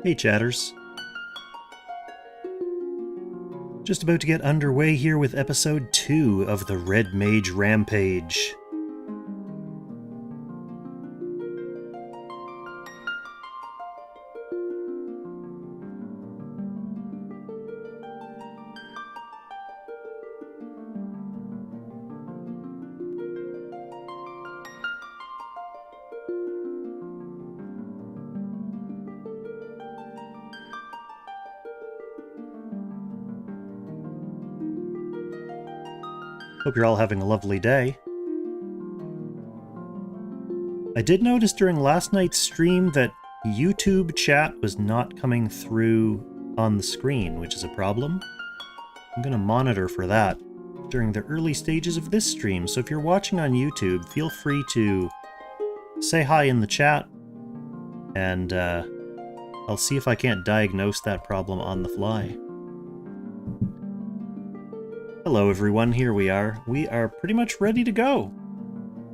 Hey chatters. Just about to get underway here with episode 2 of the Red Mage Rampage. Hope you're all having a lovely day. I did notice during last night's stream that YouTube chat was not coming through on the screen, which is a problem. I'm going to monitor for that during the early stages of this stream, so if you're watching on YouTube, feel free to say hi in the chat, and I'll see if I can't diagnose that problem on the fly. Hello everyone, here we are. We are pretty much ready to go.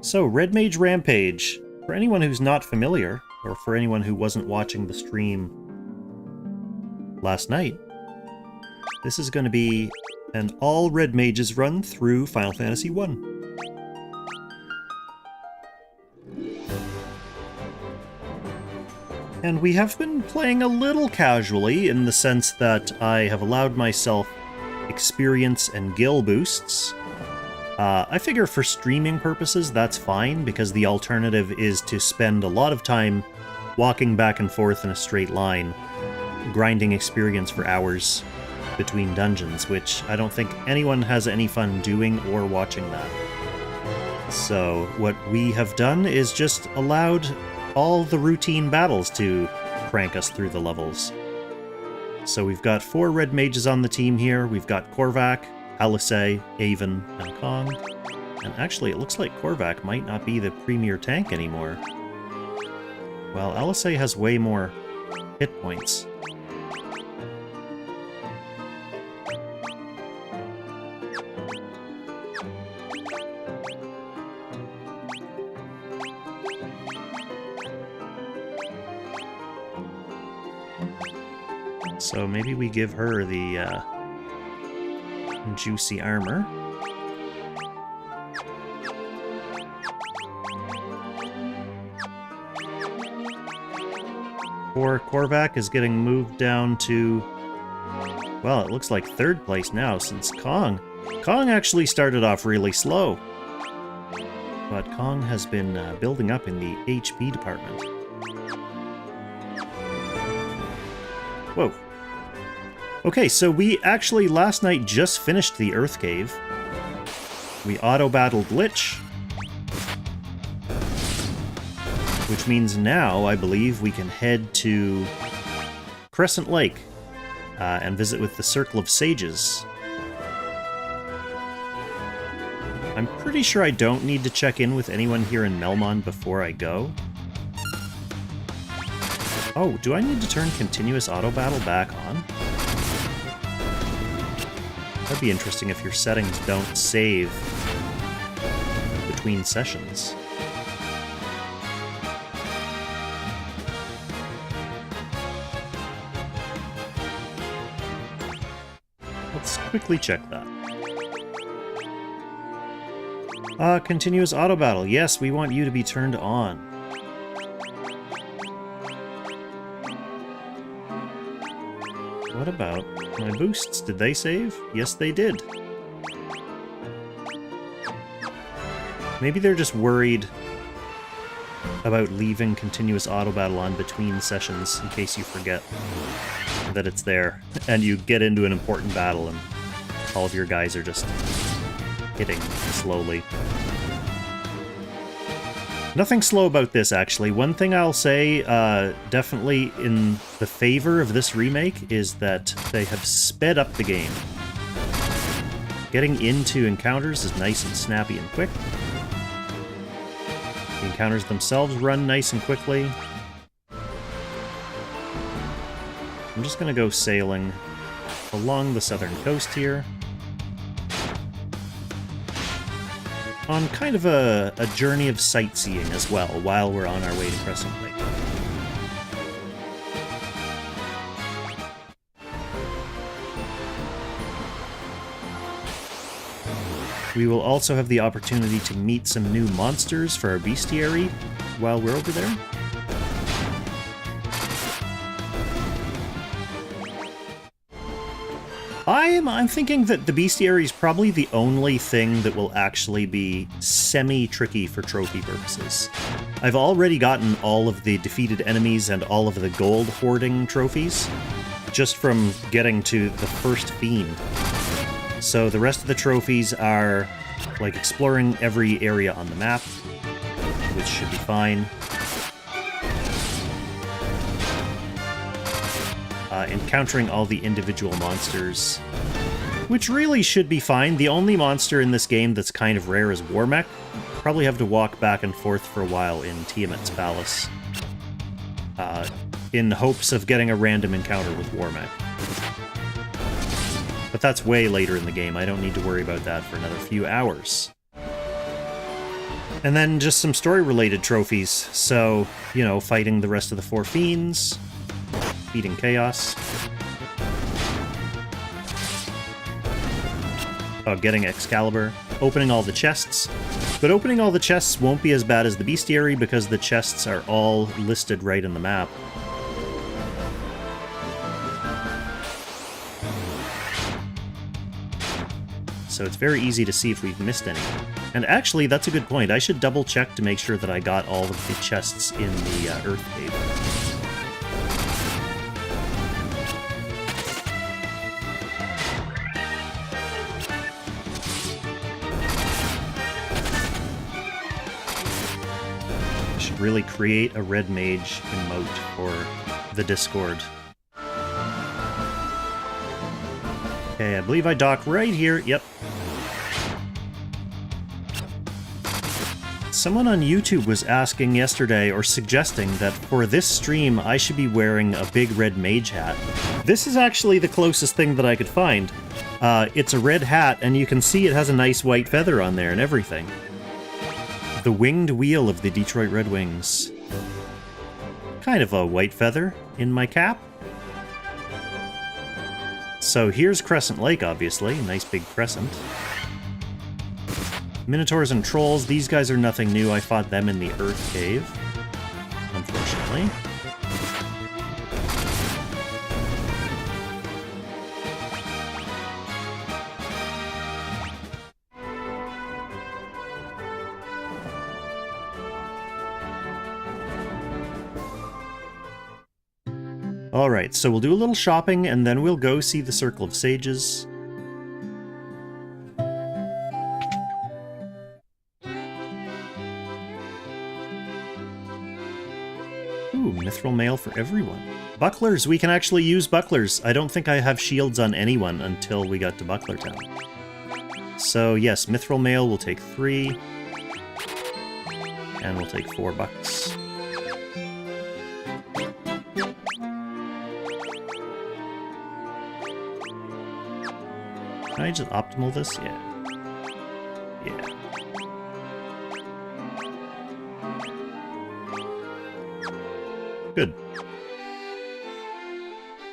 So, Red Mage Rampage. For anyone who's not familiar, or for anyone who wasn't watching the stream last night, this is going to be an all Red Mages run through Final Fantasy I. And we have been playing a little casually, in the sense that I have allowed myself experience and gil boosts. I figure for streaming purposes that's fine, because the alternative is to spend a lot of time walking back and forth in a straight line, grinding experience for hours between dungeons, which I don't think anyone has any fun doing or watching that. So what we have done is just allowed all the routine battles to crank us through the levels. So we've got 4 Red Mages on the team here. We've got Korvac, Alisaie, Avon, and Kong. And actually, it looks like Korvac might not be the premier tank anymore. Well, Alisaie has way more hit points. So maybe we give her the juicy armor. Poor Korvac is getting moved down to, well, it looks like 3rd place now, since Kong actually started off really slow. But Kong has been building up in the HP department. Whoa. Okay, so we actually last night just finished the Earth Cave. We auto-battled Lich, which means now, I believe, we can head to Crescent Lake and visit with the Circle of Sages. I'm pretty sure I don't need to check in with anyone here in Melmond before I go. Oh, do I need to turn continuous auto-battle back on? That'd be interesting if your settings don't save between sessions. Let's quickly check that. Continuous auto battle. Yes, we want you to be turned on. What about my boosts? Did they save? Yes, they did. Maybe they're just worried about leaving continuous auto battle on between sessions in case you forget that it's there and you get into an important battle and all of your guys are just hitting slowly. Nothing slow about this, actually. One thing I'll say, definitely in the favor of this remake, is that they have sped up the game. Getting into encounters is nice and snappy and quick. The encounters themselves run nice and quickly. I'm just gonna go sailing along the southern coast here. On kind of a journey of sightseeing as well, while we're on our way to Crescent Lake. We will also have the opportunity to meet some new monsters for our bestiary while we're over there. I'm thinking that the bestiary is probably the only thing that will actually be semi-tricky for trophy purposes. I've already gotten all of the defeated enemies and all of the gold hoarding trophies just from getting to the first fiend. So the rest of the trophies are like exploring every area on the map, which should be fine. Encountering all the individual monsters, which really should be fine. The only monster in this game that's kind of rare is WarMECH. Probably have to walk back and forth for a while in Tiamat's palace, in hopes of getting a random encounter with WarMECH. But that's way later in the game. I don't need to worry about that for another few hours. And then just some story-related trophies. So, you know, fighting the rest of the 4 fiends, beating Chaos. Getting Excalibur. Opening all the chests. But opening all the chests won't be as bad as the bestiary because the chests are all listed right in the map. So it's very easy to see if we've missed any. And actually, that's a good point. I should double check to make sure that I got all of the chests in the Earth Cave. Really create a red mage emote for the Discord. Okay, I believe I dock right here. Yep. Someone on YouTube was asking yesterday, or suggesting, that for this stream I should be wearing a big red mage hat. This is actually the closest thing that I could find. It's a red hat, and you can see it has a nice white feather on there and everything. The winged wheel of the Detroit Red Wings. Kind of a white feather in my cap. So here's Crescent Lake, obviously. Nice big crescent. Minotaurs and Trolls, these guys are nothing new. I fought them in the Earth Cave, unfortunately. Alright, so we'll do a little shopping, and then we'll go see the Circle of Sages. Ooh, mithril mail for everyone. Bucklers! We can actually use bucklers! I don't think I have shields on anyone until we got to Buckler Town. So yes, mithril mail will take 3. And we'll take $4. Can I just optimal this? Yeah. Yeah. Good.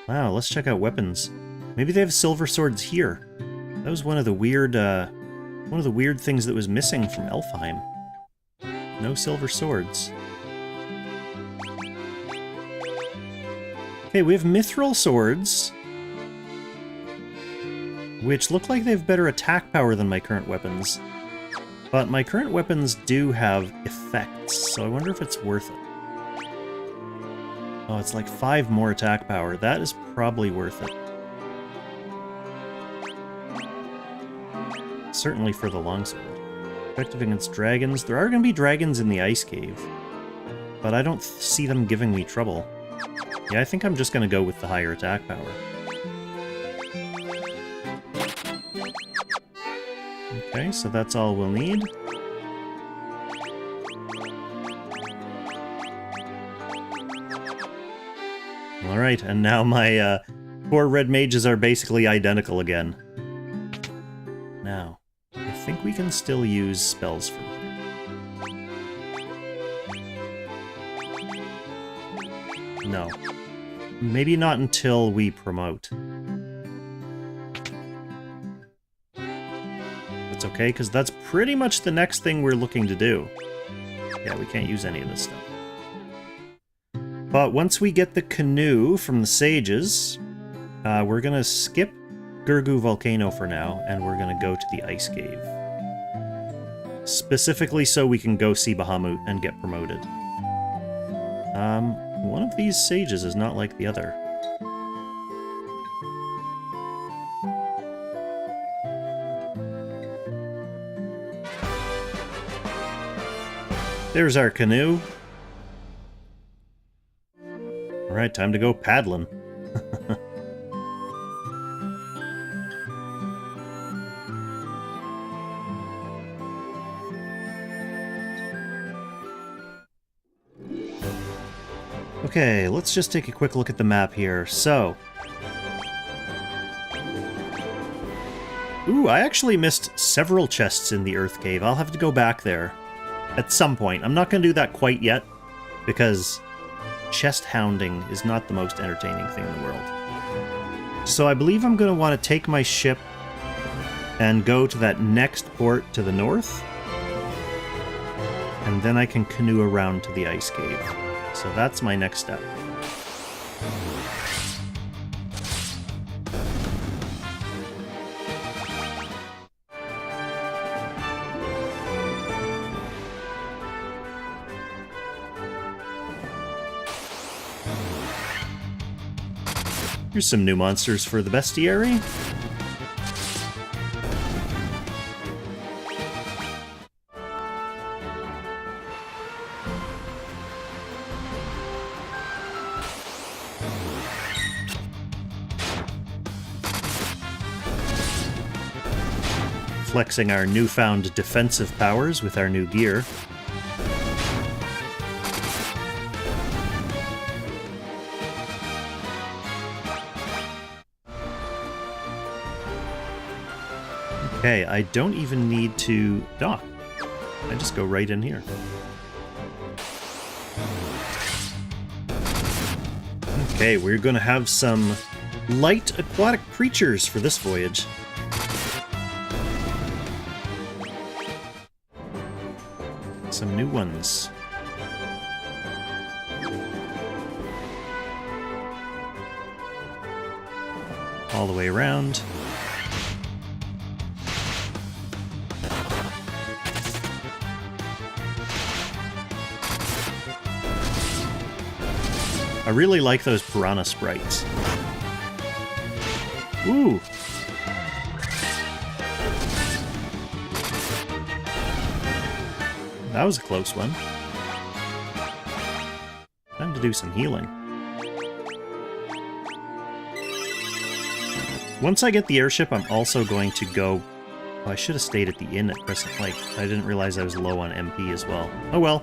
Wow, let's check out weapons. Maybe they have silver swords here. That was one of the weird things that was missing from Elfheim. No silver swords. Okay, we have mithril swords, which look like they have better attack power than my current weapons. But my current weapons do have effects, so I wonder if it's worth it. Oh, it's like 5 more attack power. That is probably worth it. Certainly for the longsword. Effective against dragons. There are going to be dragons in the ice cave, but I don't see them giving me trouble. Yeah, I think I'm just going to go with the higher attack power. Okay, so that's all we'll need. Alright, and now my 4 red mages are basically identical again. Now, I think we can still use spells from here. No. Maybe not until we promote. That's okay. okay? Because that's pretty much the next thing we're looking to do. Yeah, we can't use any of this stuff. But once we get the canoe from the sages, we're gonna skip Gurgu Volcano for now, and we're gonna go to the Ice Cave. Specifically so we can go see Bahamut and get promoted. One of these sages is not like the other. There's our canoe. Alright, time to go paddling. Okay, let's just take a quick look at the map here. So... Ooh, I actually missed several chests in the Earth Cave. I'll have to go back there at some point. I'm not going to do that quite yet, because chest hounding is not the most entertaining thing in the world. So I believe I'm going to want to take my ship and go to that next port to the north, and then I can canoe around to the Ice Cave. So that's my next step. Here's some new monsters for the bestiary. Flexing our newfound defensive powers with our new gear. Okay, I don't even need to dock. I just go right in here. Okay, we're gonna have some light aquatic creatures for this voyage. Some new ones. All the way around. I really like those piranha sprites. Ooh! That was a close one. Time to do some healing. Once I get the airship, I'm also going to go... Oh, I should have stayed at the inn at Crescent Lake. I didn't realize I was low on MP as well. Oh well.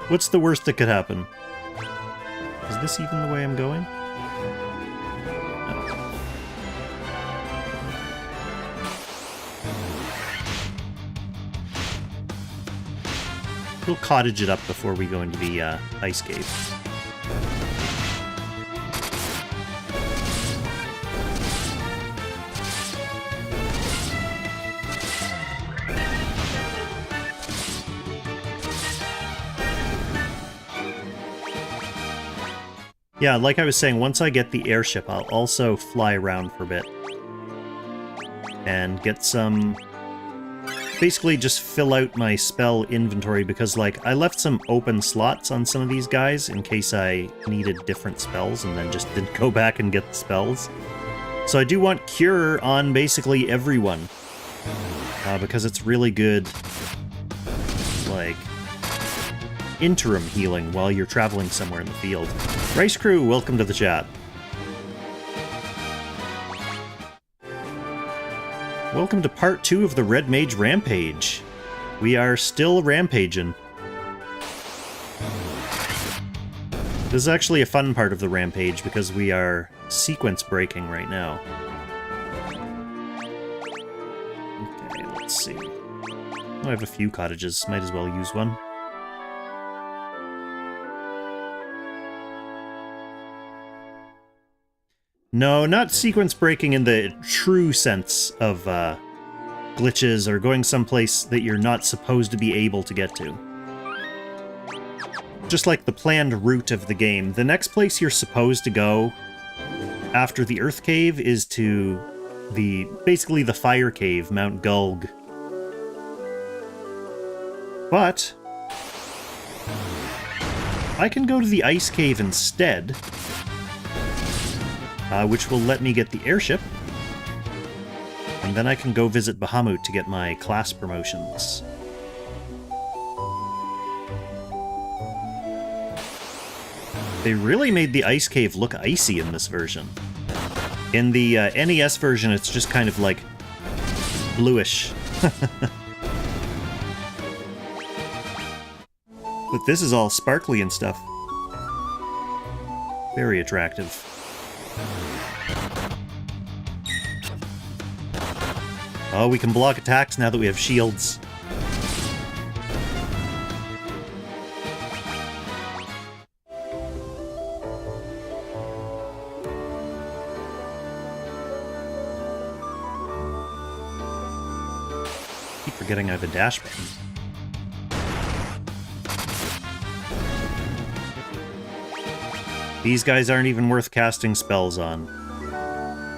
What's the worst that could happen? Is this even the way I'm going? Oh. We'll cottage it up before we go into the Ice Cave. Yeah, like I was saying, once I get the airship, I'll also fly around for a bit. And get some... Basically just fill out my spell inventory, because, like, I left some open slots on some of these guys in case I needed different spells and then just didn't go back and get the spells. So I do want Cure on basically everyone. Because it's really good, like, interim healing while you're traveling somewhere in the field. Rice Crew, welcome to the chat. Welcome to part 2 of the Red Mage Rampage. We are still rampaging. This is actually a fun part of the Rampage because we are sequence breaking right now. Okay, let's see. Oh, I have a few cottages, might as well use one. No, not sequence breaking in the true sense of glitches or going someplace that you're not supposed to be able to get to. Just like the planned route of the game, the next place you're supposed to go after the Earth Cave is to basically the Fire Cave, Mount Gulg. But I can go to the Ice Cave instead, which will let me get the airship, and then I can go visit Bahamut to get my class promotions. They really made the Ice Cave look icy in this version. In the NES version, it's just kind of like bluish. But this is all sparkly and stuff. Very attractive. Oh, we can block attacks now that we have shields. Keep forgetting I have a dash button. These guys aren't even worth casting spells on.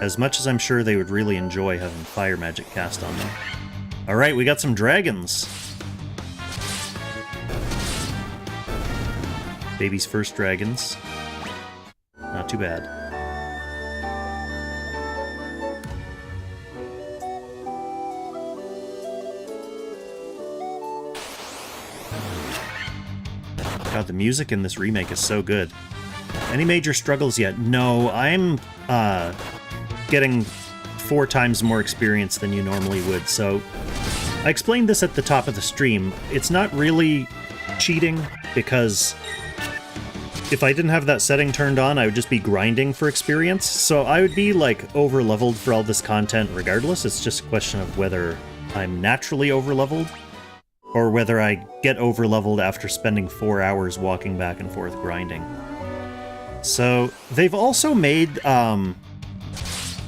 As much as I'm sure they would really enjoy having fire magic cast on them. Alright, we got some dragons. Baby's first dragons. Not too bad. God, the music in this remake is so good. Any major struggles yet? No, I'm getting 4 times more experience than you normally would, so I explained this at the top of the stream. It's not really cheating, because if I didn't have that setting turned on, I would just be grinding for experience, so I would be, like, over-leveled for all this content regardless. It's just a question of whether I'm naturally over-leveled, or whether I get over-leveled after spending 4 hours walking back and forth grinding. So, they've also made,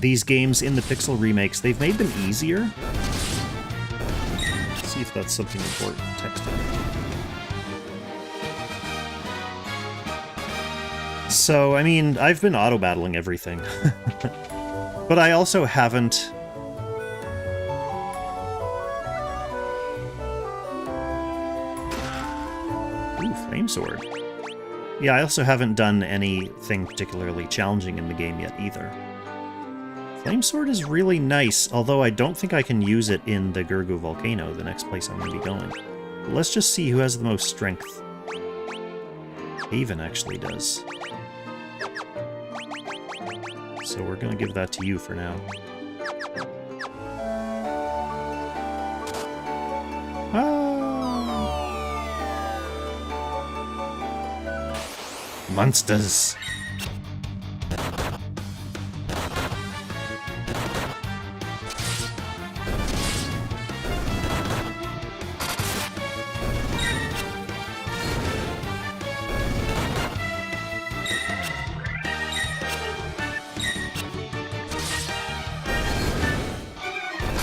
these games in the Pixel remakes, they've made them easier. Let's see if that's something important. Texting. So, I mean, I've been auto-battling everything. But I also haven't... Ooh, Flame Sword. Yeah, I also haven't done anything particularly challenging in the game yet, either. Flamesword is really nice, although I don't think I can use it in the Gurgu Volcano, the next place I'm going to be going. But let's just see who has the most strength. Haven actually does. So we're going to give that to you for now. Monsters!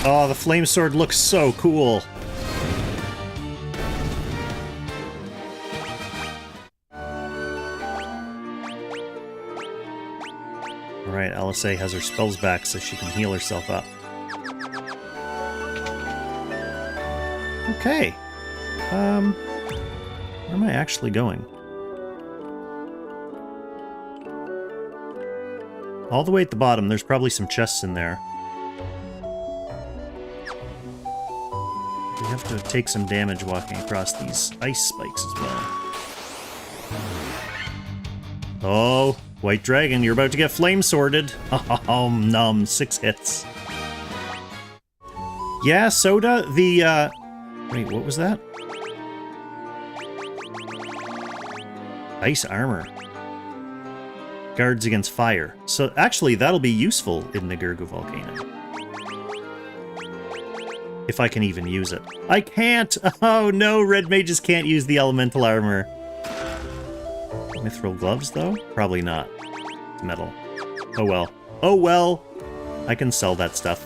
Oh, the flame sword looks so cool! Alright, LSA has her spells back so she can heal herself up. Okay. Where am I actually going? All the way at the bottom, there's probably some chests in there. We have to take some damage walking across these ice spikes as well. Oh, White Dragon, you're about to get flame sworded. Oh, num, 6 hits. Yeah, Soda, the, wait, what was that? Ice armor. Guards against fire. So, actually, that'll be useful in the Gurgu Volcano. If I can even use it. I can't! Oh no, red mages can't use the elemental armor. Mithril gloves, though? Probably not. It's metal. Oh well. Oh well! I can sell that stuff.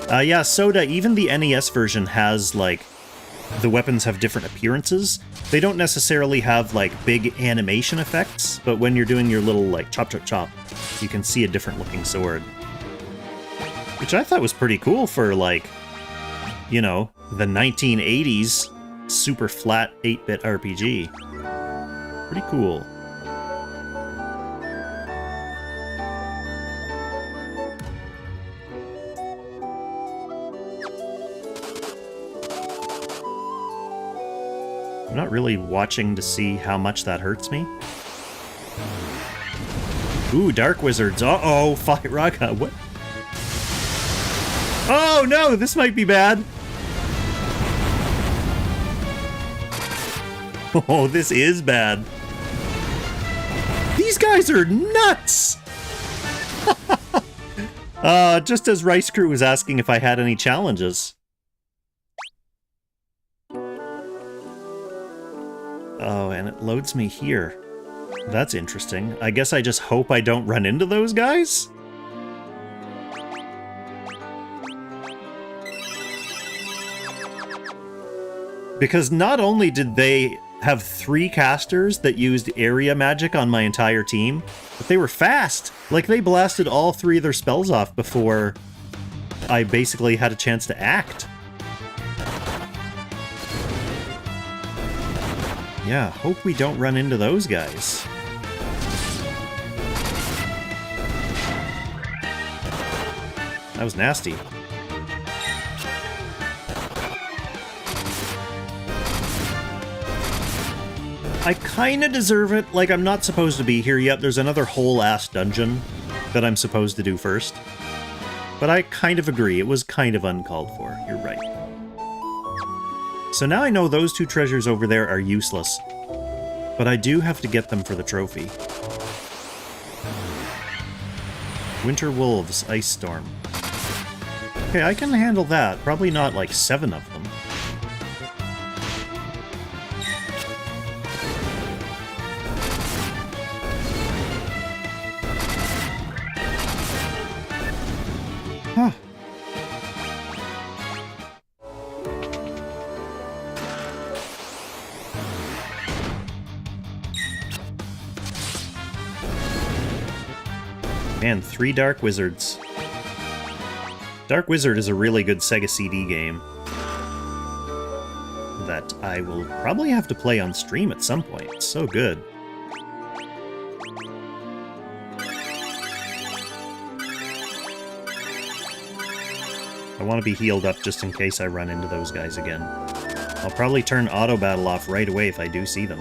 Yeah, Soda, even the NES version has, like, the weapons have different appearances. They don't necessarily have, like, big animation effects, but when you're doing your little, like, chop, chop, chop, you can see a different looking sword. Which I thought was pretty cool for, like, you know, the 1980s super flat 8-bit RPG. Pretty cool. I'm not really watching to see how much that hurts me. Ooh, Dark Wizards. Uh-oh, Fire Raga. What? Oh, no, this might be bad. Oh, this is bad. These guys are nuts! Just as Rice Crew was asking if I had any challenges. Oh, and it loads me here. That's interesting. I guess I just hope I don't run into those guys? Because not only did they have 3 casters that used area magic on my entire team, but they were fast! Like, they blasted all 3 of their spells off before I basically had a chance to act. Yeah, hope we don't run into those guys. That was nasty. I kinda deserve it. Like, I'm not supposed to be here yet. There's another whole-ass dungeon that I'm supposed to do first. But I kind of agree. It was kind of uncalled for. You're right. So now I know those 2 treasures over there are useless. But I do have to get them for the trophy. Winter Wolves, Ice Storm. Okay, I can handle that. Probably not like 7 of them. Huh. Man, 3 Dark Wizards. Dark Wizard is a really good Sega CD game that I will probably have to play on stream at some point. It's so good. I want to be healed up just in case I run into those guys again. I'll probably turn auto battle off right away if I do see them.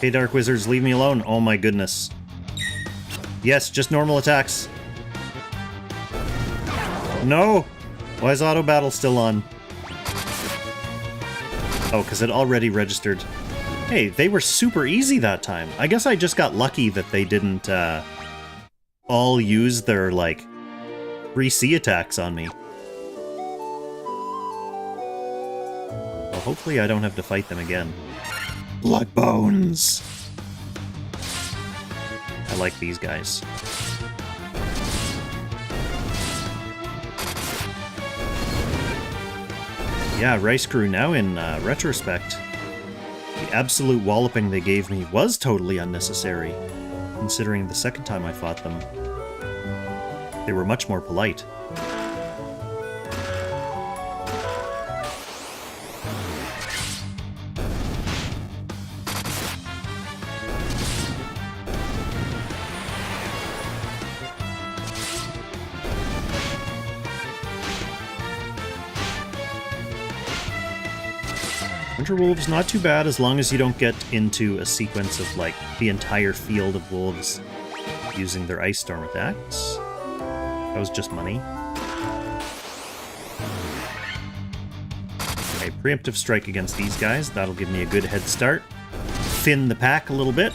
Hey, Dark Wizards, leave me alone. Oh my goodness. Yes, just normal attacks. No! Why is auto battle still on? Oh, because it already registered. Hey, they were super easy that time. I guess I just got lucky that they didn't all use their, like, 3C attacks on me. Well, hopefully I don't have to fight them again. Blood Bones! I like these guys. Yeah, Rice Crew, now in retrospect, the absolute walloping they gave me was totally unnecessary, considering the second time I fought them, they were much more polite. Winter Wolves, not too bad as long as you don't get into a sequence of, like, the entire field of wolves using their Ice Storm attacks. That was just money. Okay, preemptive strike against these guys. That'll give me a good head start. Thin the pack a little bit.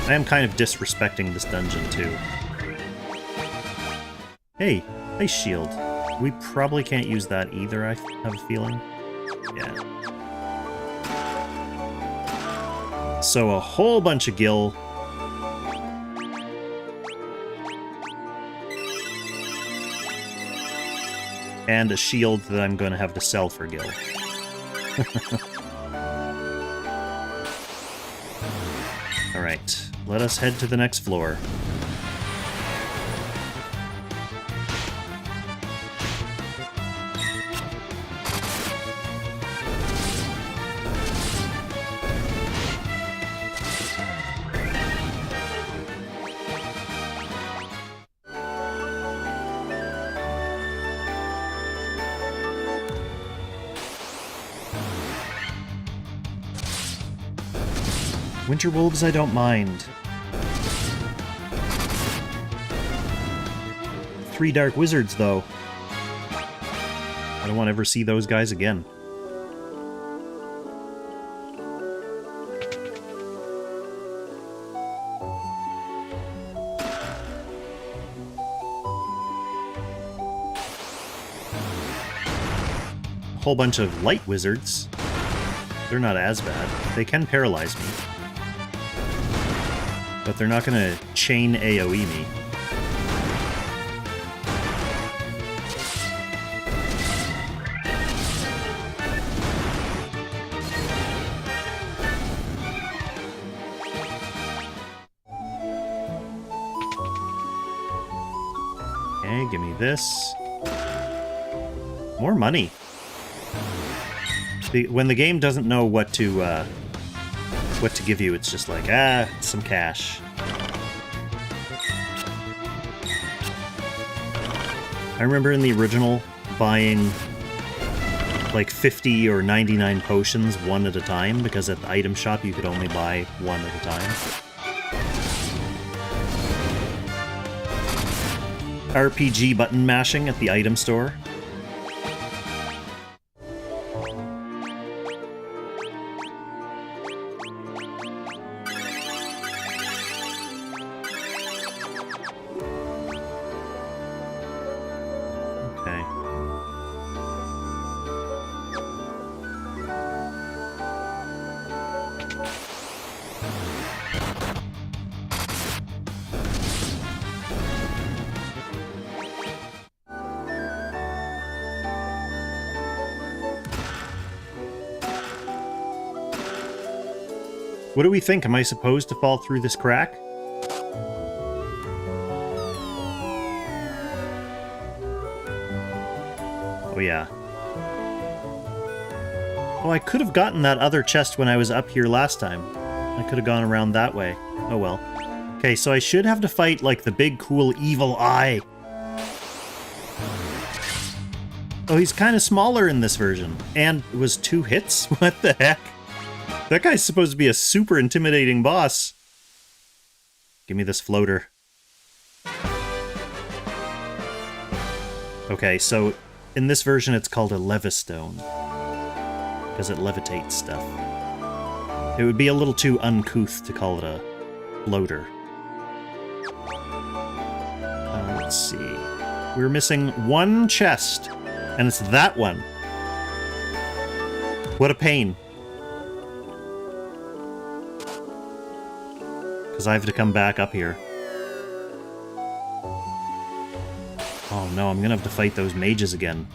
I am kind of disrespecting this dungeon, too. Hey, ice shield. We probably can't use that either, I have a feeling. Yeah. So a whole bunch of gil. And a shield that I'm going to have to sell for gil. Alright, let us head to the next floor. Winter wolves, I don't mind. 3 dark wizards, though. I don't want to ever see those guys again. A whole bunch of light wizards. They're not as bad. They can paralyze me. But they're not gonna chain AoE me. Okay, give me this. More money. When the game doesn't know what to give you, it's just like, some cash. I remember in the original buying like 50 or 99 potions one at a time, because at the item shop you could only buy one at a time. RPG button mashing at the item store. What do we think? Am I supposed to fall through this crack? Oh yeah. Oh, I could have gotten that other chest when I was up here last time. I could have gone around that way. Oh well. Okay, so I should have to fight, like, the big, cool, evil eye. Oh, he's kind of smaller in this version. And it was 2 hits? What the heck? That guy's supposed to be a super intimidating boss. Give me this floater. Okay, so in this version it's called a levistone, because it levitates stuff. It would be a little too uncouth to call it a floater. Let's see. We're missing 1 chest, and it's that one. What a pain. Because I have to come back up here. Oh no, I'm gonna have to fight those mages again.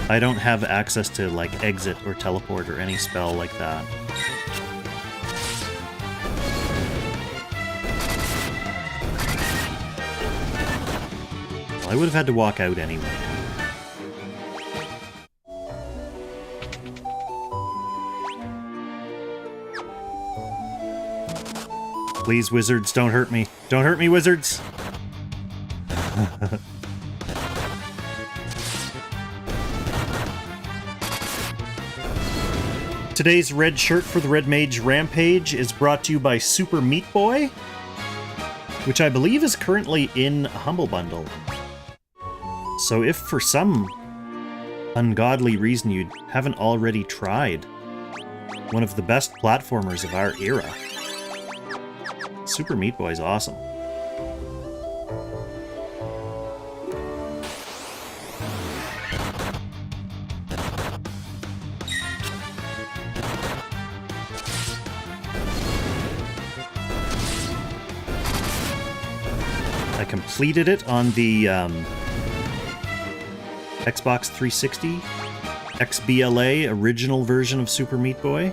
I don't have access to, like, exit or teleport or any spell like that. Well, I would have had to walk out anyway. Please, wizards, don't hurt me. Don't hurt me, wizards! Today's red shirt for the Red Mage Rampage is brought to you by Super Meat Boy, which I believe is currently in a Humble Bundle. So if for some ungodly reason you haven't already tried one of the best platformers of our era, Super Meat Boy is awesome. I completed it on the Xbox 360 XBLA original version of Super Meat Boy.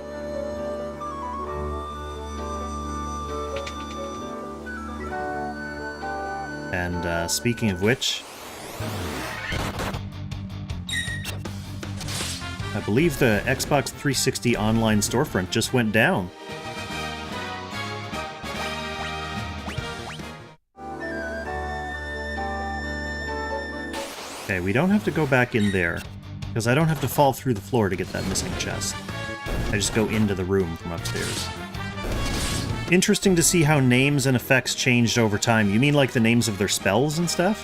And speaking of which, I believe the Xbox 360 online storefront just went down. Okay, we don't have to go back in there, because I don't have to fall through the floor to get that missing chest. I just go into the room from upstairs. Interesting to see how names and effects changed over time. You mean like the names of their spells and stuff?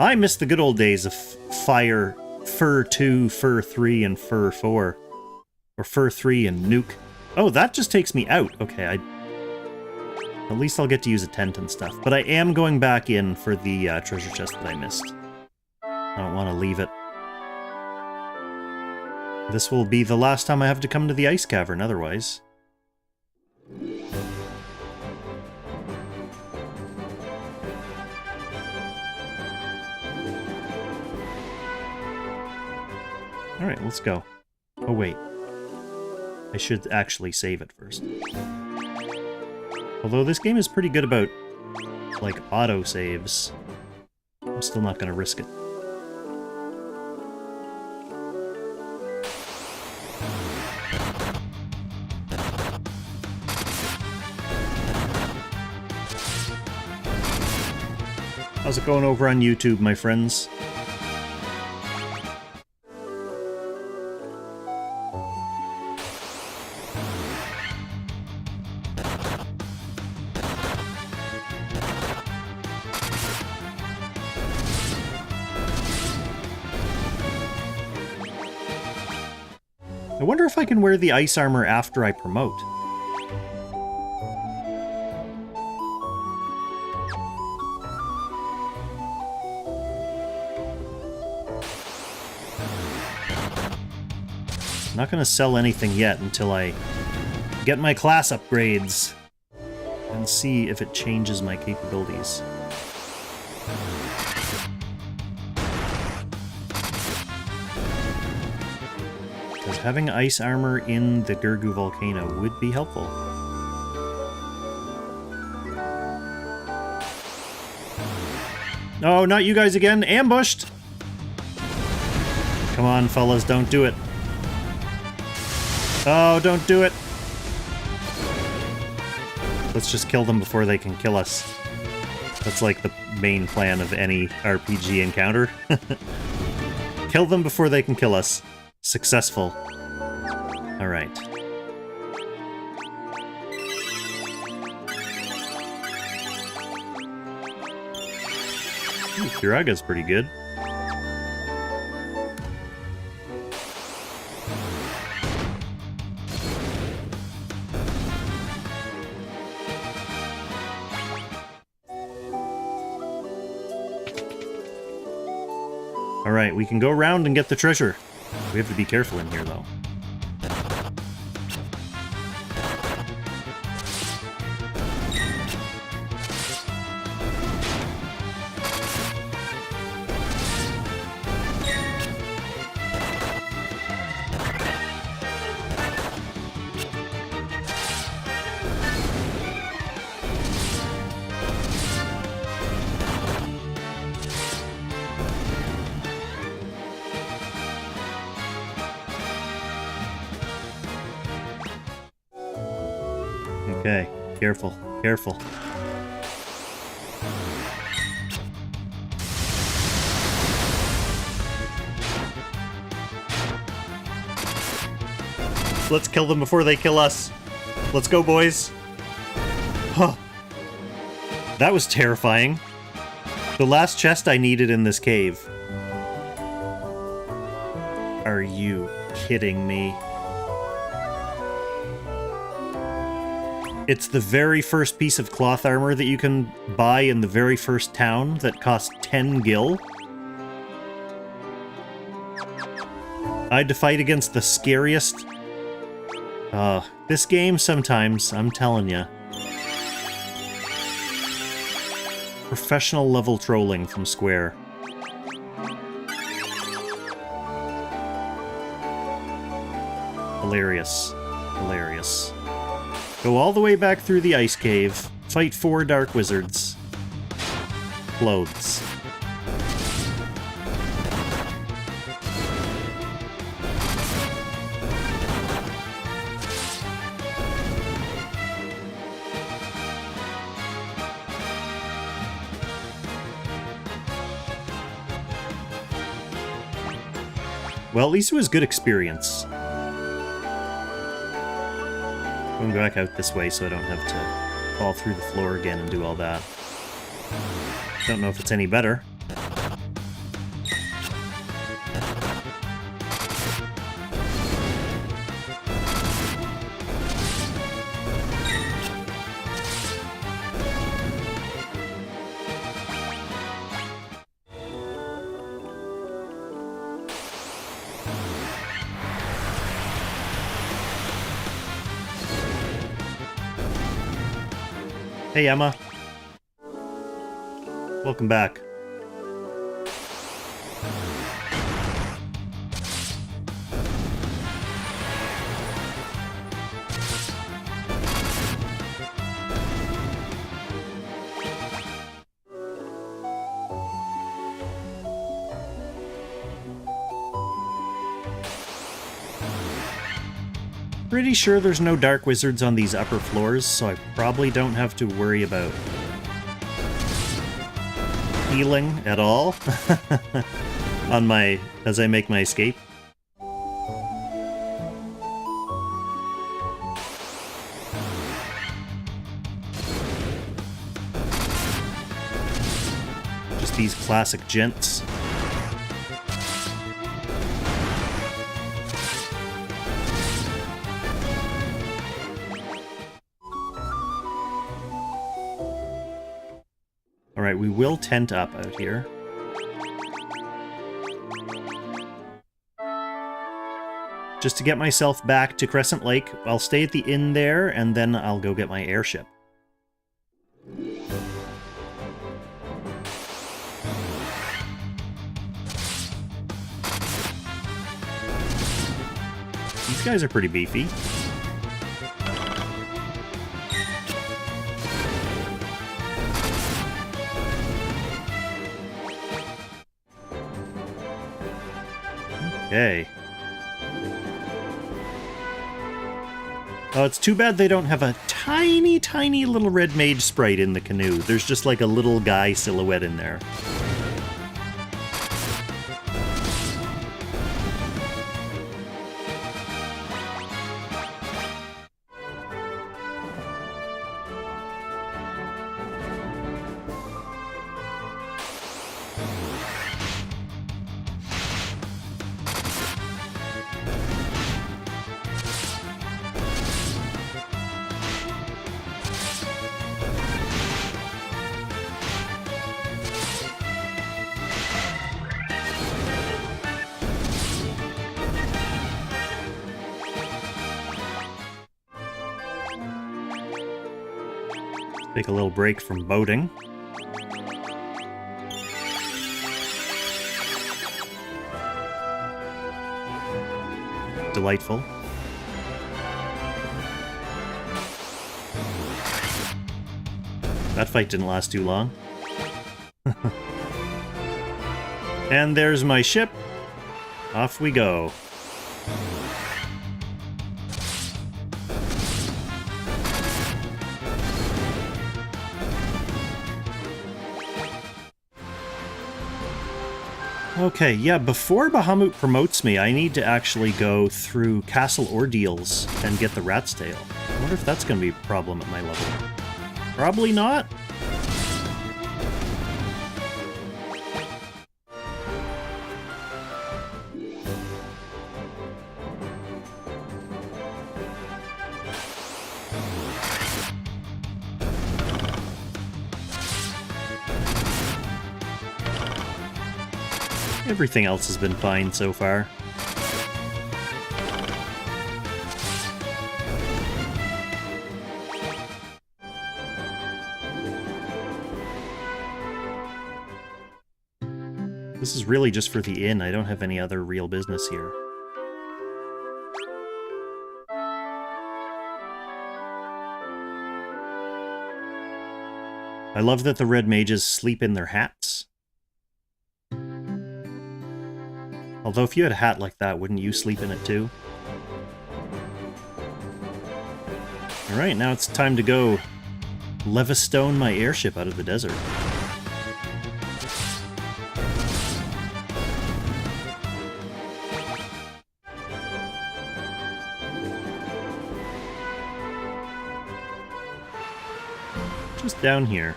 I miss the good old days of Fire, Fur 2, Fur 3, and Fur 4. Or Fur 3 and Nuke. Oh, that just takes me out. Okay, at least I'll get to use a tent and stuff. But I am going back in for the treasure chest that I missed. I don't want to leave it. This will be the last time I have to come to the ice cavern, otherwise. Alright, let's go. Oh, wait. I should actually save it first. Although this game is pretty good about, like, auto-saves. I'm still not going to risk it. How's it going over on YouTube, my friends? I wonder if I can wear the ice armor after I promote. I'm not going to sell anything yet until I get my class upgrades and see if it changes my capabilities. Because having ice armor in the Gurgu volcano would be helpful. Oh, not you guys again! Ambushed! Come on, fellas, don't do it. Oh, don't do it! Let's just kill them before they can kill us. That's like the main plan of any RPG encounter. Kill them before they can kill us. Successful. Alright. Kiraga's pretty good. Alright, we can go around and get the treasure. We have to be careful in here, though. Okay, careful, careful. Let's kill them before they kill us. Let's go, boys. Huh. That was terrifying. The last chest I needed in this cave. Are you kidding me? It's the very first piece of cloth armor that you can buy in the very first town that costs 10 gil. I had to fight against the scariest... this game sometimes, I'm telling ya. professional level trolling from Square. Hilarious. Hilarious. Go all the way back through the ice cave, fight 4 dark wizards. Clothes. Well, at least it was good experience. I'm going back out this way so I don't have to fall through the floor again and do all that. Don't know if it's any better. Hey, Emma. Welcome back. Pretty sure there's no dark wizards on these upper floors, so I probably don't have to worry about healing at all on as I make my escape. Just these classic gents. Alright, we will tent up out here. Just to get myself back to Crescent Lake, I'll stay at the inn there, and then I'll go get my airship. These guys are pretty beefy. Okay. Oh, it's too bad they don't have a tiny, tiny little red mage sprite in the canoe. There's just like a little guy silhouette in there. Take a little break from boating. Delightful. That fight didn't last too long. And there's my ship. Off we go. Okay, yeah, before Bahamut promotes me, I need to actually go through Castle Ordeals and get the Rat's Tail. I wonder if that's going to be a problem at my level. Probably not. Everything else has been fine so far. This is really just for the inn. I don't have any other real business here. I love that the red mages sleep in their hats. Although if you had a hat like that, wouldn't you sleep in it too? Alright, now it's time to go Levistone my airship out of the desert. Just down here.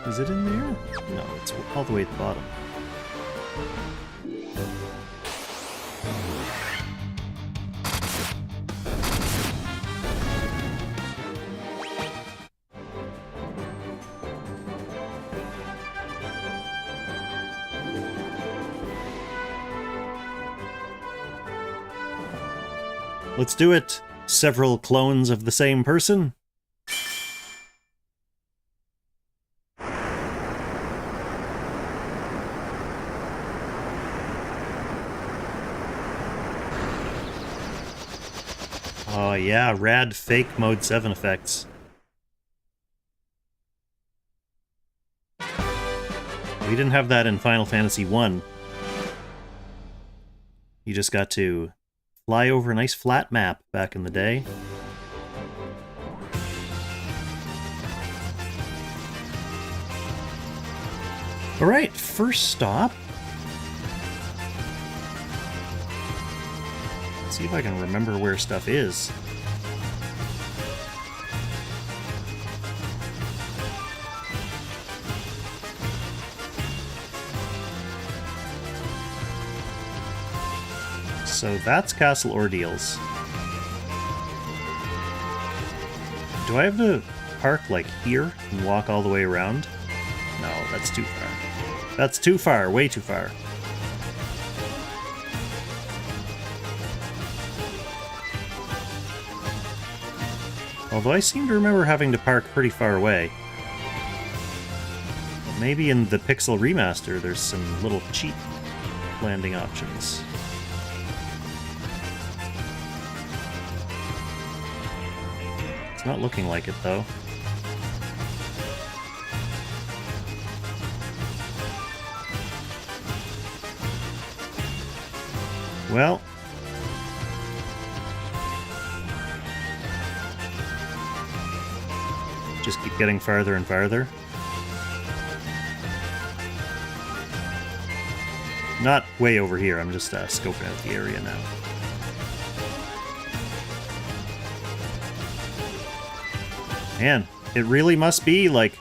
Is it in there? No, it's all the way at the bottom. Let's do it! Several clones of the same person? Oh yeah, rad fake mode 7 effects. We didn't have that in Final Fantasy 1. You just got to fly over a nice flat map back in the day. Alright, first stop. Let's see if I can remember where stuff is. So that's Castle Ordeals. Do I have to park, like, here and walk all the way around? No, that's too far. That's too far, way too far. Although I seem to remember having to park pretty far away. Maybe in the Pixel Remaster there's some little cheap landing options. It's not looking like it, though. Well... just keep getting farther and farther. Not way over here, I'm just scoping out the area now. Man, it really must be like,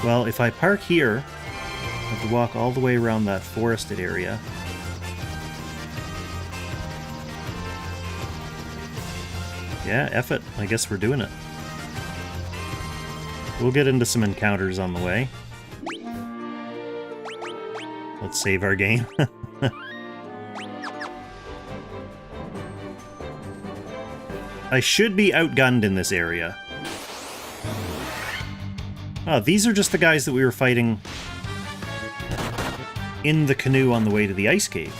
well, if I park here, I have to walk all the way around that forested area. Yeah, F it. I guess we're doing it. We'll get into some encounters on the way. Let's save our game. I should be outgunned in this area. Oh, these are just the guys that we were fighting in the canoe on the way to the ice cave.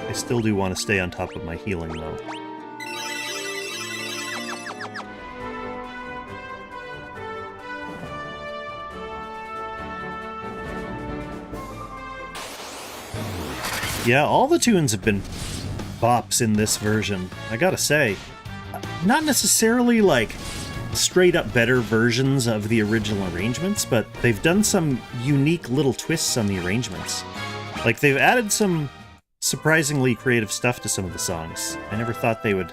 I still do want to stay on top of my healing, though. Yeah, all the tunes have been bops in this version, I gotta say. Not necessarily, like, straight-up better versions of the original arrangements, but they've done some unique little twists on the arrangements. Like, they've added some surprisingly creative stuff to some of the songs. I never thought they would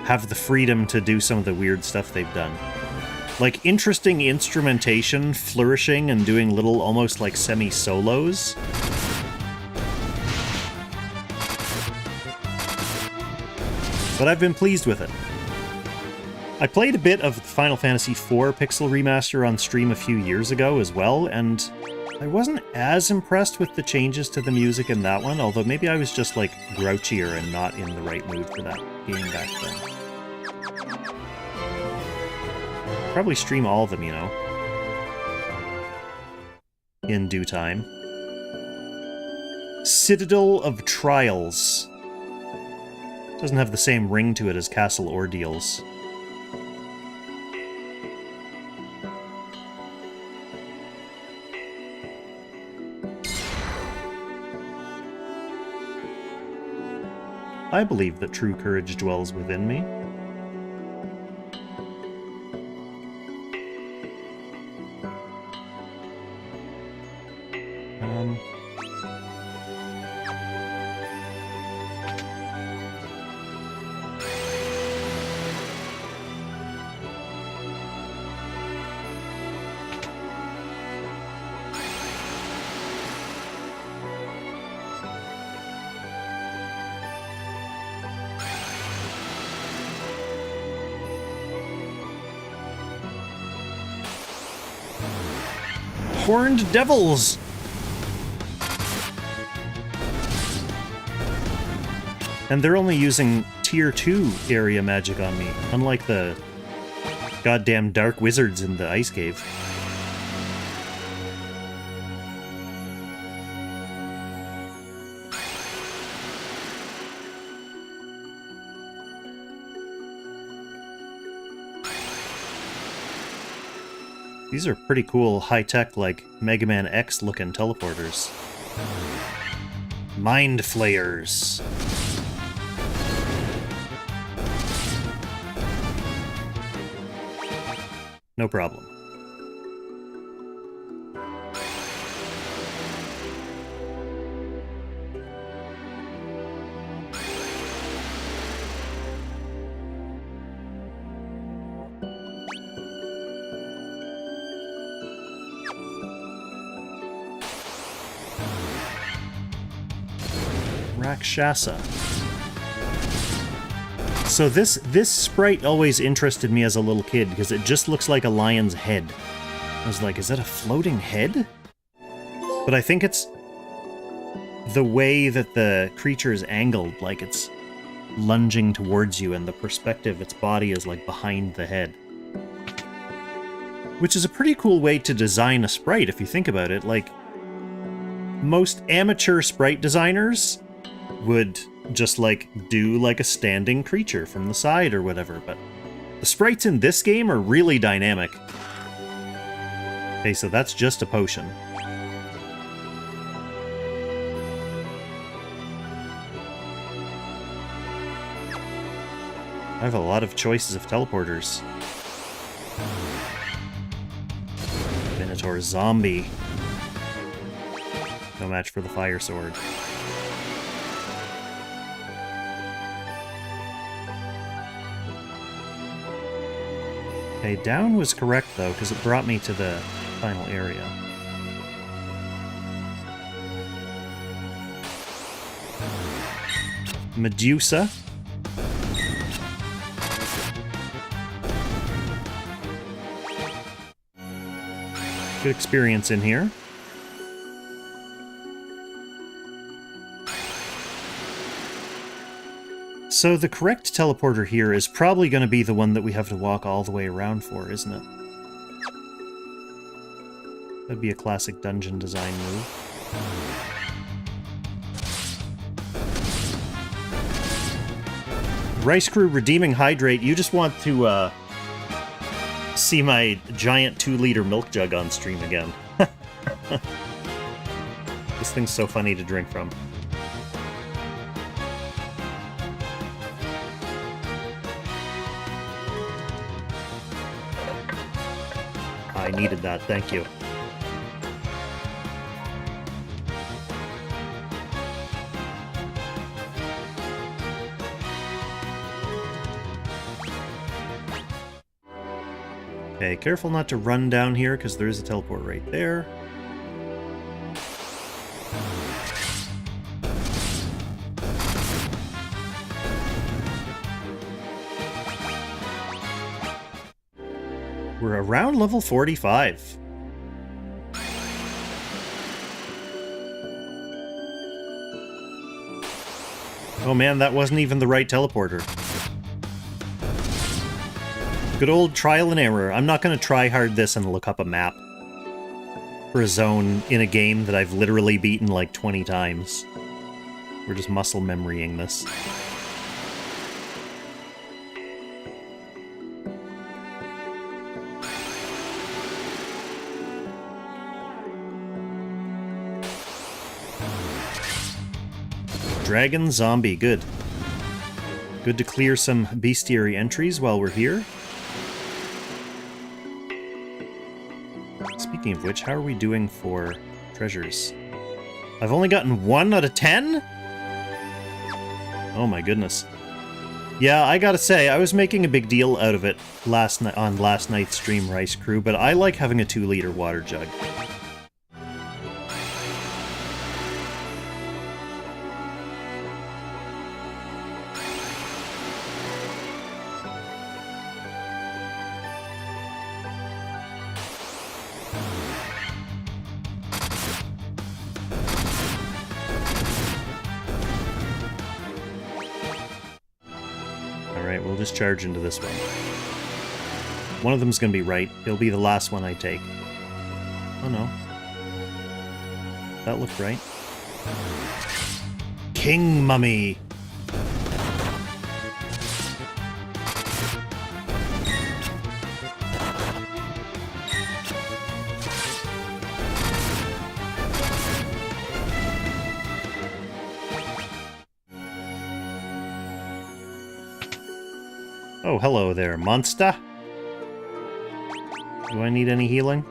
have the freedom to do some of the weird stuff they've done. like, interesting instrumentation, flourishing and doing little, almost like semi-solos. But I've been pleased with it. I played a bit of Final Fantasy IV Pixel Remaster on stream a few years ago as well, and I wasn't as impressed with the changes to the music in that one, although maybe I was just, like, grouchier and not in the right mood for that game back then. Probably stream all of them, you know, in due time. Citadel of Trials. Doesn't have the same ring to it as Castle Ordeals. I believe that true courage dwells within me. Horned devils! And they're only using tier 2 area magic on me, unlike the goddamn dark wizards in the ice cave. These are pretty cool, high-tech, like, Mega Man X-looking teleporters. Mind Flayers. No problem. Rakshasa. So this sprite always interested me as a little kid, because it just looks like a lion's head. I was like, is that a floating head? But I think it's the way that the creature is angled, like it's lunging towards you, and the perspective, its body is like behind the head. Which is a pretty cool way to design a sprite, if you think about it. Like, most amateur sprite designers would just, like, do, like, a standing creature from the side or whatever, but the sprites in this game are really dynamic. Okay, so that's just a potion. I have a lot of choices of teleporters. Minotaur Zombie. No match for the Fire Sword. Okay, down was correct, though, because it brought me to the final area. Medusa. Good experience in here. So the correct teleporter here is probably going to be the one that we have to walk all the way around for, isn't it? That'd be a classic dungeon design move. Rice Crew Redeeming Hydrate, you just want to see my giant 2-liter milk jug on stream again. This thing's so funny to drink from. I needed that, thank you. Okay, careful not to run down here, because there is a teleport right there. We're around level 45. Oh man, that wasn't even the right teleporter. Good old trial and error. I'm not going to try hard this and look up a map for a zone in a game that I've literally beaten like 20 times. We're just muscle memorying this. Dragon zombie, good. Good to clear some bestiary entries while we're here. Speaking of which, how are we doing for treasures? I've only gotten 1 out of 10? Oh my goodness. Yeah, I gotta say, I was making a big deal out of it on last night's stream, Rice Crew, but I like having a 2-liter water jug. We'll just charge into this one. One of them's gonna be right. It'll be the last one I take. Oh no. That looked right. King Mummy! Oh, hello there, monster. Do I need any healing?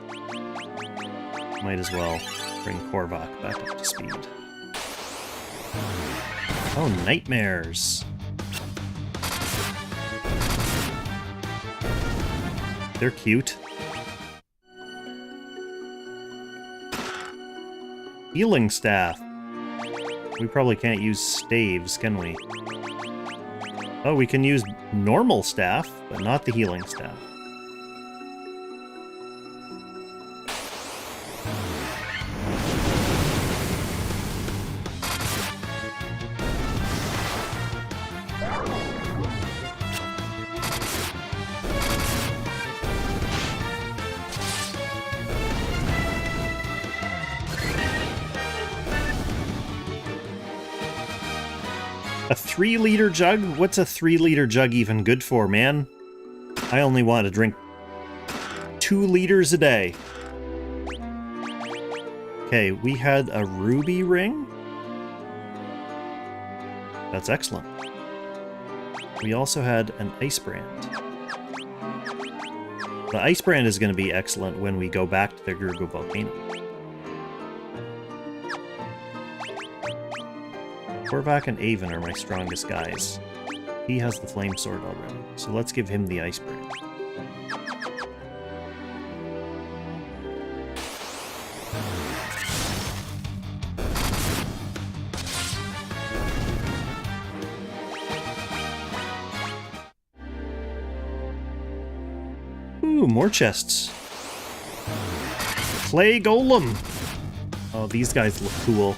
Might as well bring Korvac back up to speed. Oh, nightmares. They're cute. Healing staff. We probably can't use staves, can we? Oh, we can use normal staff, but not the healing staff. A 3-liter jug? What's a 3-liter jug even good for, man? I only want to drink 2 liters a day. Okay, we had a ruby ring. That's excellent. We also had an ice brand. The ice brand is going to be excellent when we go back to the Gurgu volcano. Korvac and Avon are my strongest guys. He has the flame sword already, so let's give him the ice brand. Ooh, more chests. Clay Golem! Oh, these guys look cool.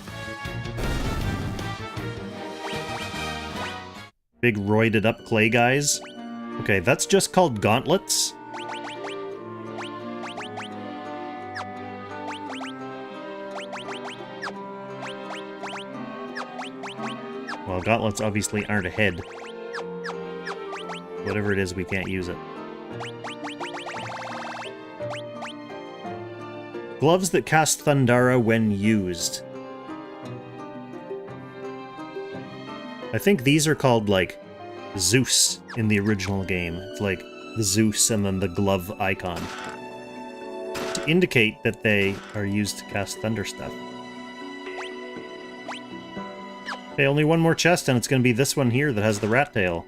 Big roided up clay guys. Okay, that's just called gauntlets. Well, gauntlets obviously aren't a head. Whatever it is, we can't use it. Gloves that cast Thundara when used. I think these are called, like, Zeus in the original game. It's like the Zeus and then the glove icon. To indicate that they are used to cast thunder stuff. Okay, only one more chest, and it's going to be this one here that has the rat tail.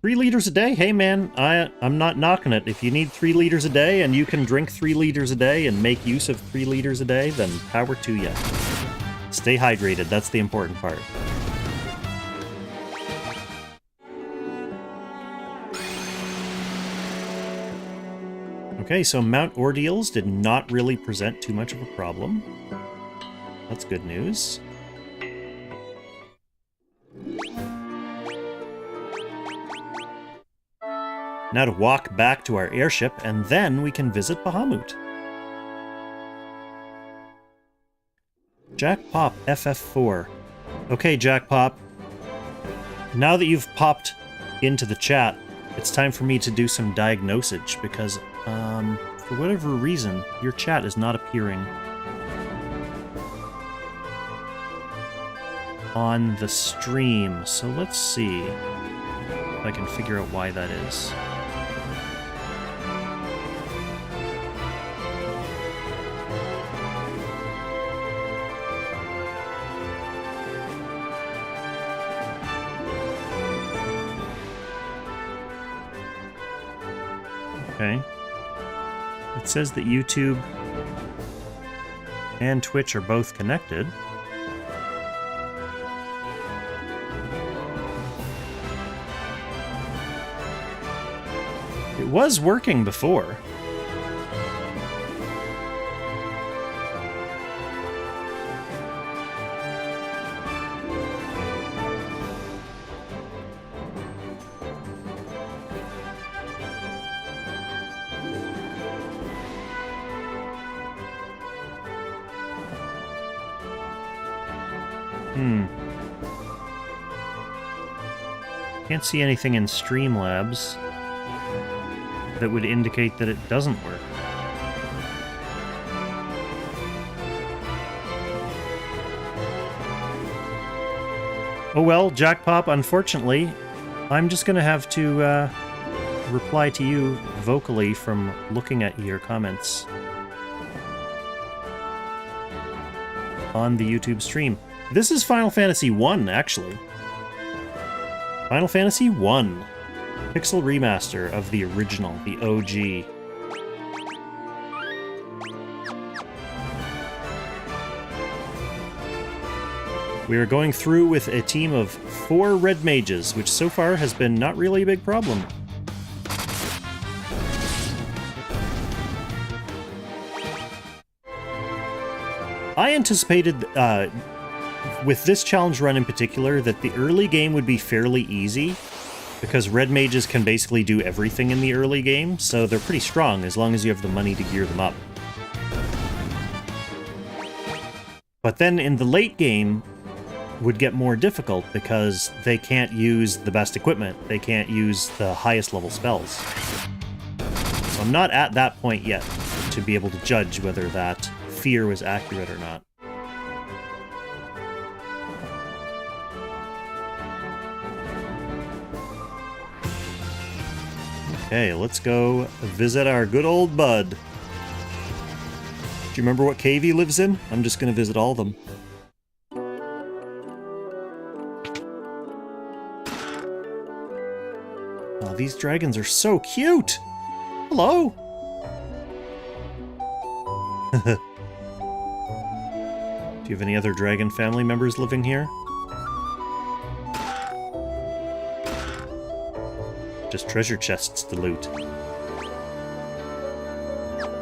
3 liters a day? Hey man, I'm not knocking it. If you need 3 liters a day and you can drink 3 liters a day and make use of 3 liters a day, then power to ya. Stay hydrated, that's the important part. Okay, so Mount Ordeals did not really present too much of a problem. That's good news. Now to walk back to our airship, and then we can visit Bahamut. Jack Pop FF4. Okay, Jack Pop. Now that you've popped into the chat, it's time for me to do some diagnosage, because, for whatever reason, your chat is not appearing on the stream. So let's see if I can figure out why that is. Okay. It says that YouTube and Twitch are both connected. It was working before. Can't see anything in Streamlabs that would indicate that it doesn't work. Oh well, Jackpop, unfortunately, I'm just gonna have to reply to you vocally from looking at your comments on the YouTube stream. This is Final Fantasy I, actually. Final Fantasy I. Pixel remaster of the original, the OG. We are going through with a team of 4 red mages, which so far has been not really a big problem. I anticipated, with this challenge run in particular, that the early game would be fairly easy, because red mages can basically do everything in the early game, so they're pretty strong as long as you have the money to gear them up. But then in the late game would get more difficult because they can't use the best equipment, they can't use the highest level spells. So I'm not at that point yet to be able to judge whether that fear was accurate or not. Okay, let's go visit our good old bud. Do you remember what cave he lives in? I'm just gonna visit all of them. Oh, these dragons are so cute! Hello! Do you have any other dragon family members living here? Just treasure chests to loot.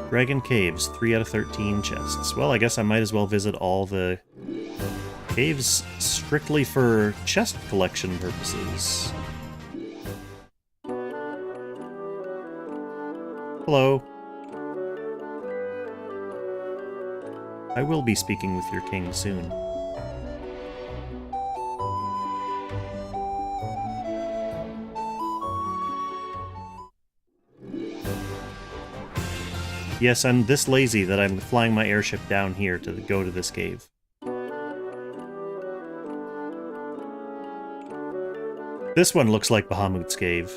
Dragon Caves, 3 out of 13 chests. Well, I guess I might as well visit all the caves strictly for chest collection purposes. Hello. I will be speaking with your king soon. Yes, I'm this lazy that I'm flying my airship down here to go to this cave. This one looks like Bahamut's cave.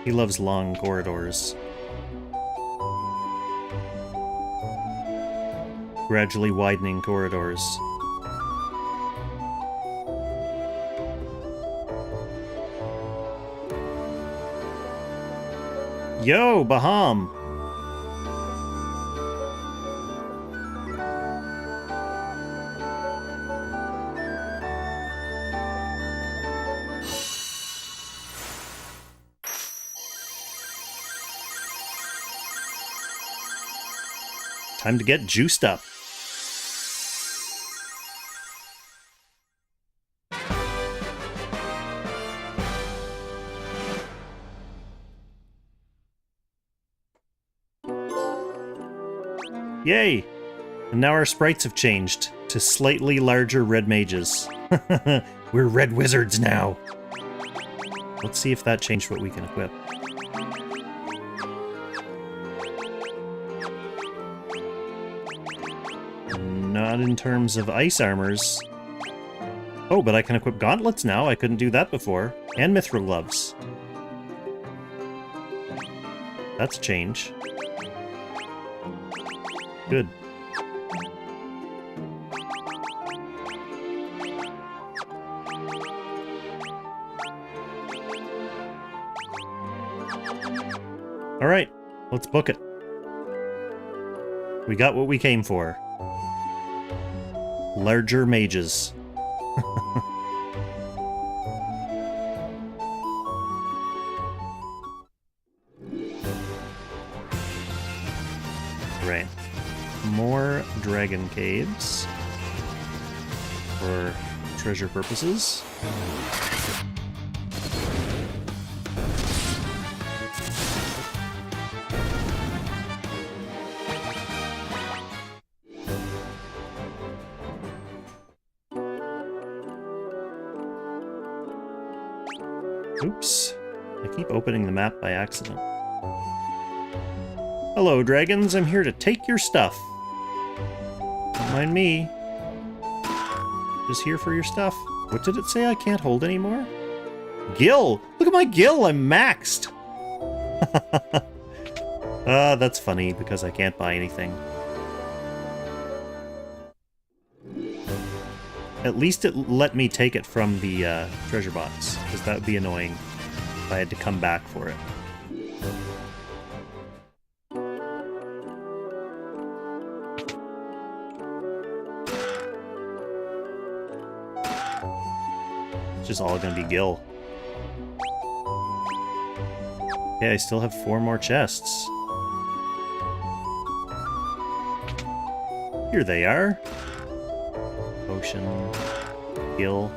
He loves long corridors. Gradually widening corridors. Yo, Baham! Time to get juiced up. Yay! And now our sprites have changed to slightly larger red mages. We're red wizards now. Let's see if that changed what we can equip. Not in terms of ice armors. Oh, but I can equip gauntlets now. I couldn't do that before. And mithril gloves. That's a change. Good. All right, let's book it. We got what we came for. Larger mages. Right. More dragon caves for treasure purposes. Oops. I keep opening the map by accident. Hello, dragons. I'm here to take your stuff. Don't mind me. Just here for your stuff. What did it say I can't hold anymore? Gil! Look at my gil! I'm maxed! That's funny, because I can't buy anything. At least it let me take it from the treasure box, because that would be annoying if I had to come back for it. It's just all gonna be gil. Yeah, I still have 4 more chests. Here they are. Potion. Gil.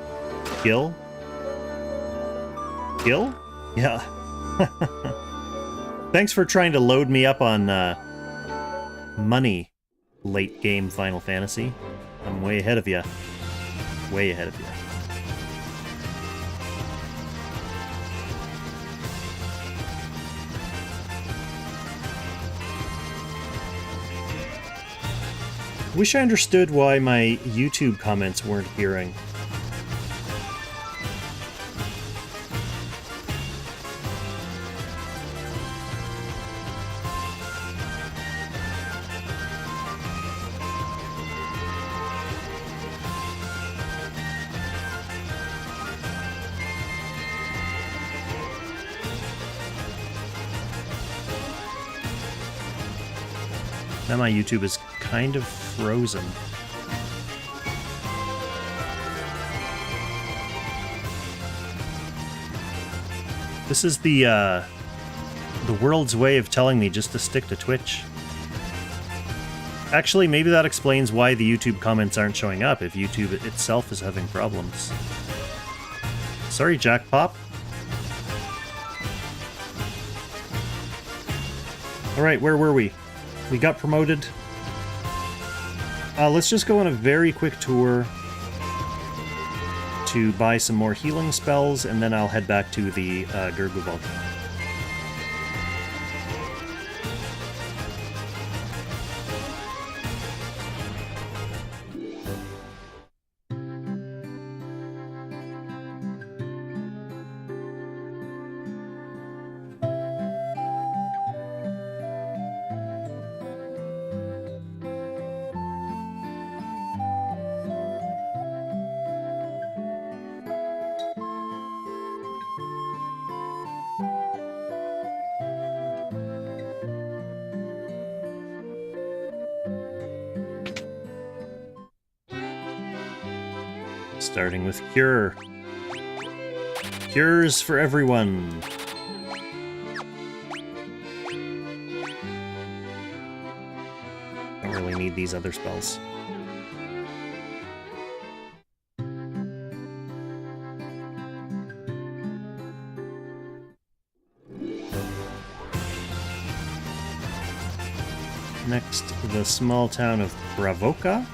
Gil? Gil? Yeah. Thanks for trying to load me up on money late game Final Fantasy. I'm way ahead of you. Way ahead of you. Wish I understood why my YouTube comments weren't appearing. Now my YouTube is kind of frozen. This is the world's way of telling me just to stick to Twitch. Actually, maybe that explains why the YouTube comments aren't showing up if YouTube itself is having problems. Sorry, Jackpop. Alright, where were we? We got promoted. Let's just go on a very quick tour to buy some more healing spells, and then I'll head back to the Gurgu Vault. Starting with Cure. Cures for everyone. Don't really need these other spells. Next, the small town of Bravoka.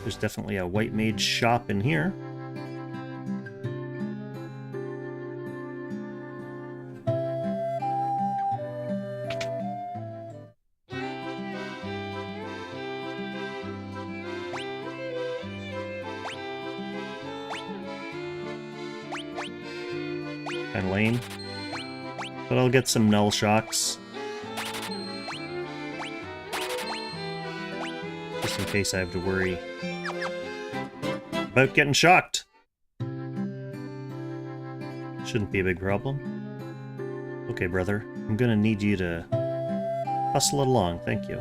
There's definitely a white mage shop in here. Kind of lame. But I'll get some null shocks. Just in case I have to worry about getting shocked. Shouldn't be a big problem. Okay, brother. I'm gonna need you to hustle it along. Thank you.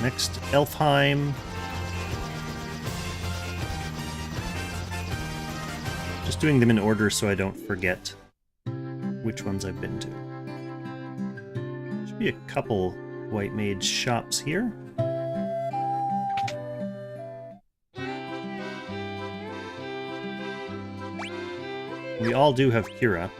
Next, Elfheim. Just doing them in order so I don't forget which ones I've been to. Should be a couple white mage shops here. We all do have Kira.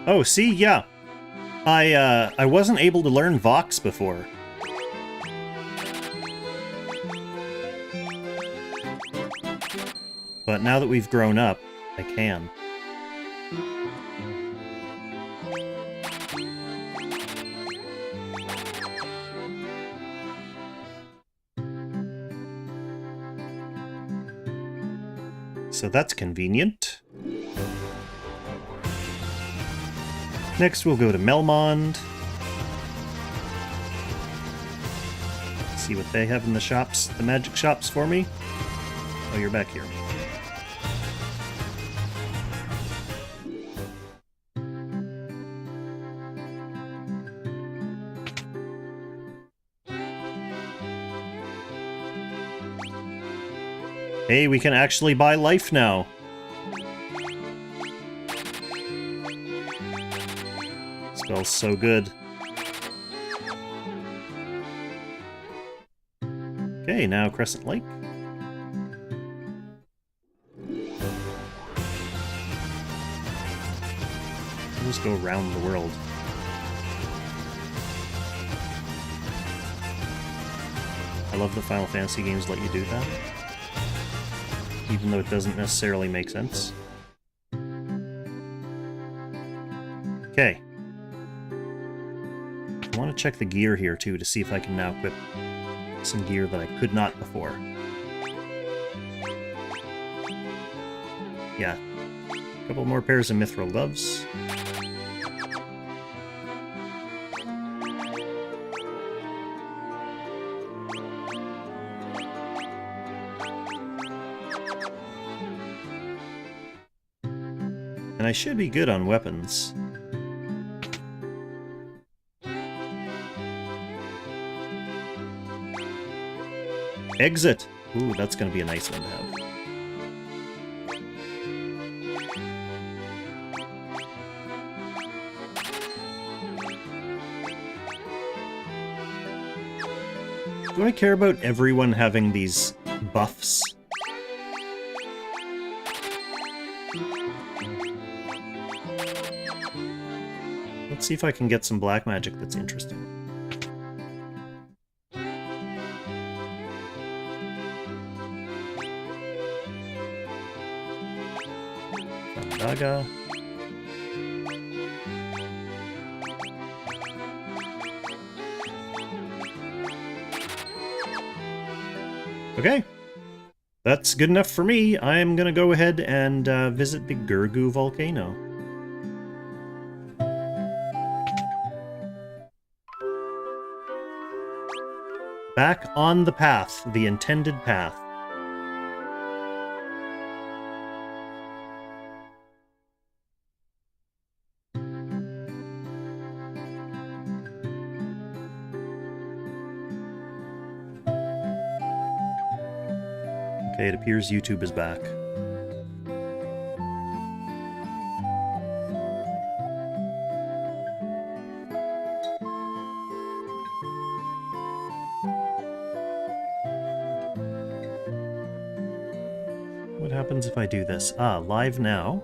Oh, see, yeah. I wasn't able to learn Vox before. But now that we've grown up, I can. So that's convenient. Next, we'll go to Melmond. See what they have in the shops, the magic shops for me. Oh, you're back here. Hey, we can actually buy life now. Smells so good. Okay, now Crescent Lake. We'll just go around the world. I love that Final Fantasy games let you do that, even though it doesn't necessarily make sense. Okay. I want to check the gear here, too, to see if I can now equip some gear that I could not before. Yeah. A couple more pairs of mithril gloves. And I should be good on weapons. Exit! Ooh, that's gonna be a nice one to have. Do I care about everyone having these buffs? Let's see if I can get some black magic that's interesting. Daga. Okay. That's good enough for me. I'm gonna go ahead and visit the Gurgu volcano. Back on the path, the intended path. Okay, it appears YouTube is back. What happens if I do this? Ah, live now.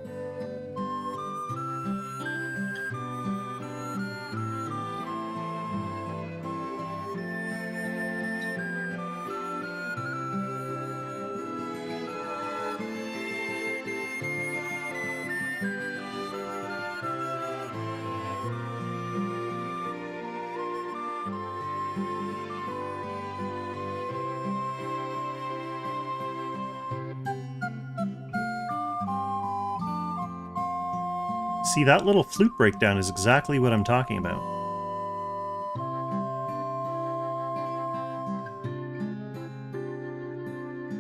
See, that little flute breakdown is exactly what I'm talking about.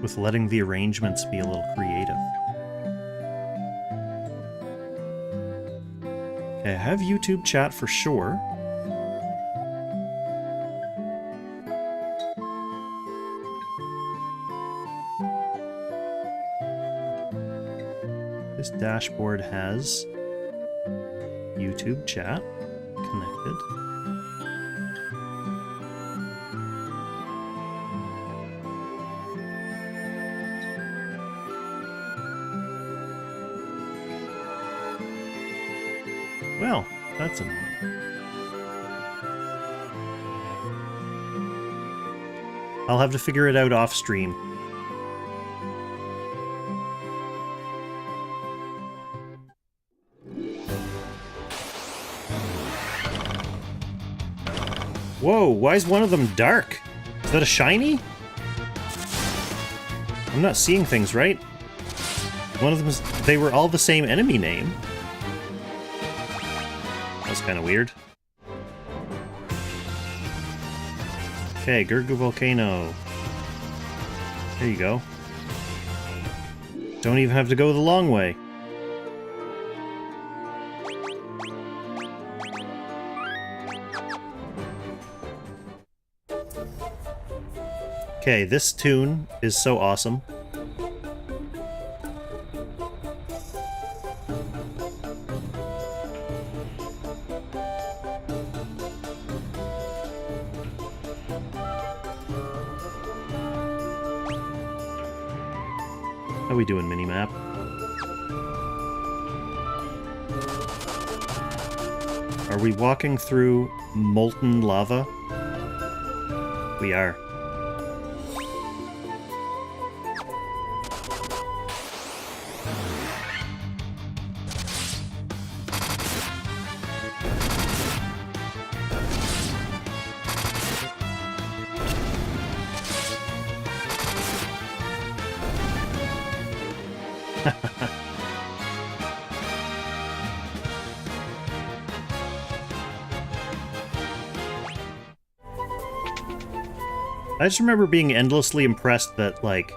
With letting the arrangements be a little creative. Okay, I have YouTube chat for sure. This dashboard has YouTube chat connected. Well, that's annoying. I'll have to figure it out off stream. Whoa, why is one of them dark? Is that a shiny? I'm not seeing things right. One of them is... They were all the same enemy name. That's kind of weird. Okay, Gurgu Volcano. There you go. Don't even have to go the long way. Okay, this tune is so awesome. How we doing, minimap? Are we walking through molten lava? We are. I just remember being endlessly impressed that, like,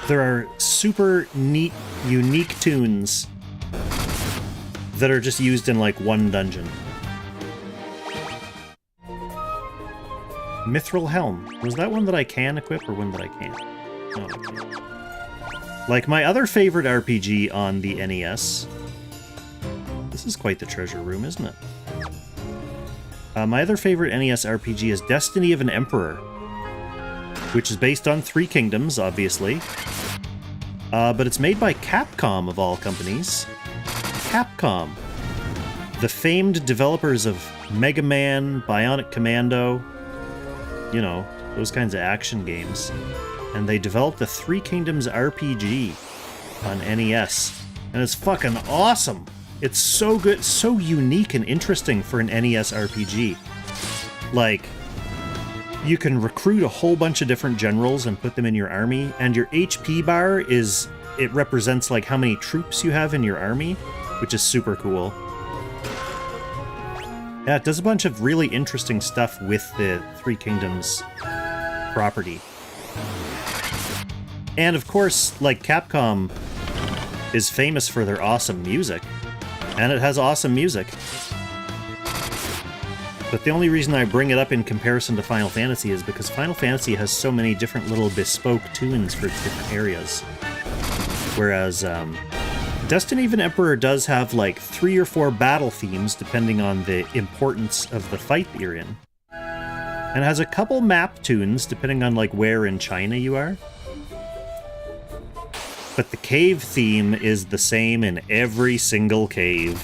there are super neat, unique tunes that are just used in, like, one dungeon. Mithril Helm. Was that one that I can equip or one that I can't? No, I can't. Like, my other favorite RPG on the NES... This is quite the treasure room, isn't it? My other favorite NES RPG is Destiny of an Emperor, which is based on Three Kingdoms, obviously. But it's made by Capcom, of all companies. Capcom. The famed developers of Mega Man, Bionic Commando, you know, those kinds of action games. And they developed the Three Kingdoms RPG on NES. And it's fucking awesome! It's so good, so unique and interesting for an NES RPG. Like, you can recruit a whole bunch of different generals and put them in your army, and your HP bar it represents like how many troops you have in your army, which is super cool. Yeah, it does a bunch of really interesting stuff with the Three Kingdoms property. And of course, like, Capcom is famous for their awesome music, and it has awesome music. But the only reason I bring it up in comparison to Final Fantasy is because Final Fantasy has so many different little bespoke tunes for different areas. Whereas Destiny of an Emperor does have like 3 or 4 battle themes depending on the importance of the fight that you're in. And has a couple map tunes depending on like where in China you are. But the cave theme is the same in every single cave.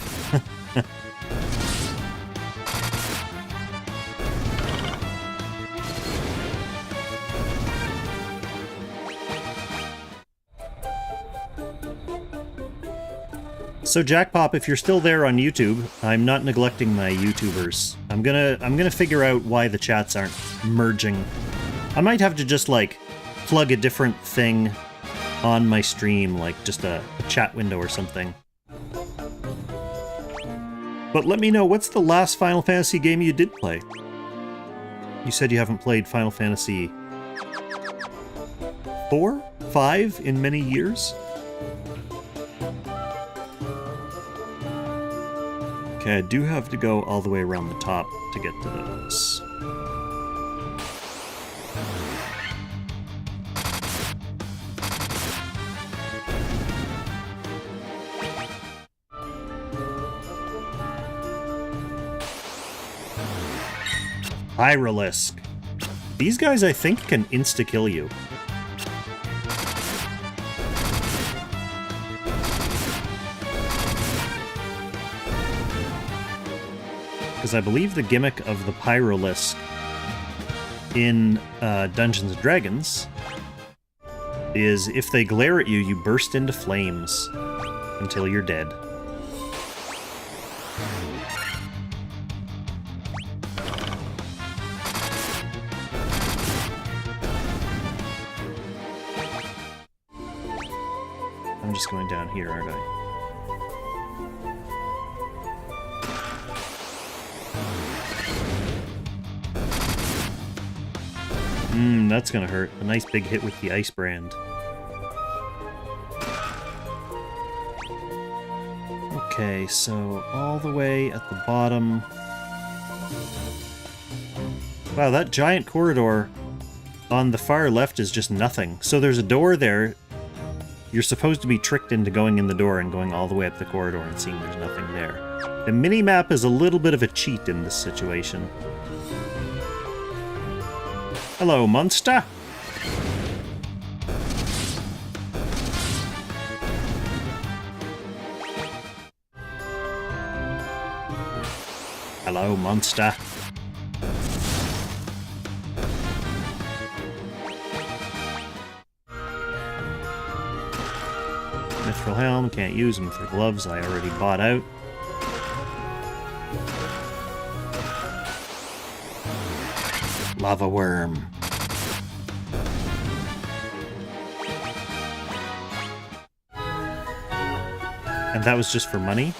So Jackpop, if you're still there on YouTube, I'm not neglecting my YouTubers. I'm gonna figure out why the chats aren't merging. I might have to just like plug a different thing on my stream, like just a chat window or something. But let me know, what's the last Final Fantasy game you did play? You said you haven't played Final Fantasy 4? 5 in many years? Okay, I do have to go all the way around the top to get to those. Marilith. These guys, I think, can insta-kill you. Because I believe the gimmick of the Pyrolisk in Dungeons & Dragons is if they glare at you, you burst into flames until you're dead. I'm just going down here, aren't I? That's gonna hurt. A nice big hit with the ice brand. Okay, so all the way at the bottom. Wow, that giant corridor on the far left is just nothing. So there's a door there. You're supposed to be tricked into going in the door and going all the way up the corridor and seeing there's nothing there. The mini-map is a little bit of a cheat in this situation. Hello, monster! Hello, monster. Mithril helm, can't use them for gloves, I already bought out. Lava worm. And that was just for money?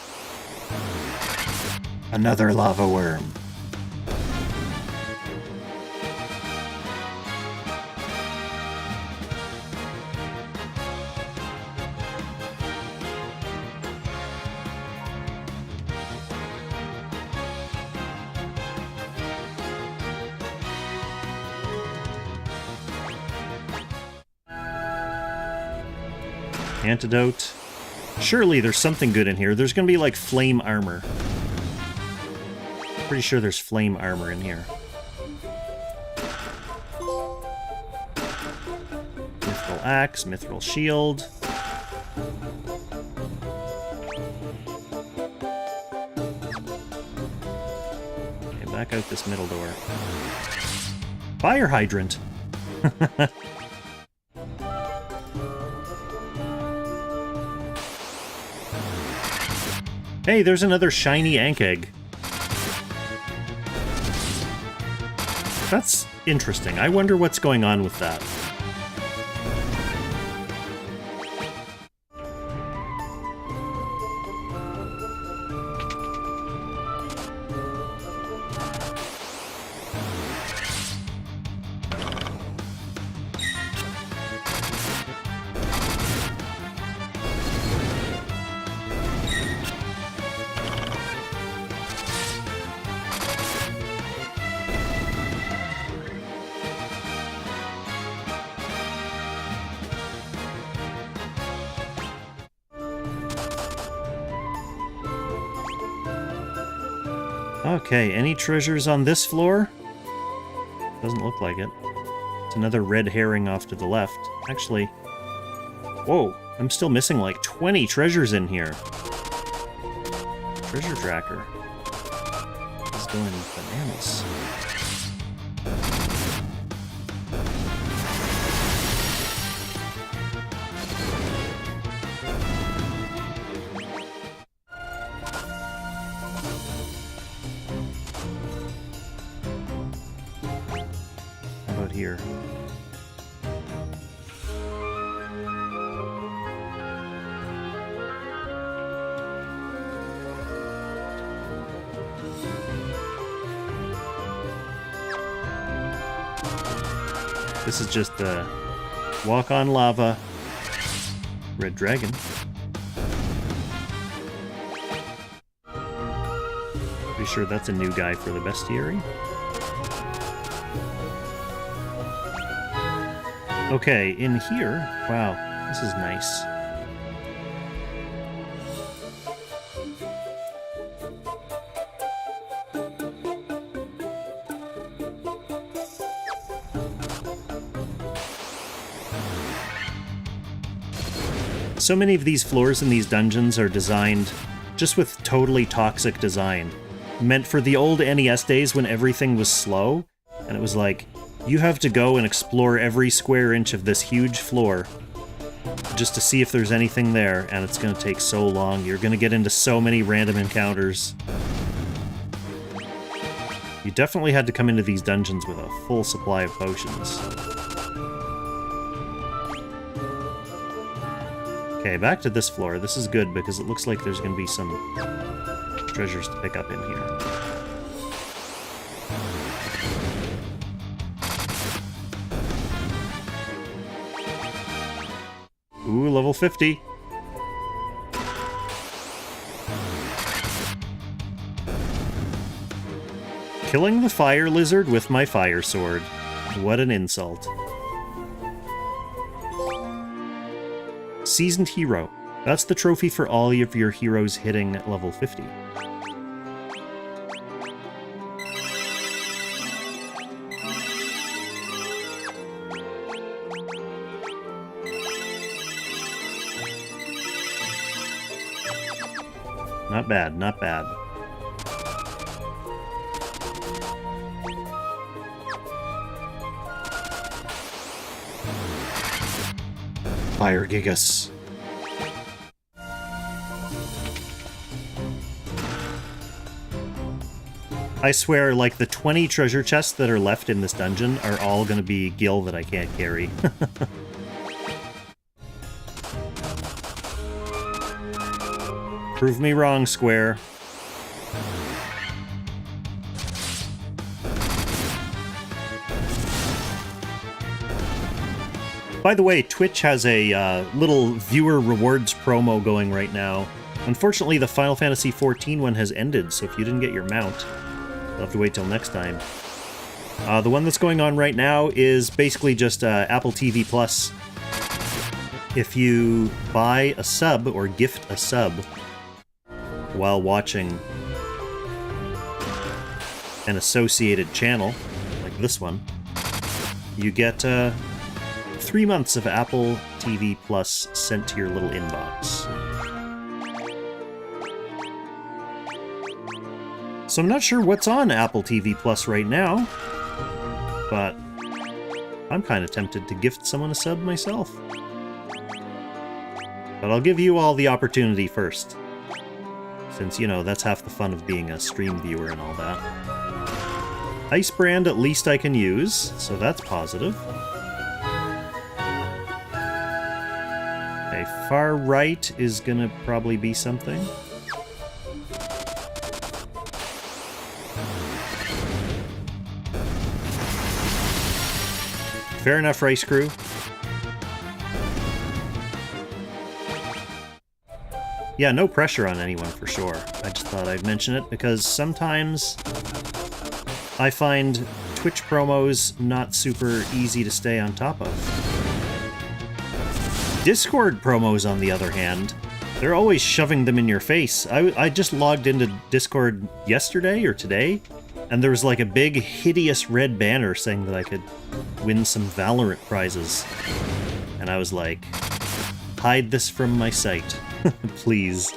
Another lava worm. Antidote. Surely there's something good in here. There's gonna be like flame armor. Pretty sure there's flame armor in here. Mithril axe, mithril shield. Okay, back out this middle door. Fire hydrant. Hey, there's another shiny Ank egg. That's interesting. I wonder what's going on with that. Okay, any treasures on this floor? Doesn't look like it. It's another red herring off to the left. Actually, whoa, I'm still missing like 20 treasures in here. Treasure tracker. It's going bananas. Here. This is just the walk on lava red dragon. Pretty sure that's a new guy for the bestiary. Okay, in here, wow, this is nice. So many of these floors in these dungeons are designed just with totally toxic design. Meant for the old NES days when everything was slow, and it was like, you have to go and explore every square inch of this huge floor just to see if there's anything there, and it's going to take so long. You're going to get into so many random encounters. You definitely had to come into these dungeons with a full supply of potions. Okay, back to this floor. This is good because it looks like there's going to be some treasures to pick up in here. Ooh, level 50. Killing the fire lizard with my fire sword. What an insult. Seasoned Hero. That's the trophy for all of your heroes hitting level 50. Not bad, not bad. Fire Gigas. I swear, like, the 20 treasure chests that are left in this dungeon are all gonna be gil that I can't carry. Prove me wrong, Square. By the way, Twitch has a little viewer rewards promo going right now. Unfortunately, the Final Fantasy XIV one has ended, so if you didn't get your mount, you'll have to wait till next time. The one that's going on right now is basically just Apple TV Plus. If you buy a sub or gift a sub while watching an associated channel, like this one, you get 3 months of Apple TV Plus sent to your little inbox. So I'm not sure what's on Apple TV Plus right now, but I'm kind of tempted to gift someone a sub myself. But I'll give you all the opportunity first, since, you know, that's half the fun of being a stream viewer and all that. Ice Brand at least I can use, so that's positive. Okay, far right is gonna probably be something. Fair enough, Race Crew. Yeah, no pressure on anyone for sure. I just thought I'd mention it because sometimes I find Twitch promos not super easy to stay on top of. Discord promos, on the other hand, they're always shoving them in your face. I just logged into Discord yesterday or today, and there was like a big, hideous red banner saying that I could win some Valorant prizes. And I was like, hide this from my sight. Please.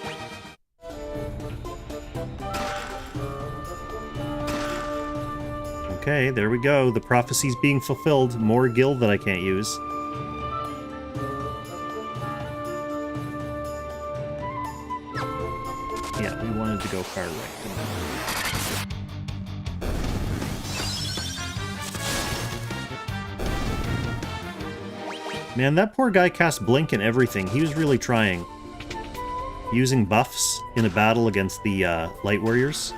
Okay, there we go. The prophecy's being fulfilled. More guild that I can't use. Yeah, we wanted to go far right, didn't we? Man, that poor guy cast Blink and everything. He was really trying. Using buffs in a battle against the Light Warriors.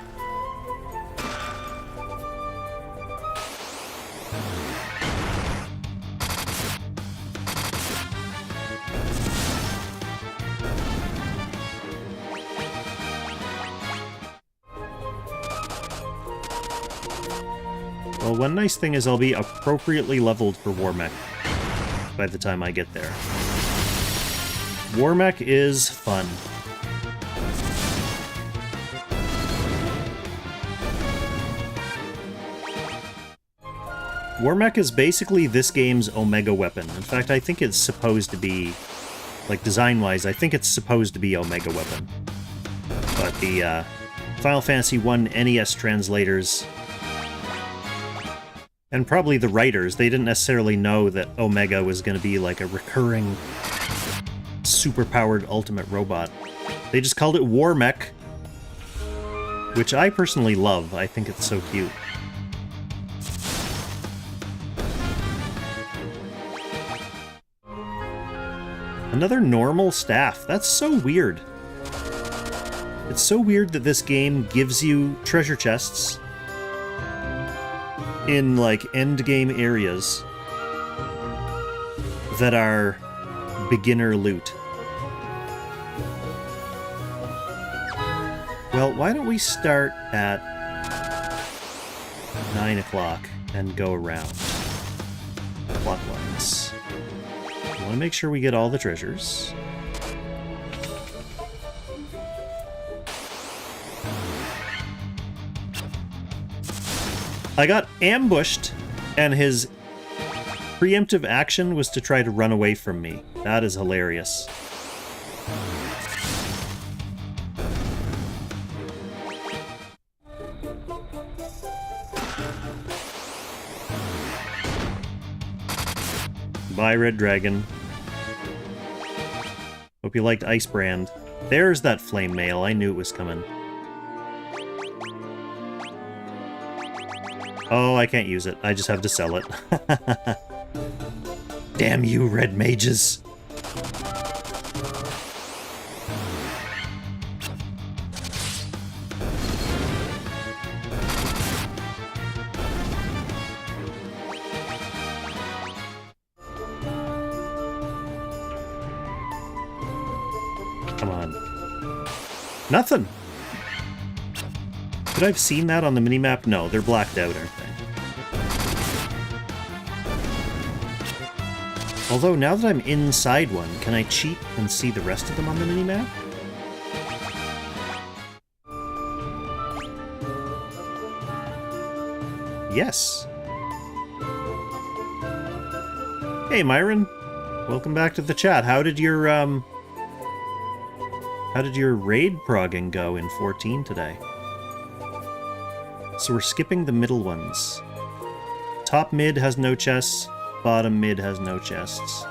Well, one nice thing is I'll be appropriately leveled for WarMECH by the time I get there. WarMECH is fun. WarMECH is basically this game's Omega weapon. In fact, I think it's supposed to be, like design-wise, I think it's supposed to be Omega weapon. But the Final Fantasy I NES translators, and probably the writers, they didn't necessarily know that Omega was going to be like a recurring, super-powered ultimate robot. They just called it WarMECH, which I personally love. I think it's so cute. Another normal staff. That's so weird. It's so weird that this game gives you treasure chests in, like, endgame areas that are beginner loot. Well, why don't we start at 9 o'clock and go around clockwise. I want to make sure we get all the treasures. I got ambushed, and his preemptive action was to try to run away from me. That is hilarious. Bye, Red Dragon. Hope you liked Ice Brand. There's that flame mail. I knew it was coming. Oh, I can't use it. I just have to sell it. Damn you, red mages. Come on. Nothing! Could I have seen that on the minimap? No, they're blacked out, aren't they? Although, now that I'm inside one, can I cheat and see the rest of them on the minimap? Yes. Hey, Myron. Welcome back to the chat. How did your raid progging go in 14 today? So we're skipping the middle ones. Top mid has no chests, bottom mid has no chests.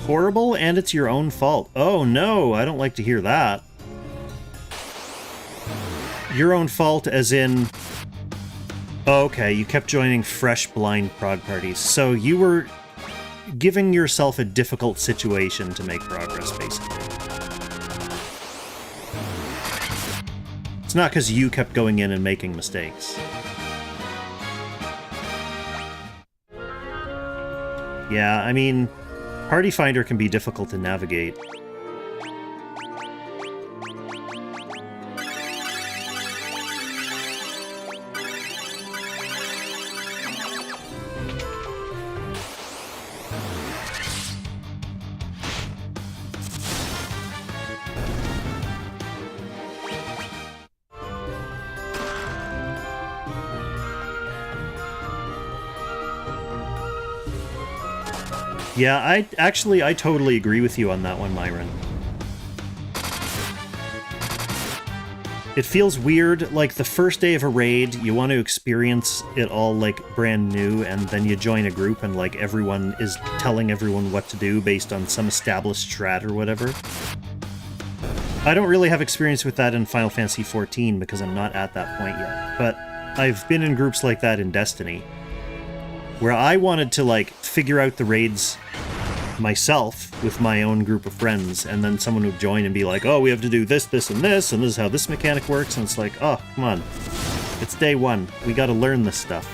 Horrible, and it's your own fault. Oh no, I don't like to hear that. your own fault as in... Oh, okay, you kept joining fresh blind prog parties. So you were giving yourself a difficult situation to make progress, basically. It's not because you kept going in and making mistakes. Yeah, I mean, Party Finder can be difficult to navigate. Yeah, I totally agree with you on that one, Myron. It feels weird, like the first day of a raid, you want to experience it all like brand new, and then you join a group and like everyone is telling everyone what to do based on some established strat or whatever. I don't really have experience with that in Final Fantasy XIV because I'm not at that point yet, but I've been in groups like that in Destiny, where I wanted to like figure out the raids myself with my own group of friends, and then someone would join and be like, oh, we have to do this, this, and this is how this mechanic works, and it's like, oh, come on. It's day one. We gotta learn this stuff.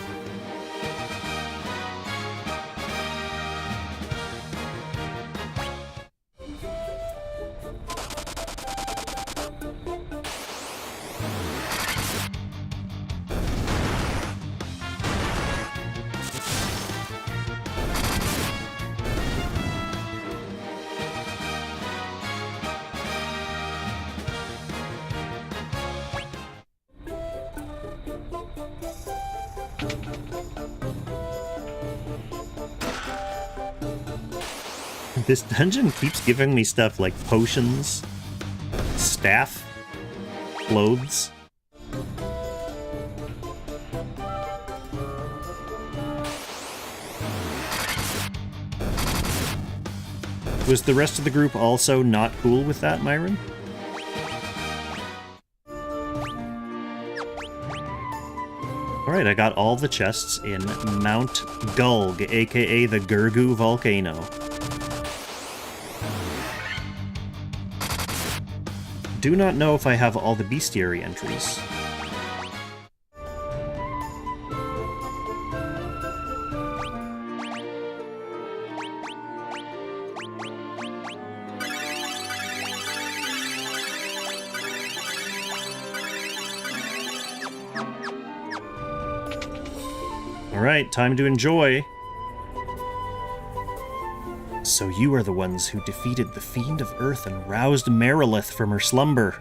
This dungeon keeps giving me stuff like potions, staff, clothes. Was the rest of the group also not cool with that, Myron? Alright, I got all the chests in Mount Gulg, aka the Gurgu Volcano. Do not know if I have all the bestiary entries. Alright, time to enjoy. So you are the ones who defeated the Fiend of Earth and roused Marilith from her slumber.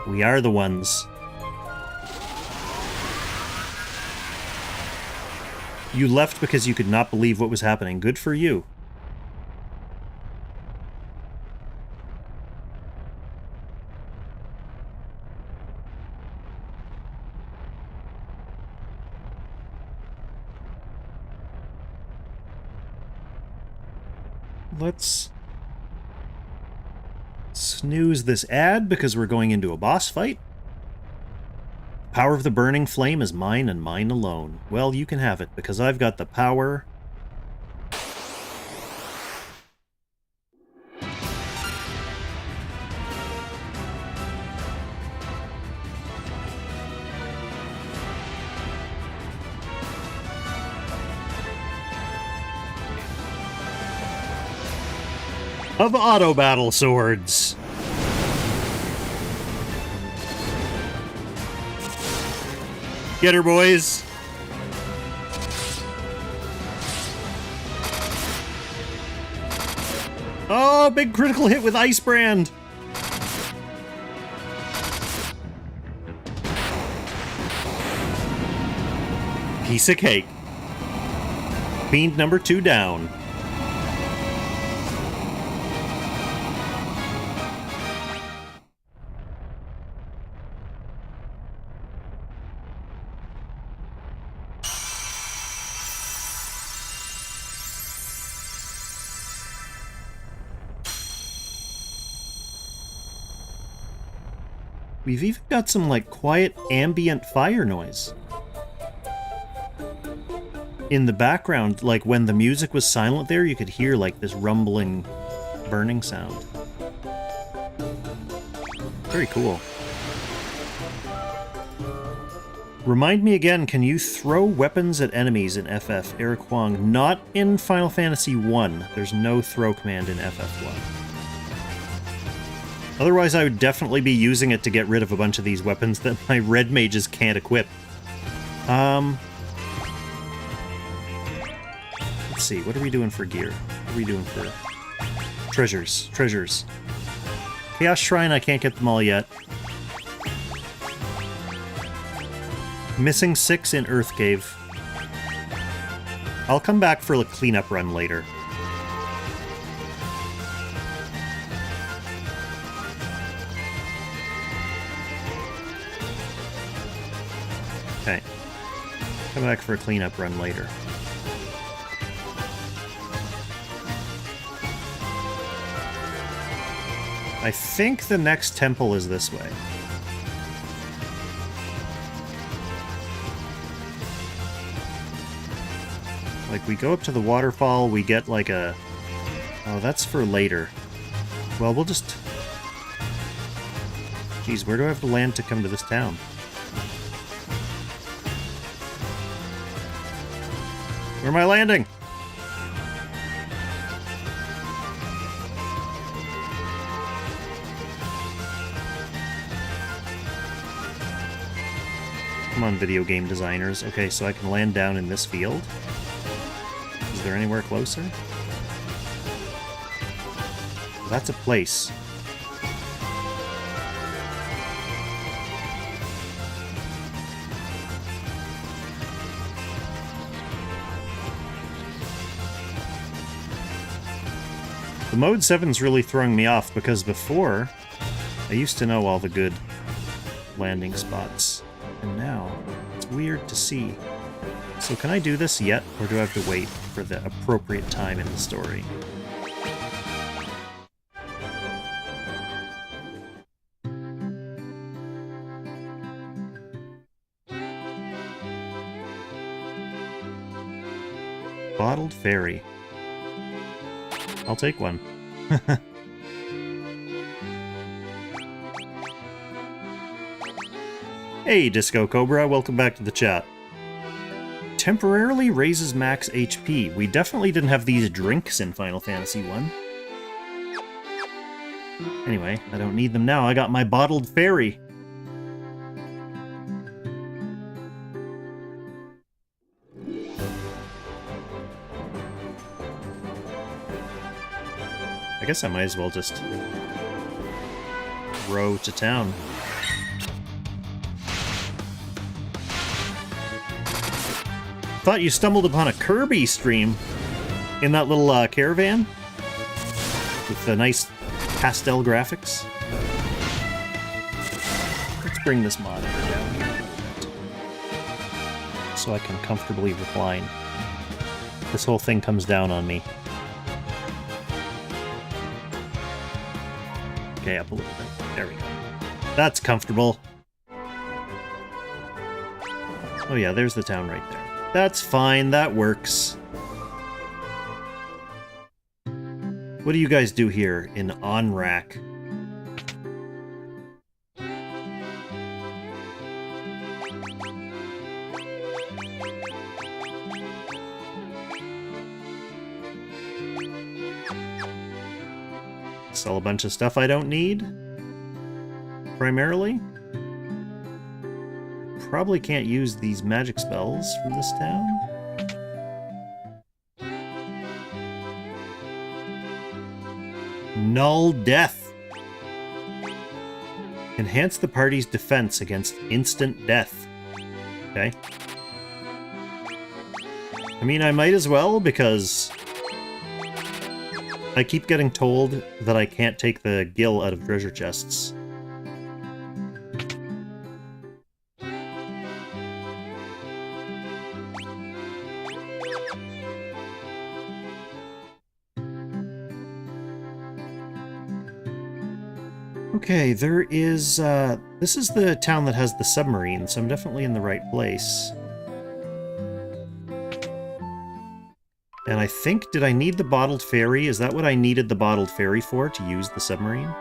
We are the ones. You left because you could not believe what was happening. Good for you. Let's snooze this ad because we're going into a boss fight. Power of the burning flame is mine and mine alone. Well, you can have it because I've got the power of auto battle swords. Get her, boys. Oh, big critical hit with Ice Brand. Piece of cake. Fiend number 2 down. We've even got some, like, quiet ambient fire noise. In the background, like, when the music was silent there, you could hear, like, this rumbling, burning sound. Very cool. Remind me again, can you throw weapons at enemies in FF? Eric Huang. Not in Final Fantasy 1. There's no throw command in FF1. Otherwise, I would definitely be using it to get rid of a bunch of these weapons that my red mages can't equip. Let's see, what are we doing for gear? What are we doing for... Treasures. Treasures. Chaos Shrine, I can't get them all yet. Missing 6 in Earth Cave. I'll come back for a cleanup run later. Okay. Come back for a cleanup run later. I think the next temple is this way. Like, we go up to the waterfall, we get like a... Oh, that's for later. Well, we'll just... Geez, where do I have to land to come to this town? Where am I landing? Come on, video game designers. Okay, so I can land down in this field. Is there anywhere closer? That's a place. The Mode 7's really throwing me off, because before, I used to know all the good landing spots. And now, it's weird to see. So can I do this yet, or do I have to wait for the appropriate time in the story? Bottled Fairy. I'll take one. Hey, Disco Cobra, welcome back to the chat. Temporarily raises max HP. We definitely didn't have these drinks in Final Fantasy 1. Anyway, I don't need them now. I got my Bottled Fairy. I guess I might as well just row to town. Thought you stumbled upon a Kirby stream in that little caravan with the nice pastel graphics. Let's bring this monitor down here so I can comfortably recline. This whole thing comes down on me. Okay, up a little bit. There we go. That's comfortable. Oh yeah, there's the town right there. That's fine, that works. What do you guys do here in Onrak? Sell a bunch of stuff I don't need? Primarily? Probably can't use these magic spells from this town. Null Death. Enhance the party's defense against instant death. Okay. I mean, I might as well, because I keep getting told that I can't take the gil out of treasure chests. Okay, there is, this is the town that has the submarine, so I'm definitely in the right place. And I think, did I need the bottled ferry? Is that what I needed the bottled ferry for, to use the submarine?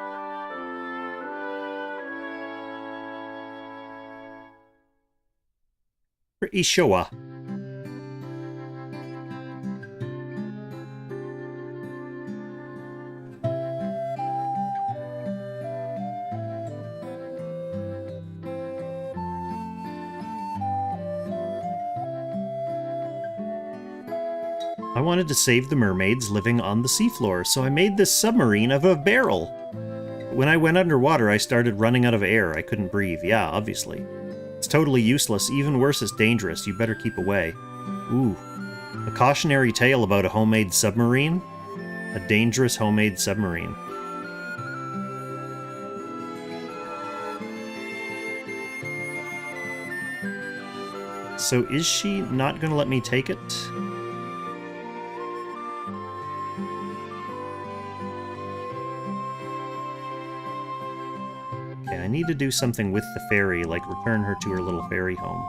Pretty sure. I wanted to save the mermaids living on the seafloor, so I made this submarine of a barrel. When I went underwater, I started running out of air. I couldn't breathe. Yeah, obviously. It's totally useless. Even worse, it's dangerous. You better keep away. Ooh. A cautionary tale about a homemade submarine? A dangerous homemade submarine. So is she not going to let me take it? I need to do something with the ferry, like return her to her little ferry home.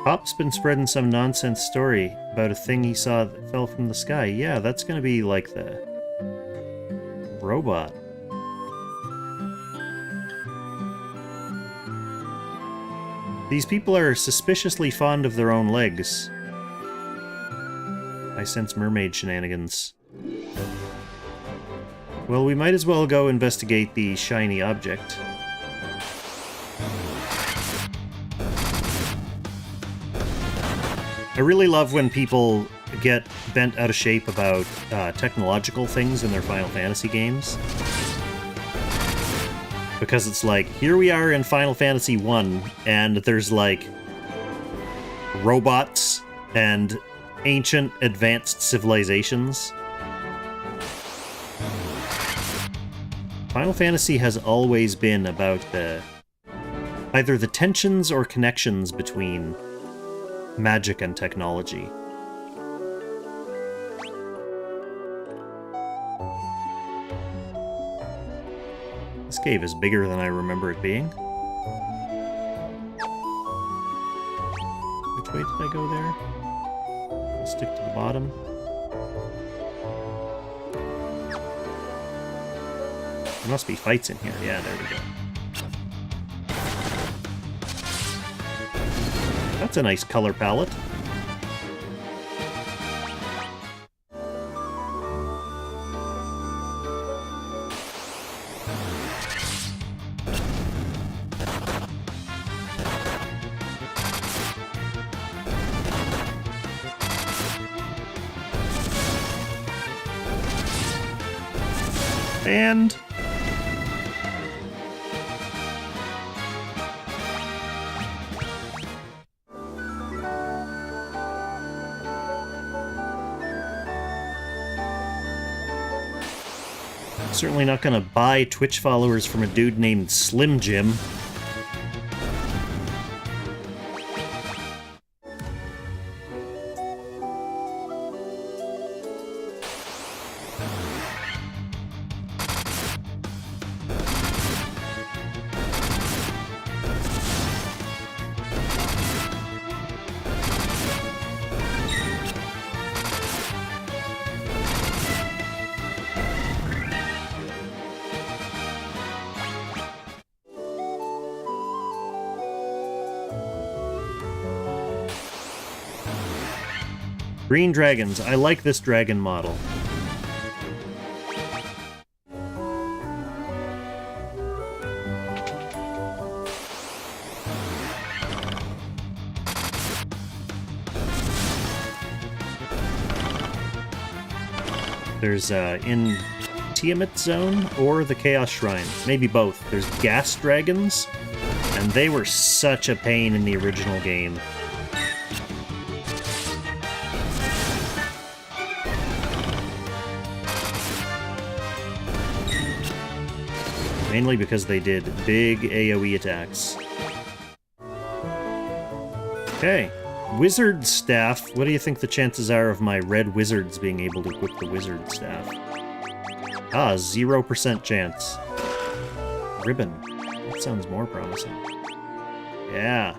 Pop's been spreading some nonsense story about a thing he saw that fell from the sky. Yeah, that's gonna be like the robot. These people are suspiciously fond of their own legs. I sense mermaid shenanigans. Well, we might as well go investigate the shiny object. I really love when people get bent out of shape about technological things in their Final Fantasy games. Because it's like, here we are in Final Fantasy 1, and there's like robots and ancient advanced civilizations. Final Fantasy has always been about either the tensions or connections between magic and technology. This cave is bigger than I remember it being. Which way did I go there? I'll stick to the bottom. There must be fights in here. Yeah, there we go. That's a nice color palette. And certainly not gonna buy Twitch followers from a dude named Slim Jim. Green dragons. I like this dragon model. There's, in Tiamat Zone or the Chaos Shrine. Maybe both. There's gas dragons, and they were such a pain in the original game. Mainly because they did big AoE attacks. Okay. Wizard Staff. What do you think the chances are of my red wizards being able to equip the Wizard Staff? Ah, 0% chance. Ribbon. That sounds more promising. Yeah.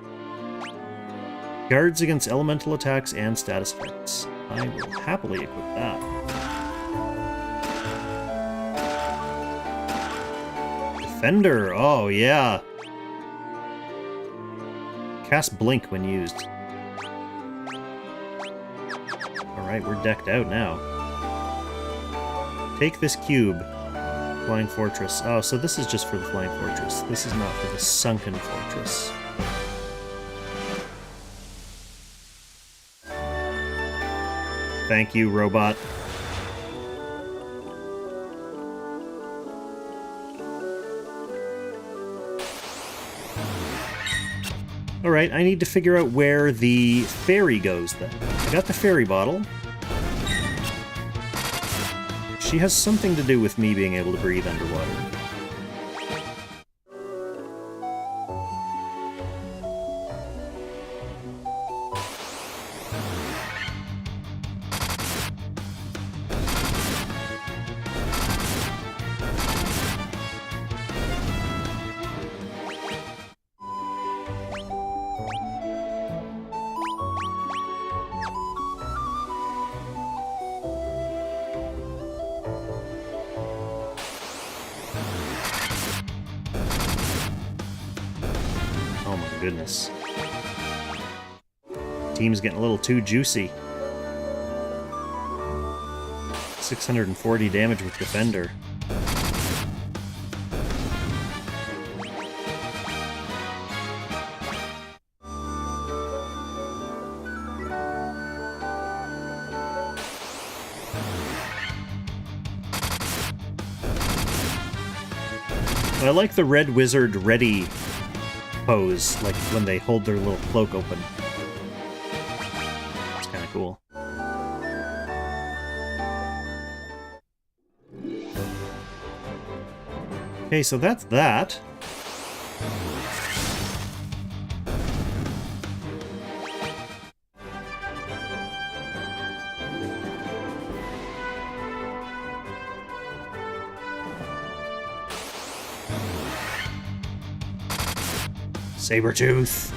Guards against elemental attacks and status effects. I will happily equip that. Defender. Oh, yeah. Cast Blink when used. Alright, we're decked out now. Take this cube. Flying Fortress. Oh, so this is just for the Flying Fortress. This is not for the Sunken Fortress. Thank you, robot. Alright, I need to figure out where the fairy goes, then. I got the fairy bottle. She has something to do with me being able to breathe underwater. Goodness. Team's getting a little too juicy. 640 damage with Defender. I like the Red Wizard ready pose, like when they hold their little cloak open. It's kind of cool. Okay, so that's that. Sabretooth.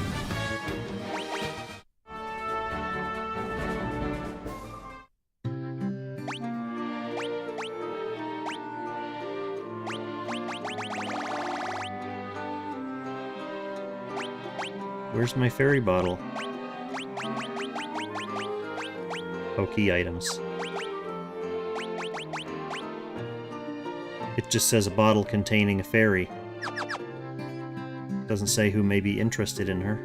Where's my fairy bottle? Oh, key items. It just says a bottle containing a fairy. Doesn't say who may be interested in her.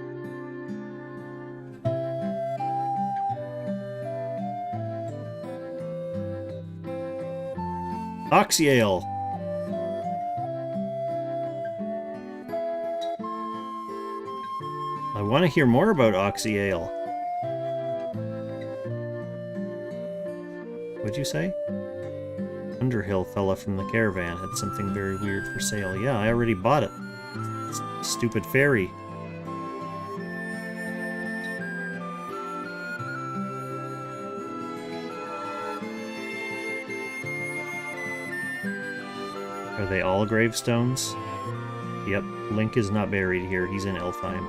Oxyale! I want to hear more about Oxyale. What'd you say? Underhill fella from the caravan had something very weird for sale. Yeah, I already bought it. Stupid fairy. Are they all gravestones? Yep, Link is not buried here. He's in Elfheim.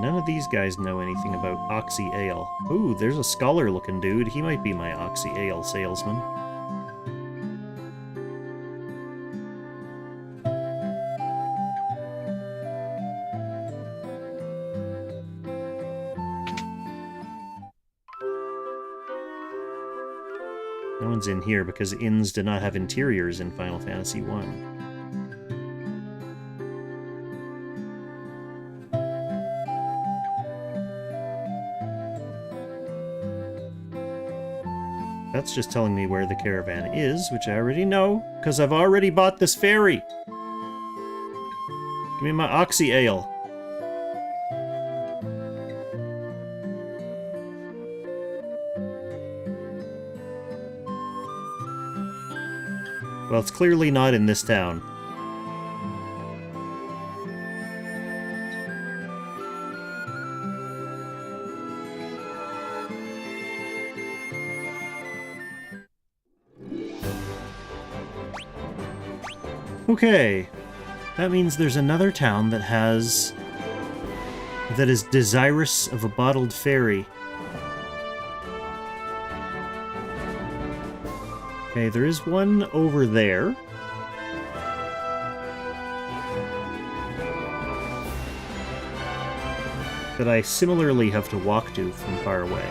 None of these guys know anything about Oxyale. Ooh, there's a scholar-looking dude. He might be my Oxyale salesman. No one's in here because inns did not have interiors in Final Fantasy I. That's just telling me where the caravan is, which I already know, because I've already bought this ferry. Give me my Oxy Ale. Well, it's clearly not in this town. Okay, that means there's another town that is desirous of a bottled ferry. Okay, there is one over there. That I similarly have to walk to from far away.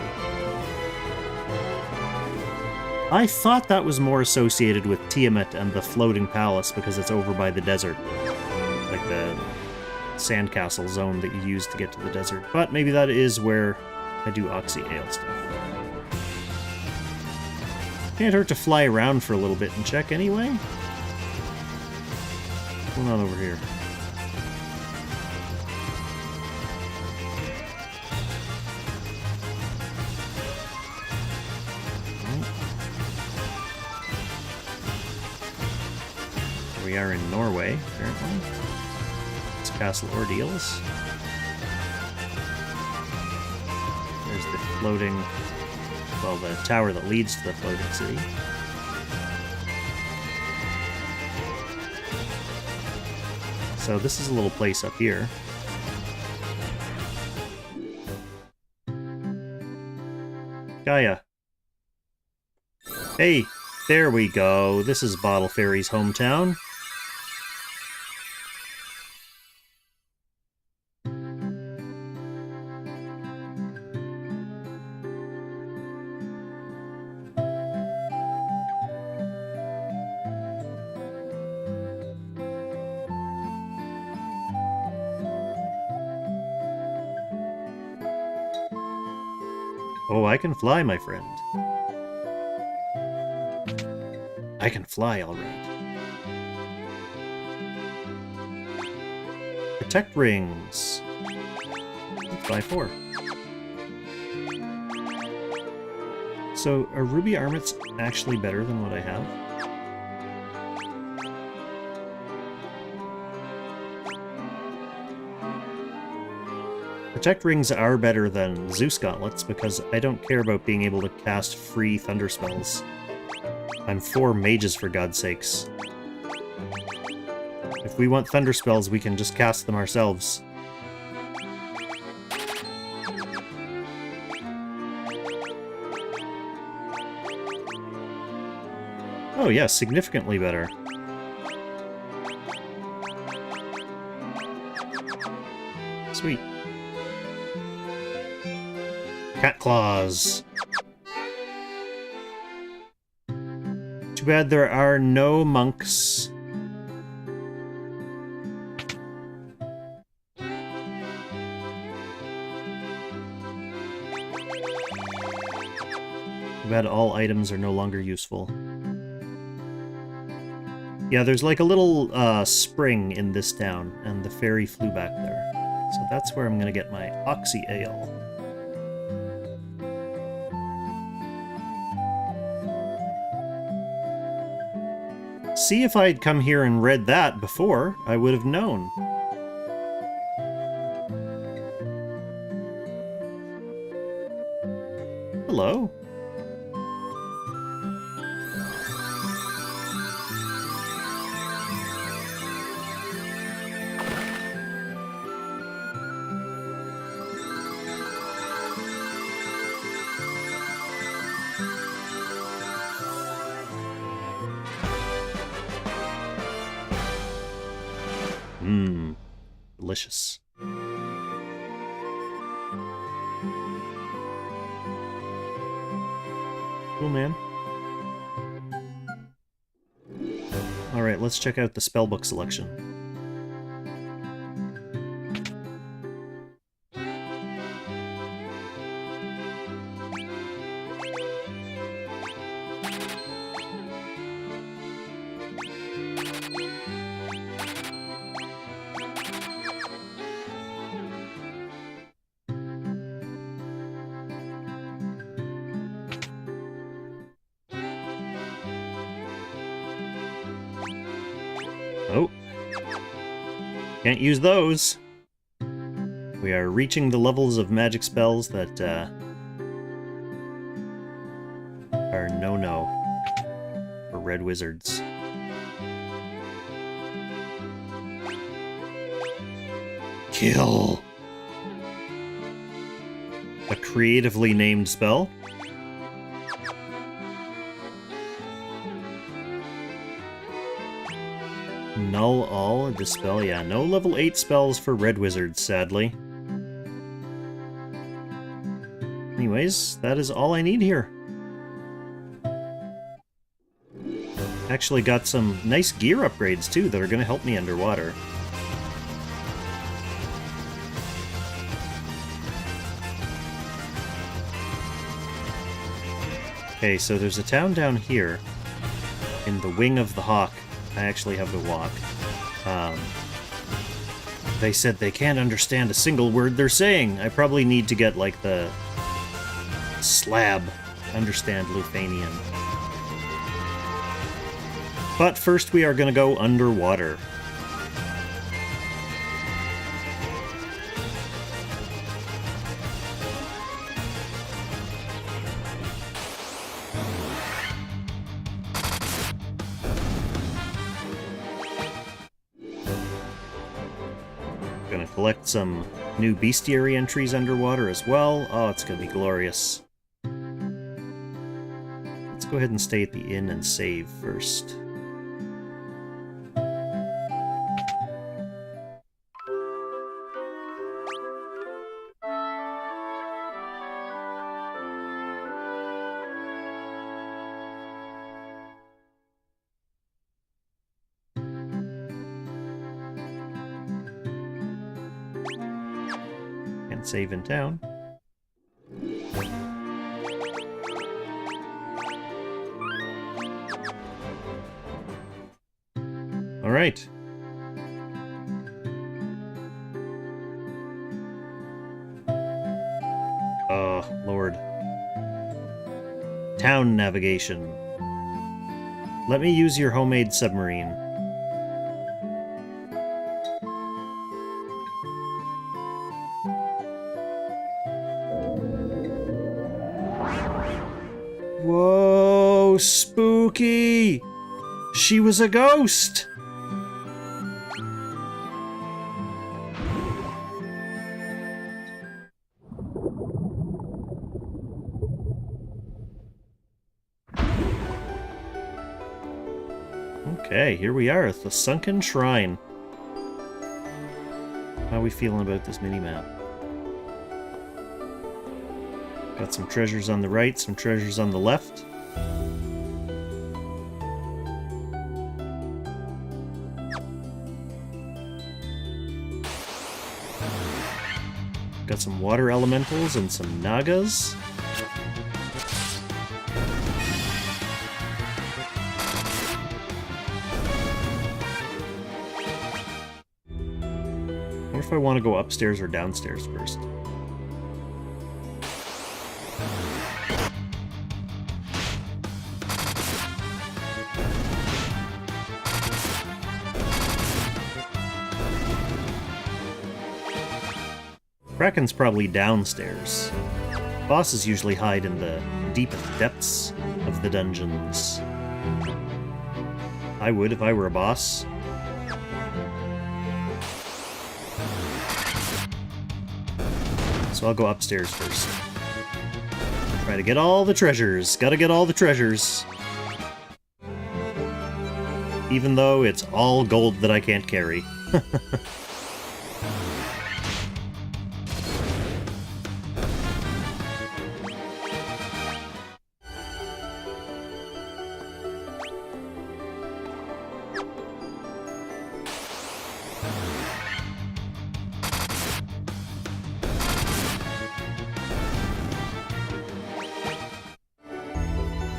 I thought that was more associated with Tiamat and the floating palace because it's over by the desert. Like the sandcastle zone that you use to get to the desert. But maybe that is where I do Oxy Ale stuff. Can't hurt to fly around for a little bit and check anyway. What's going on over here? We are in Norway, apparently. It's Castle Ordeals. There's the floating... well, the tower that leads to the floating city. So this is a little place up here. Gaia. Hey, there we go. This is Bottle Fairy's hometown. Oh, I can fly, my friend. I can fly, all right. Protect rings. Let's buy 4. So, are ruby armlets actually better than what I have? Protect rings are better than Zeus gauntlets because I don't care about being able to cast free thunder spells. I'm 4 mages, for God's sakes. If we want thunder spells, we can just cast them ourselves. Oh yeah, significantly better. Sweet. Cat claws. Too bad there are no monks. Too bad all items are no longer useful. Yeah, there's like a little spring in this town, and the ferry flew back there. So that's where I'm gonna get my Oxy Ale. See, if I'd come here and read that before, I would have known. Hello. Mmm, delicious. Cool, man. Alright, let's check out the spellbook selection. Can't use those. We are reaching the levels of magic spells that are no-no for red wizards. Kill. A creatively named spell. Null all, dispel, yeah, no level 8 spells for red wizards, sadly. Anyways, that is all I need here. Actually got some nice gear upgrades too that are going to help me underwater. Okay, so there's a town down here in the Wing of the Hawk. I actually have to walk. They said they can't understand a single word they're saying. I probably need to get, like, the slab understand Luthanian. But first we are going to go underwater. Gonna collect some new bestiary entries underwater as well. Oh, it's gonna be glorious. Let's go ahead and stay at the inn and save first. Save in town. All right. Oh, Lord. Town navigation. Let me use your homemade submarine. Whoa, spooky! She was a ghost! Okay, here we are at the Sunken Shrine. How are we feeling about this mini-map? Got some treasures on the right, some treasures on the left. Got some water elementals and some nagas. I wonder if I want to go upstairs or downstairs first. Kraken's probably downstairs. Bosses usually hide in the deepest depths of the dungeons. I would if I were a boss. So I'll go upstairs first. Try to get all the treasures. Gotta get all the treasures. Even though it's all gold that I can't carry.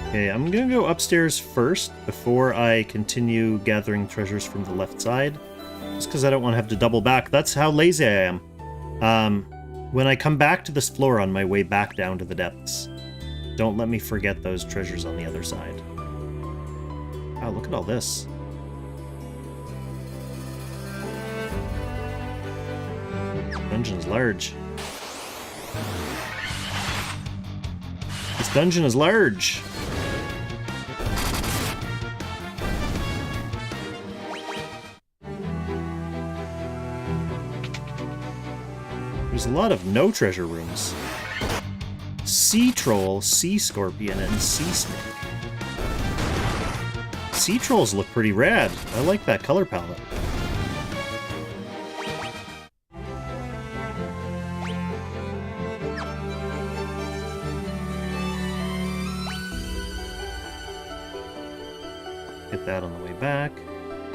Okay, I'm gonna go upstairs first before I continue gathering treasures from the left side. Just because I don't want to have to double back. That's how lazy I am. When I come back to this floor on my way back down to the depths, don't let me forget those treasures on the other side. Wow, look at all this. Dungeon is large. This dungeon is large. There's a lot of no treasure rooms. Sea Troll, Sea Scorpion, and Sea Snake. Sea Trolls look pretty rad. I like that color palette. Get that on the way back.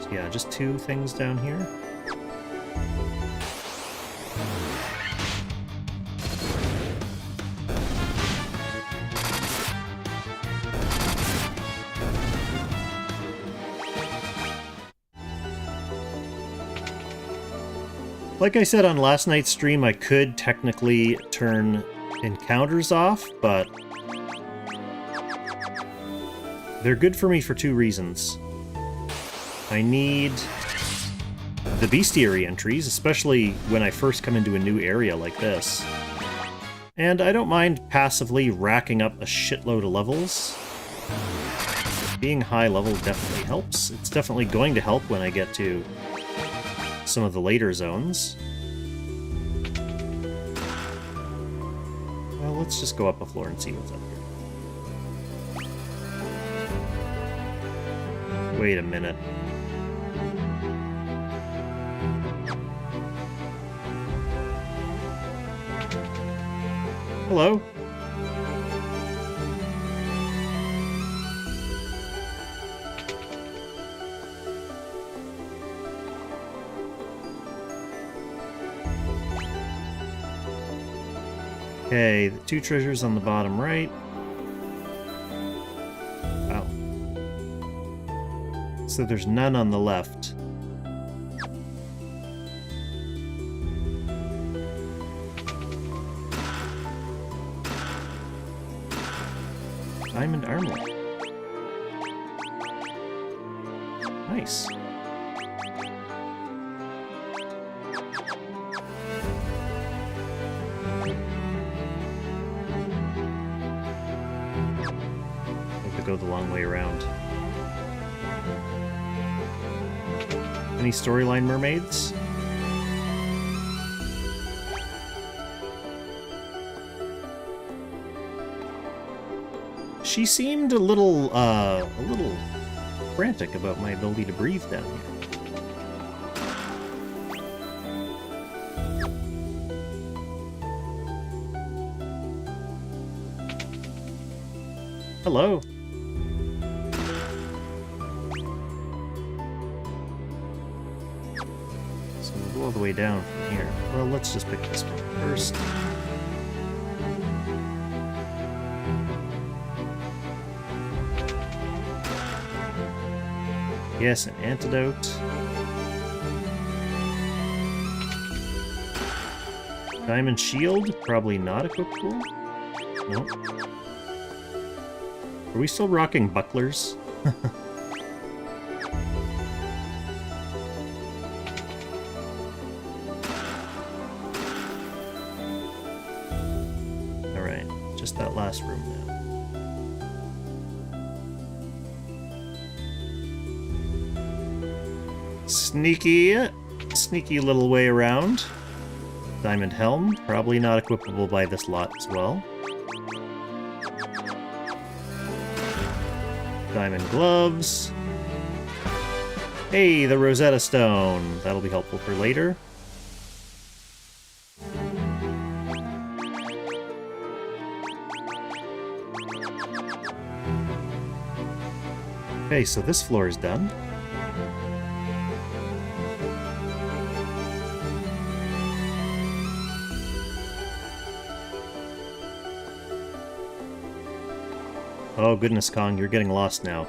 So yeah, just 2 things down here. Like I said on last night's stream, I could technically turn encounters off, but they're good for me for 2 reasons. I need the bestiary entries, especially when I first come into a new area like this. And I don't mind passively racking up a shitload of levels. Being high level definitely helps. It's definitely going to help when I get to some of the later zones. Well, let's just go up a floor and see what's up here. Wait a minute. Hello? Okay, the 2 treasures on the bottom right. Wow. So there's none on the left. Diamond armor. Nice. Go the long way around. Any storyline mermaids? She seemed a little frantic about my ability to breathe down here. Hello. All the way down from here. Well, let's just pick this one first. Yes, an antidote. Diamond shield, probably not equipable. Nope. Are we still rocking bucklers? That last room now. Sneaky little way around. Diamond helm, probably not equipable by this lot as well. Diamond gloves. Hey, the Rosetta Stone. That'll be helpful for later. Okay, so this floor is done. Oh goodness, Kong, you're getting lost now.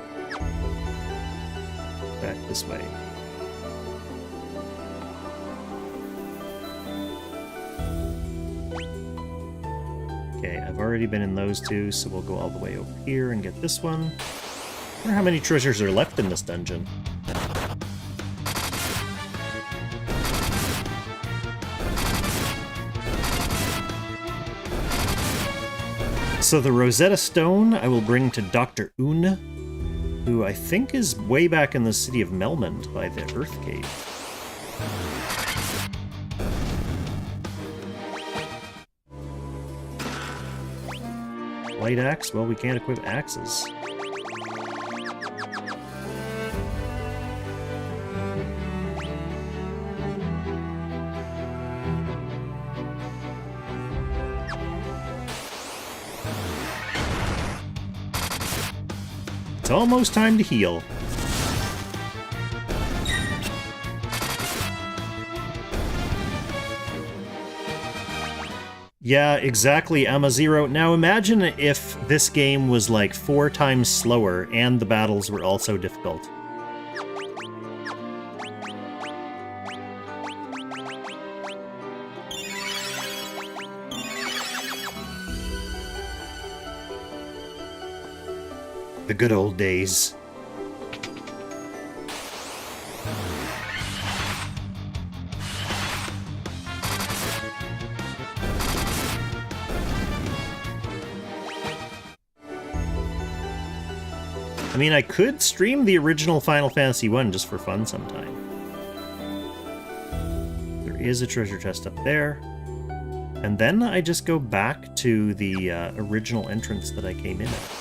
Back this way. Okay, I've already been in those 2, so we'll go all the way over here and get this one. I wonder how many treasures are left in this dungeon. So the Rosetta Stone I will bring to Dr. Un, who I think is way back in the city of Melmond by the Earth Cave. Light axe? Well, we can't equip axes. It's almost time to heal. Yeah, exactly, Amazero. Now imagine if this game was like 4 times slower and the battles were also difficult. The good old days. I mean, I could stream the original Final Fantasy 1 just for fun sometime. There is a treasure chest up there. And then I just go back to the original entrance that I came in at.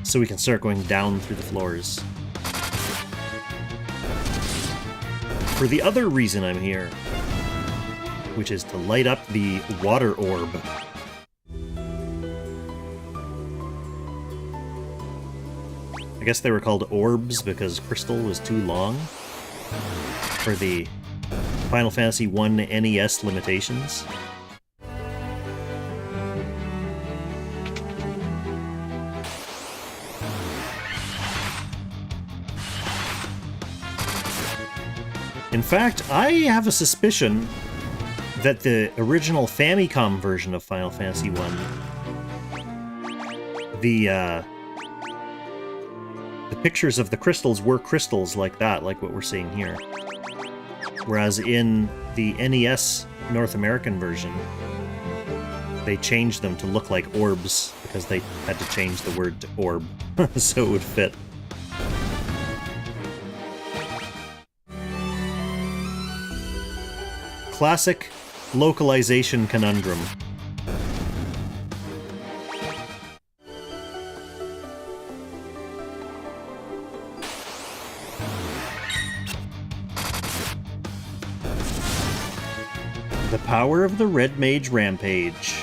So we can start going down through the floors. For the other reason I'm here, which is to light up the water orb. I guess they were called orbs because crystal was too long for the Final Fantasy 1 NES limitations. In fact, I have a suspicion that the original Famicom version of Final Fantasy 1, the pictures of the crystals were crystals like that, like what we're seeing here. Whereas in the NES North American version, they changed them to look like orbs because they had to change the word to orb so it would fit. Classic localization conundrum. The power of the Red Mage Rampage.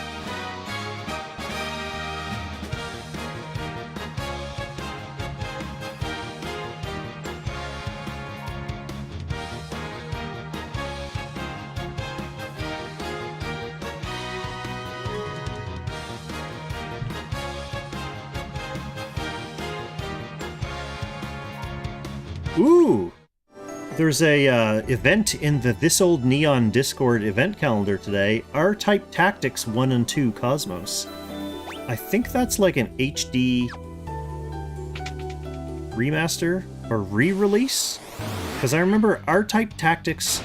Ooh! There's a event in the This Old Neon Discord event calendar today. R-Type Tactics 1 and 2 Cosmos. I think that's like an HD remaster or re-release? Because I remember R-Type Tactics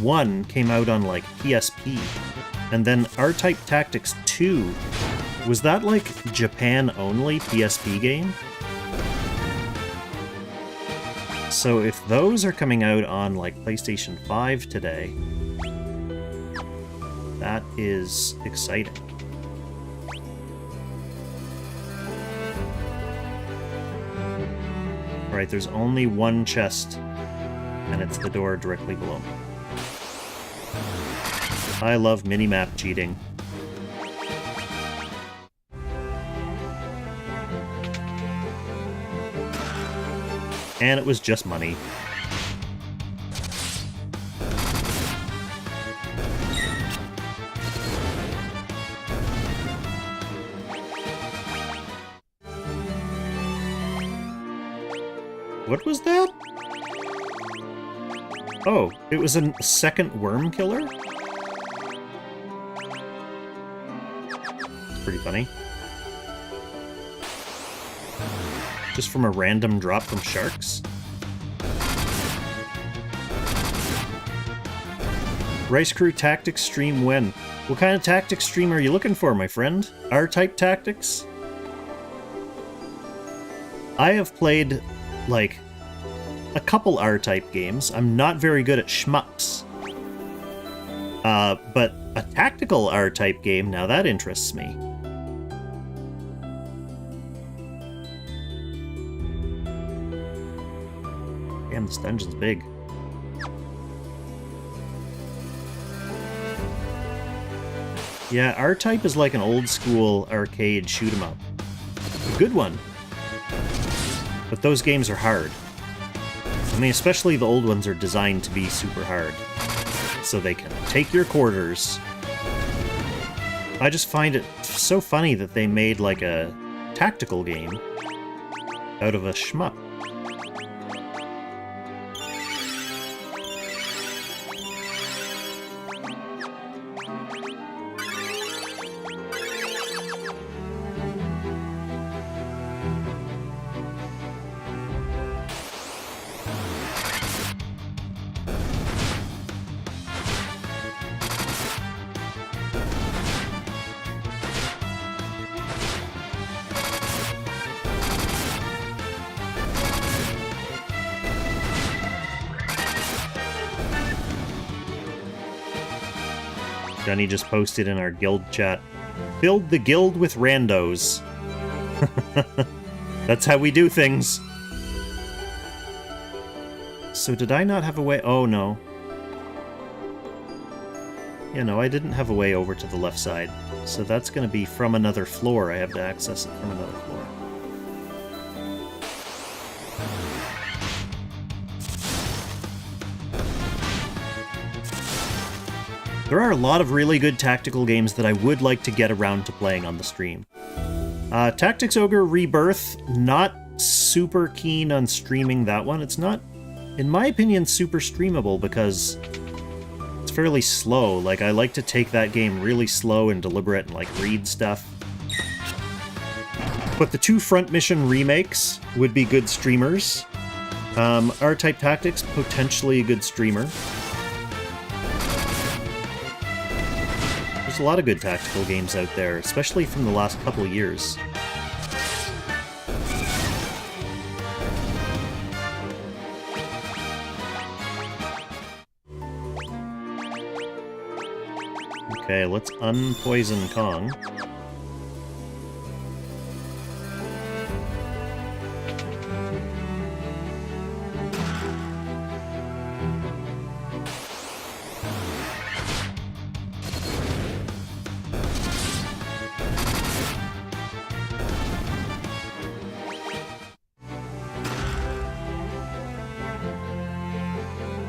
1 came out on like PSP. And then R-Type Tactics 2, was that like Japan only PSP game? So if those are coming out on, like, PlayStation 5 today, that is exciting. Alright, there's only one chest, and it's the door directly below me. I love minimap cheating. And it was just money. What was that? Oh, it was a second worm killer? It's pretty funny. Just from a random drop from sharks? Rice Crew Tactics stream when? What kind of tactics stream are you looking for, my friend? R-type tactics? I have played, like, a couple R-type games. I'm not very good at shmups. But a tactical R-type game, now that interests me. Damn, this dungeon's big. Yeah, R-Type is like an old-school arcade shoot-'em-up. A good one. But those games are hard. I mean, especially the old ones are designed to be super hard. So they can take your quarters. I just find it so funny that they made, like, a tactical game out of a shmup. Johnny just posted in our guild chat, "Build the guild with randos." That's how we do things. So did I not have a way? Oh, no. Yeah, no, I didn't have a way over to the left side. So that's going to be from another floor. I have to access it from another floor. There are a lot of really good tactical games that I would like to get around to playing on the stream. Tactics Ogre Rebirth, not super keen on streaming that one. It's not, in my opinion, super streamable because it's fairly slow. Like, I like to take that game really slow and deliberate and, like, read stuff. But the two front mission remakes would be good streamers. R-Type Tactics, potentially a good streamer. There's a lot of good tactical games out there, especially from the last couple of years. Okay, let's unpoison Kong.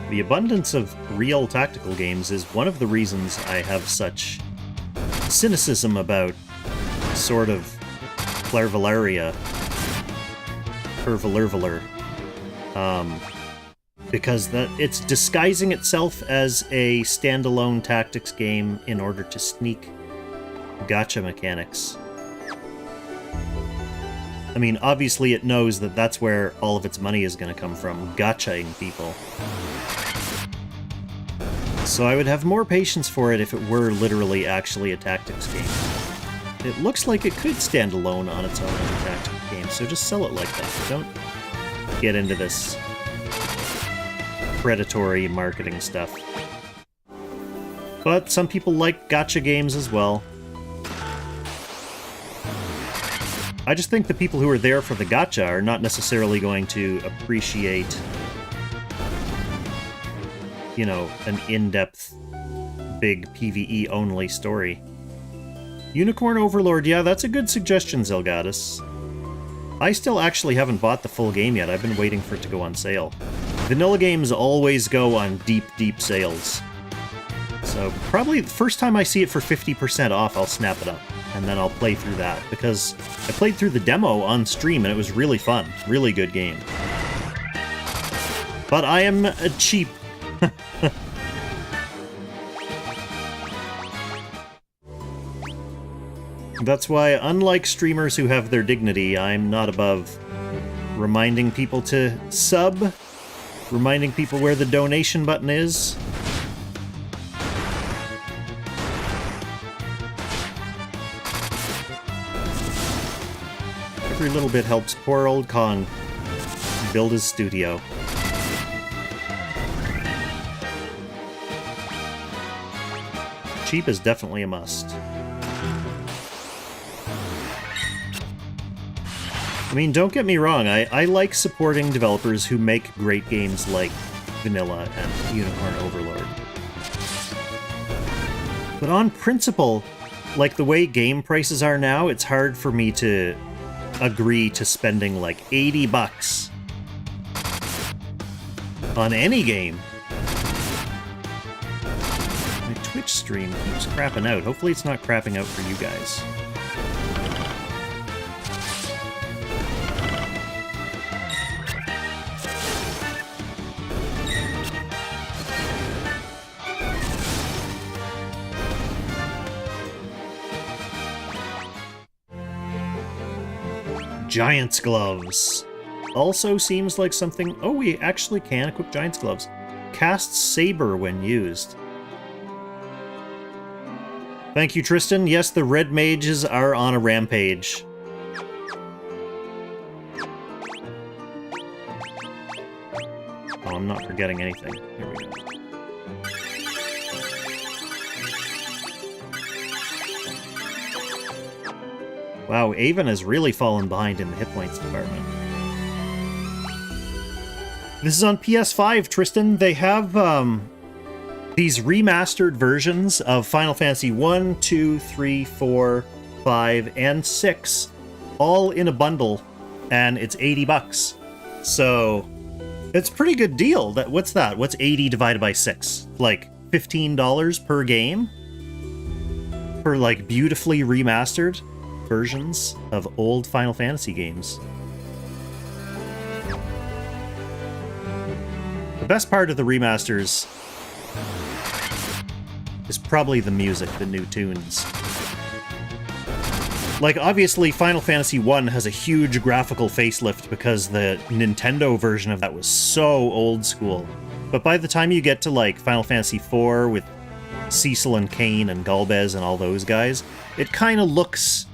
The abundance of real tactical games is one of the reasons I have such cynicism about sort of Clairvaleria. Because it's disguising itself as a standalone tactics game in order to sneak gacha mechanics. I mean, obviously it knows that that's where all of its money is going to come from, gachaing people. So I would have more patience for it if it were literally actually a tactics game. It looks like it could stand alone on its own as a tactics game, so just sell it like that. Don't get into this predatory marketing stuff. But some people like gacha games as well. I just think the people who are there for the gacha are not necessarily going to appreciate, you know, an in-depth, big PvE-only story. Unicorn Overlord, yeah, that's a good suggestion, Zelgadis. I still actually haven't bought the full game yet. I've been waiting for it to go on sale. Vanilla games always go on deep, deep sales. So probably the first time I see it for 50% off, I'll snap it up. And then I'll play through that, because I played through the demo on stream and it was really fun. Really good game. But I am a cheap. That's why, unlike streamers who have their dignity, I'm not above reminding people to sub, reminding people where the donation button is. Every little bit helps poor old Kong build his studio. Cheap is definitely a must. I mean, don't get me wrong, I like supporting developers who make great games like Vanilla and Unicorn Overlord. But on principle, like the way game prices are now, it's hard for me to agree to spending like $80 on any game. My Twitch stream keeps crapping out. Hopefully it's not crapping out for you guys. Giant's Gloves. Also seems like something... Oh, we actually can equip Giant's Gloves. Casts Saber when used. Thank you, Tristan. Yes, the red mages are on a rampage. Oh, I'm not forgetting anything. Here we go. Wow, Avon has really fallen behind in the hit points department. This is on PS5, Tristan. They have these remastered versions of Final Fantasy 1, 2, 3, 4, 5, and 6, all in a bundle, and it's $80. So, it's a pretty good deal. What's that? What's 80 divided by 6? Like, $15 per game? For, like, beautifully remastered versions of old Final Fantasy games. The best part of the remasters is probably the music, the new tunes. Like, obviously, Final Fantasy 1 has a huge graphical facelift because the Nintendo version of that was so old school. But by the time you get to, like, Final Fantasy 4 with Cecil and Kain and Galbez and all those guys, it kind of looks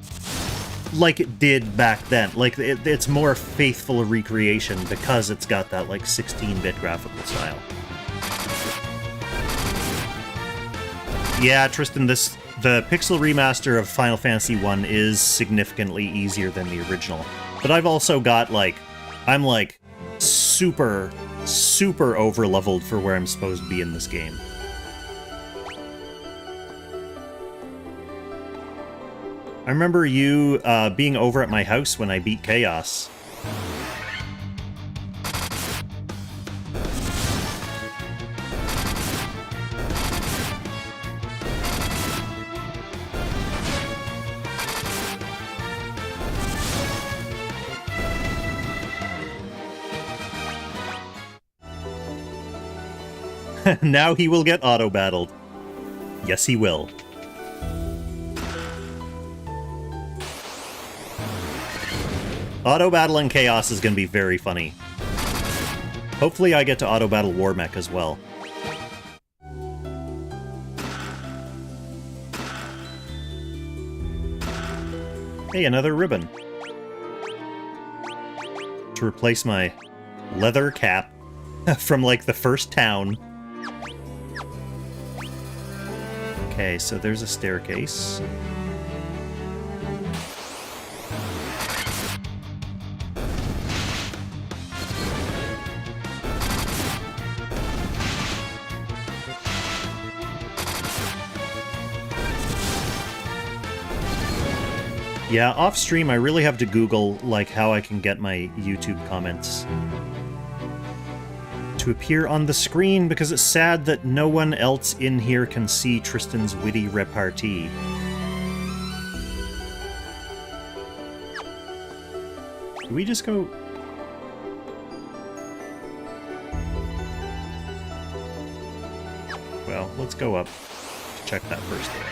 like it did back then. Like, it's more faithful a recreation because it's got that, like, 16-bit graphical style. Yeah, Tristan, the pixel remaster of Final Fantasy 1 is significantly easier than the original. But I've also got, like, I'm, like, super over-leveled for where I'm supposed to be in this game. I remember you being over at my house when I beat Chaos. Now he will get auto-battled. Yes, he will. Auto-battling Chaos is going to be very funny. Hopefully I get to auto-battle WarMECH as well. Hey, another ribbon. To replace my leather cap from, like, the first town. Okay, so there's a staircase. Yeah, off stream I really have to Google, like, how I can get my YouTube comments to appear on the screen, because it's sad that no one else in here can see Tristan's witty repartee. Do we just go... Well, let's go up to check that first door.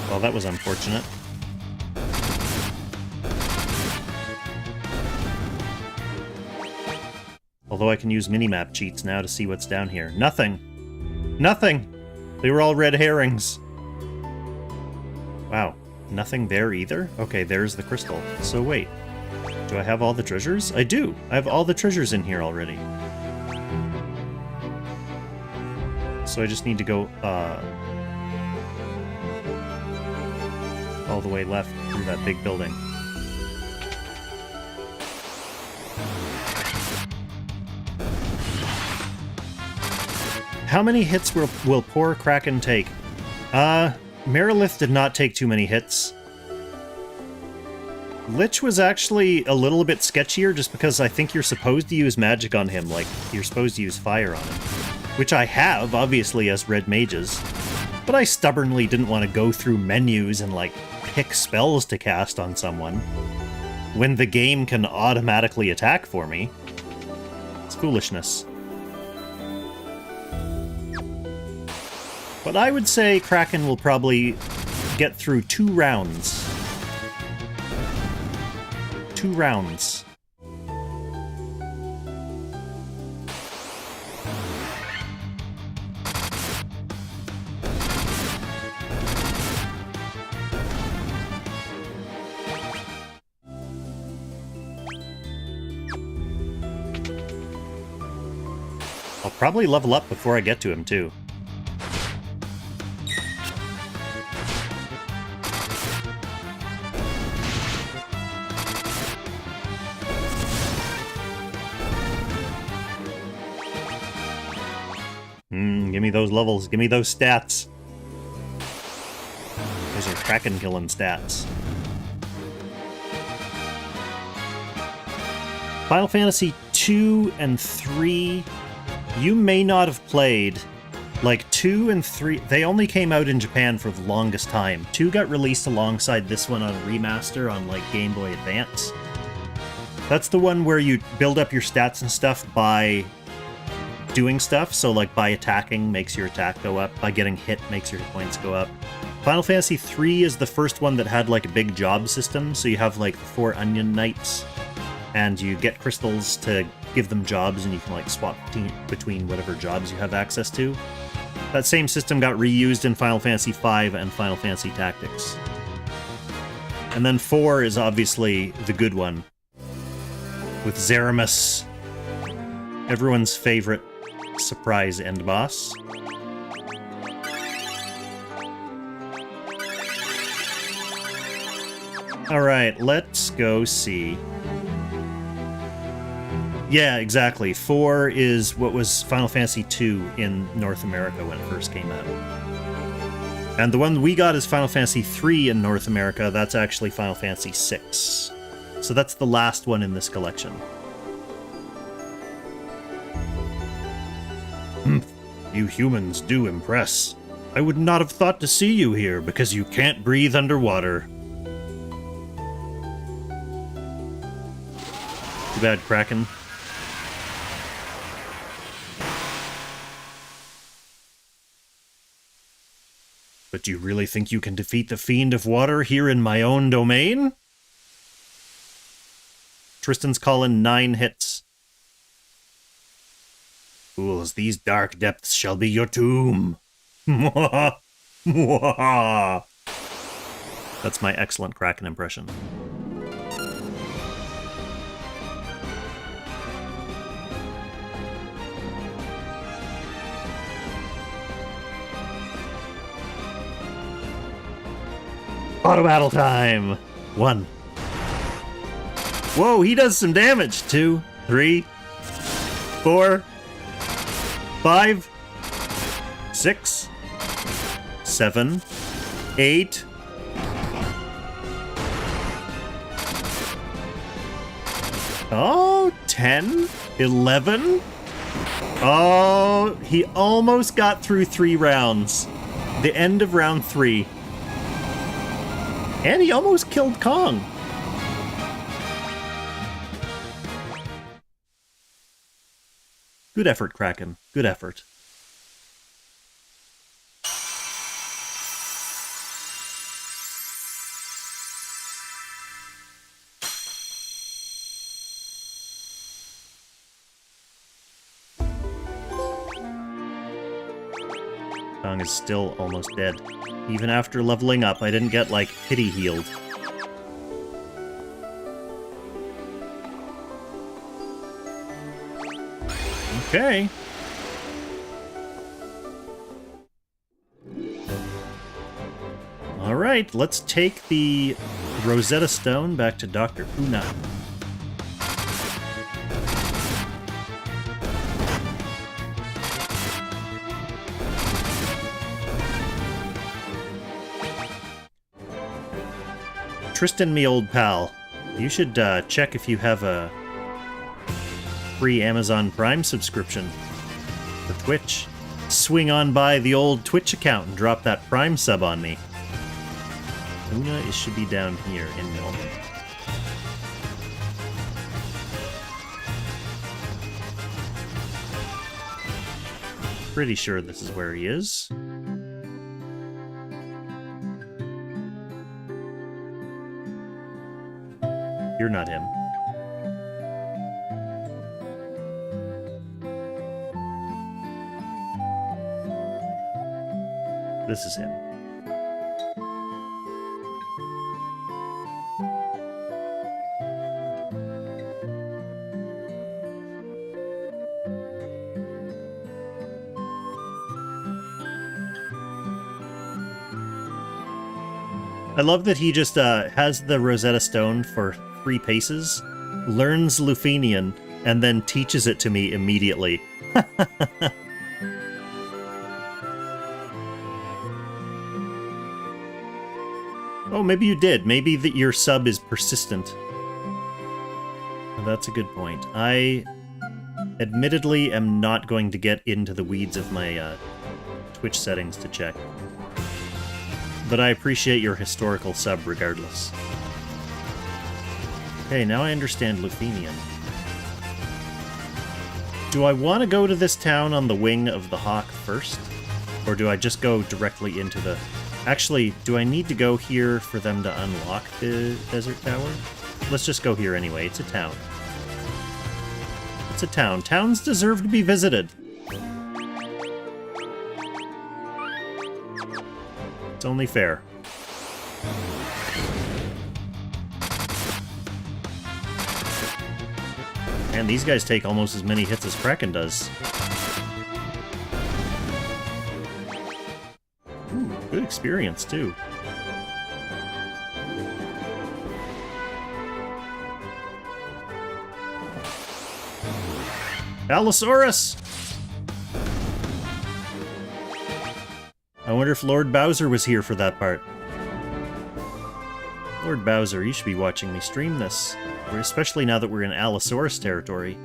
Well, that was unfortunate. Although I can use minimap cheats now to see what's down here. Nothing. Nothing! They were all red herrings. Wow. Nothing there either? Okay, there's the crystal. So wait. Do I have all the treasures? I do! I have all the treasures in here already. So I just need to go, all the way left through that big building. How many hits will poor Kraken take? Marilith did not take too many hits. Lich was actually a little bit sketchier just because I think you're supposed to use magic on him, like, you're supposed to use fire on him. Which I have, obviously, as red mages. But I stubbornly didn't want to go through menus and, like, pick spells to cast on someone when the game can automatically attack for me. It's foolishness. But I would say Kraken will probably get through 2 rounds. 2 rounds. I'll probably level up before I get to him, too. Give me those levels. Give me those stats. Those are Kraken killing stats. Final Fantasy 2 and 3, you may not have played. Like, 2 and 3, they only came out in Japan for the longest time. 2 got released alongside this one on a remaster on, like, Game Boy Advance. That's the one where you build up your stats and stuff by doing stuff, so like by attacking makes your attack go up, by getting hit makes your hit points go up. Final Fantasy 3 is the first one that had like a big job system, so you have like 4 Onion Knights, and you get crystals to give them jobs, and you can like swap between whatever jobs you have access to. That same system got reused in Final Fantasy 5 and Final Fantasy Tactics. And then 4 is obviously the good one, with Zeramus, everyone's favorite surprise end boss. Alright, let's go see. Yeah, exactly. 4 is what was Final Fantasy 2 in North America when it first came out. And the one we got is Final Fantasy 3 in North America. That's actually Final Fantasy 6. So that's the last one in this collection. You humans do impress. I would not have thought to see you here because you can't breathe underwater. Too bad, Kraken. But do you really think you can defeat the Fiend of Water here in my own domain? Tristan's calling 9 hits. Fools, these dark depths shall be your tomb. That's my excellent Kraken impression. Auto battle time! 1. Whoa, he does some damage! 2, 3, 4, 5, 6, 7, 8. Oh, 10, 11. Oh, he almost got through 3 rounds. The end of round 3. And he almost killed Kong. Good effort, Kraken. Good effort. Kong is still almost dead. Even after leveling up, I didn't get, like, pity healed. Okay. Alright, let's take the Rosetta Stone back to Dr. Una. Tristan, me old pal, you should check if you have a free Amazon Prime subscription for Twitch. Swing on by the old Twitch account and drop that Prime sub on me. Una, it should be down here in Melbourne. Pretty sure this is where he is. You're not him. This is him. I love that he just has the Rosetta Stone for 3 paces, learns Lufenian, and then teaches it to me immediately. Oh, maybe you did. Maybe that your sub is persistent. That's a good point. I admittedly am not going to get into the weeds of my Twitch settings to check. But I appreciate your historical sub regardless. Okay, now I understand Lufenian. Do I want to go to this town on the wing of the Hawk first? Or do I just go directly into the... Actually, do I need to go here for them to unlock the Desert Tower? Let's just go here anyway. It's a town. It's a town. Towns deserve to be visited. It's only fair. Man, these guys take almost as many hits as Kraken does. Ooh, good experience, too. Allosaurus! I wonder if Lord Bowser was here for that part. Lord Bowser, you should be watching me stream this. Especially now that we're in Allosaurus territory.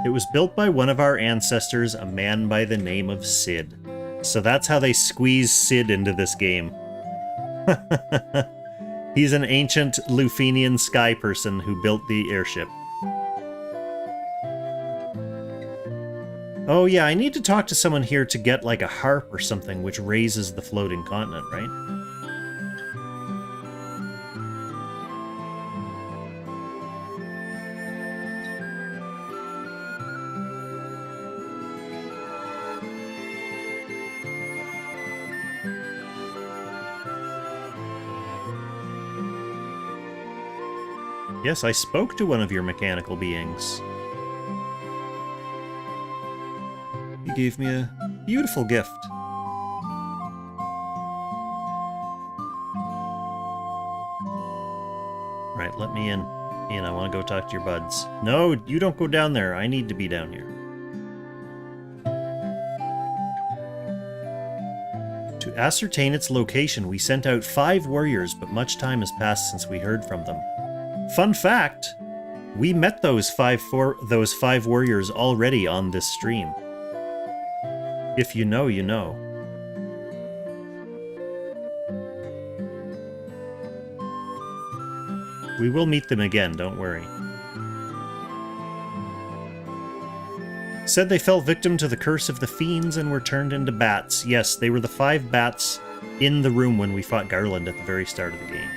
It was built by one of our ancestors, a man by the name of Sid. So that's how they squeeze Sid into this game. He's an ancient Lufenian sky person who built the airship. Oh yeah, I need to talk to someone here to get like a harp or something which raises the floating continent, right? Yes, I spoke to one of your mechanical beings. You gave me a beautiful gift. Right, let me in. Ian, I want to go talk to your buds. No, you don't go down there. I need to be down here. To ascertain its location, we sent out 5 warriors, but much time has passed since we heard from them. Fun fact, we met those 5 warriors already on this stream. If you know, you know. We will meet them again, don't worry. Said they fell victim to the curse of the fiends and were turned into bats. Yes, they were the 5 bats in the room when we fought Garland at the very start of the game.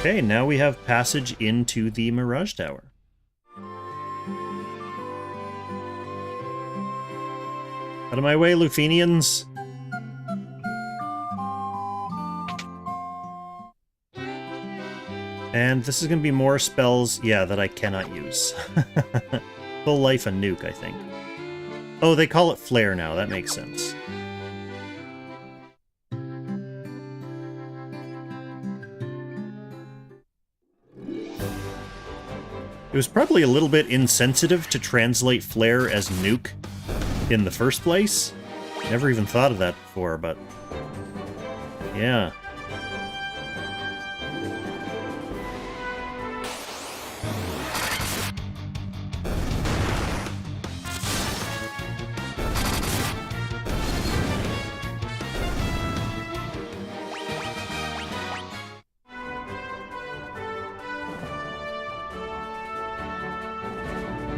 Okay, now we have passage into the Mirage Tower. Out of my way, Lufenians! And this is going to be more spells, yeah, that I cannot use. Full life and nuke, I think. Oh, they call it flare now, that makes sense. It was probably a little bit insensitive to translate flare as nuke in the first place. Never even thought of that before, but yeah.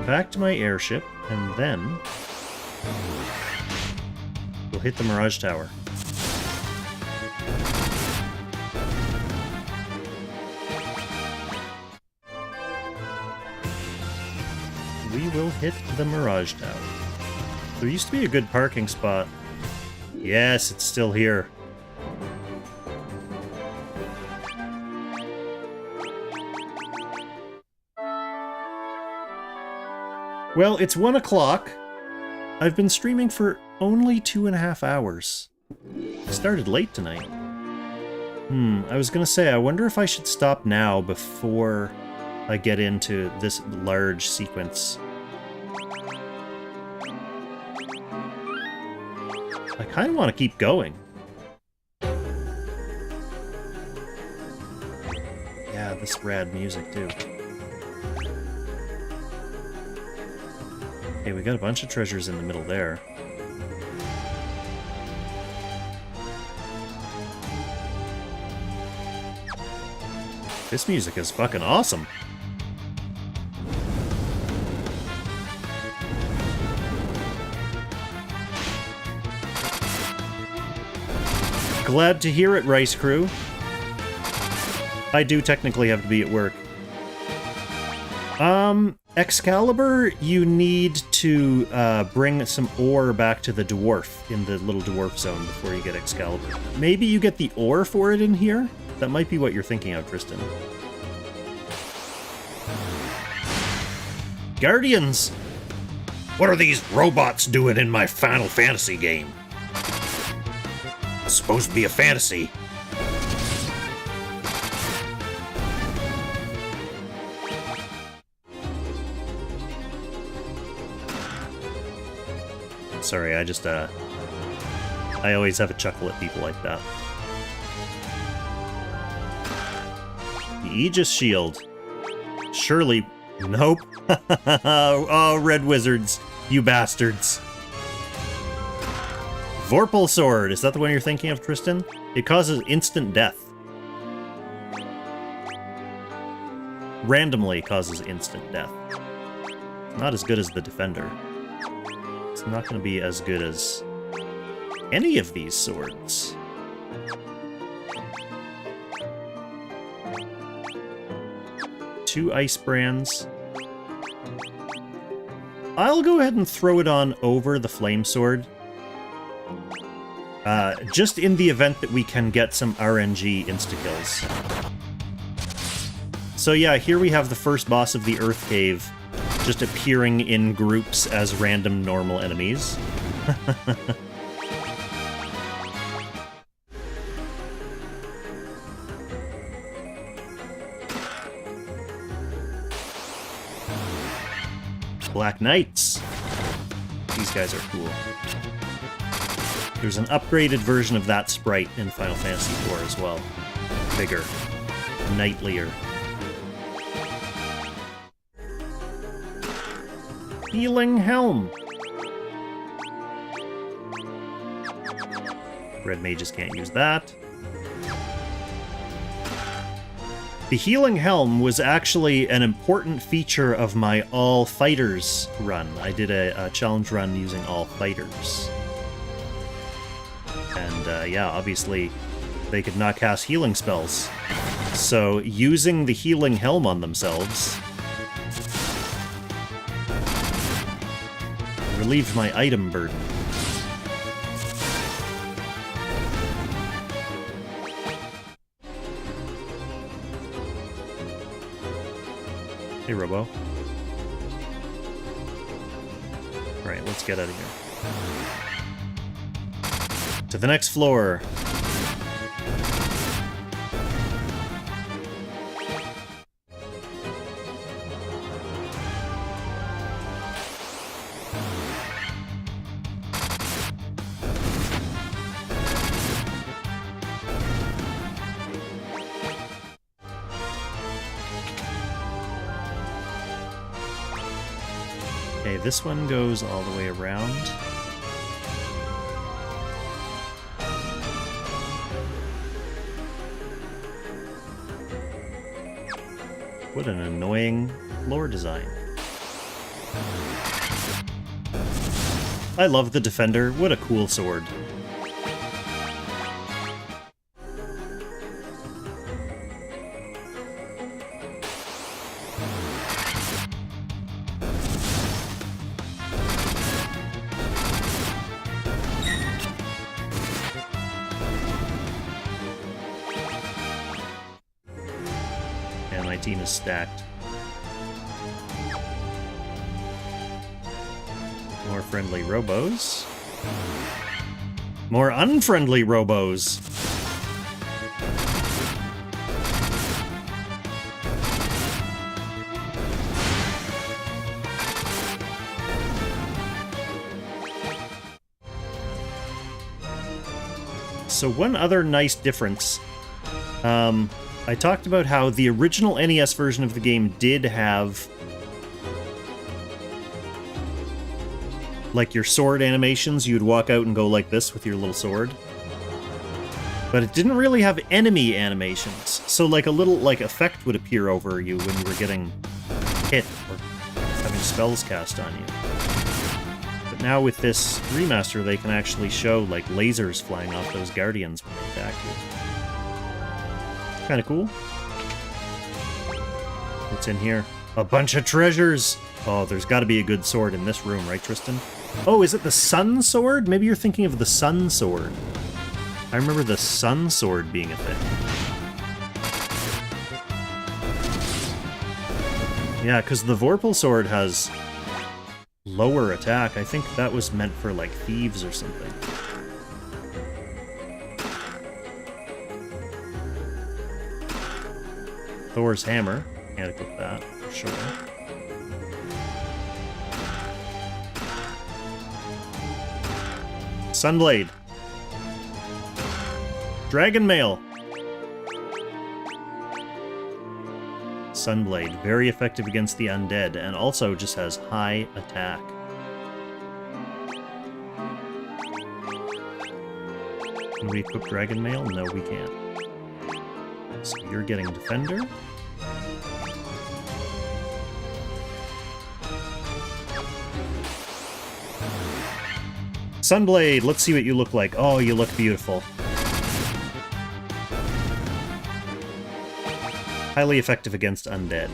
Back to my airship, and then we'll hit the Mirage Tower. We will hit the Mirage Tower. There used to be a good parking spot. Yes, it's still here. Well, it's 1 o'clock. I've been streaming for only 2.5 hours. I started late tonight. I was gonna say, I wonder if I should stop now before I get into this large sequence. I kind of want to keep going. Yeah, this rad music, too. Okay, we got a bunch of treasures in the middle there. This music is fucking awesome. Glad to hear it, Rice Crew. I do technically have to be at work. Excalibur, you need to bring some ore back to the dwarf in the little dwarf zone before you get Excalibur. Maybe you get the ore for it in here? That might be what you're thinking of, Tristan. Guardians! What are these robots doing in my Final Fantasy game? It's supposed to be a fantasy. Sorry, I always have a chuckle at people like that. The Aegis Shield. Surely... Nope. Oh, red wizards. You bastards. Vorpal Sword. Is that the one you're thinking of, Tristan? It causes instant death. Randomly causes instant death. Not as good as the Defender. It's not going to be as good as any of these swords. Two ice brands. I'll go ahead and throw it on over the flame sword. Just in the event that we can get some RNG insta-kills. So yeah, here we have the first boss of the Earth Cave, just appearing in groups as random normal enemies. Black Knights. These guys are cool. There's an upgraded version of that sprite in Final Fantasy IV as well. Bigger. Knightlier. Healing Helm. Red mages can't use that. The Healing Helm was actually an important feature of my All Fighters run. I did a challenge run using All Fighters. And yeah, obviously they could not cast healing spells. So, using the healing helm on themselves relieved my item burden. Hey, Robo. Alright, let's get out of here. To the next floor. Okay, this one goes all the way around. What an annoying floor design. I love the Defender. What a cool sword. Team is stacked. More friendly robos. More unfriendly robos. So one other nice difference. I talked about how the original NES version of the game did have like your sword animations. You'd walk out and go like this with your little sword. But it didn't really have enemy animations. So like a little like effect would appear over you when you were getting hit or having spells cast on you. But now with this remaster, they can actually show like lasers flying off those guardians when they attack you. Kind of cool. What's in here? A bunch of treasures! Oh, there's got to be a good sword in this room, right, Tristan? Oh, is it the Sun Sword? Maybe you're thinking of the Sun Sword. I remember the Sun Sword being a thing. Yeah, because the Vorpal Sword has lower attack. I think that was meant for, like, thieves or something. Thor's Hammer. Can't equip that, for sure. Sunblade. Dragon Mail. Sunblade. Very effective against the undead, and also just has high attack. Can we equip Dragon Mail? No, we can't. So you're getting Defender. Sunblade, let's see what you look like. Oh, you look beautiful. Highly effective against undead.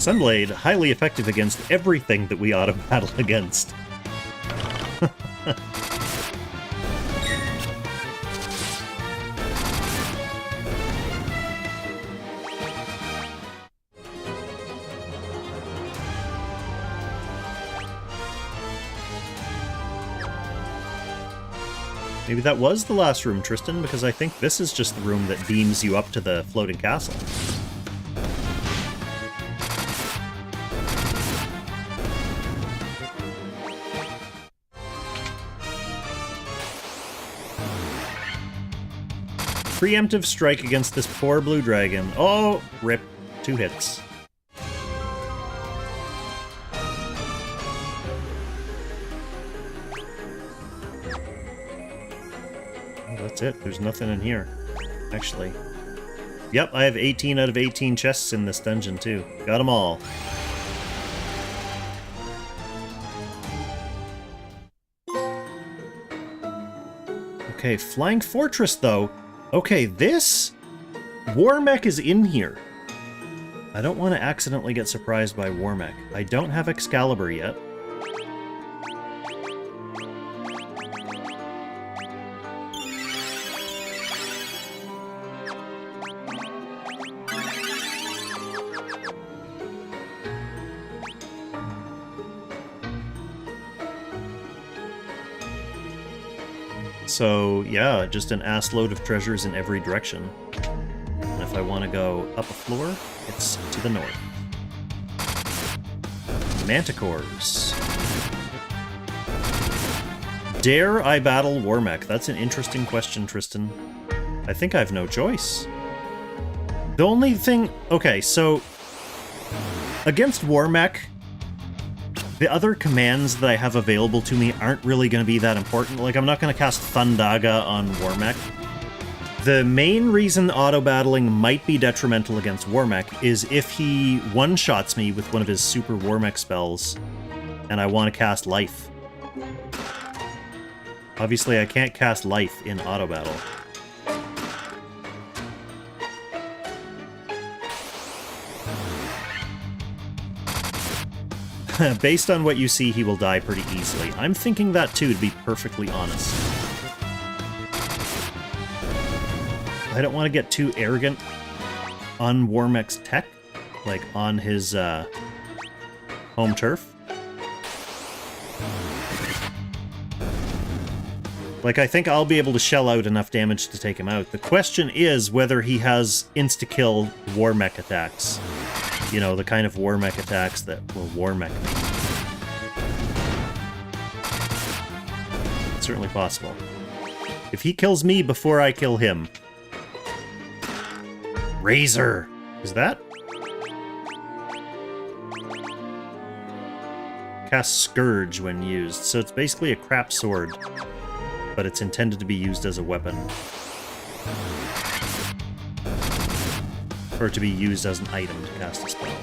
Sunblade, highly effective against everything that we auto-battle against. Maybe that was the last room, Tristan, because I think this is just the room that beams you up to the floating castle. Preemptive strike against this poor blue dragon. Oh, rip. 2 hits. That's it. There's nothing in here, actually. Yep, I have 18 out of 18 chests in this dungeon, too. Got them all. Okay, Flying Fortress, though. Okay, this... WarMECH is in here. I don't want to accidentally get surprised by WarMECH. I don't have Excalibur yet. So, yeah, just an assload of treasures in every direction. And if I want to go up a floor, it's to the north. Manticores. Dare I battle WarMECH? That's an interesting question, Tristan. I think I have no choice. The only thing... Okay, so... Against WarMECH, the other commands that I have available to me aren't really going to be that important. Like, I'm not going to cast Thundaga on WarMECH. The main reason auto-battling might be detrimental against WarMECH is if he one-shots me with one of his super WarMECH spells, and I want to cast Life. Obviously, I can't cast Life in auto-battle. Based on what you see, he will die pretty easily. I'm thinking that too, to be perfectly honest. I don't want to get too arrogant on WarMECH's tech, like on his home turf. Like, I think I'll be able to shell out enough damage to take him out. The question is whether he has insta-kill WarMECH attacks. You know, the kind of WarMECH attacks that will WarMECH me. It's certainly possible. If he kills me before I kill him... Razor! Is that? Cast Scourge when used, so it's basically a crap sword, but it's intended to be used as a weapon. Or to be used as an item to cast a spell.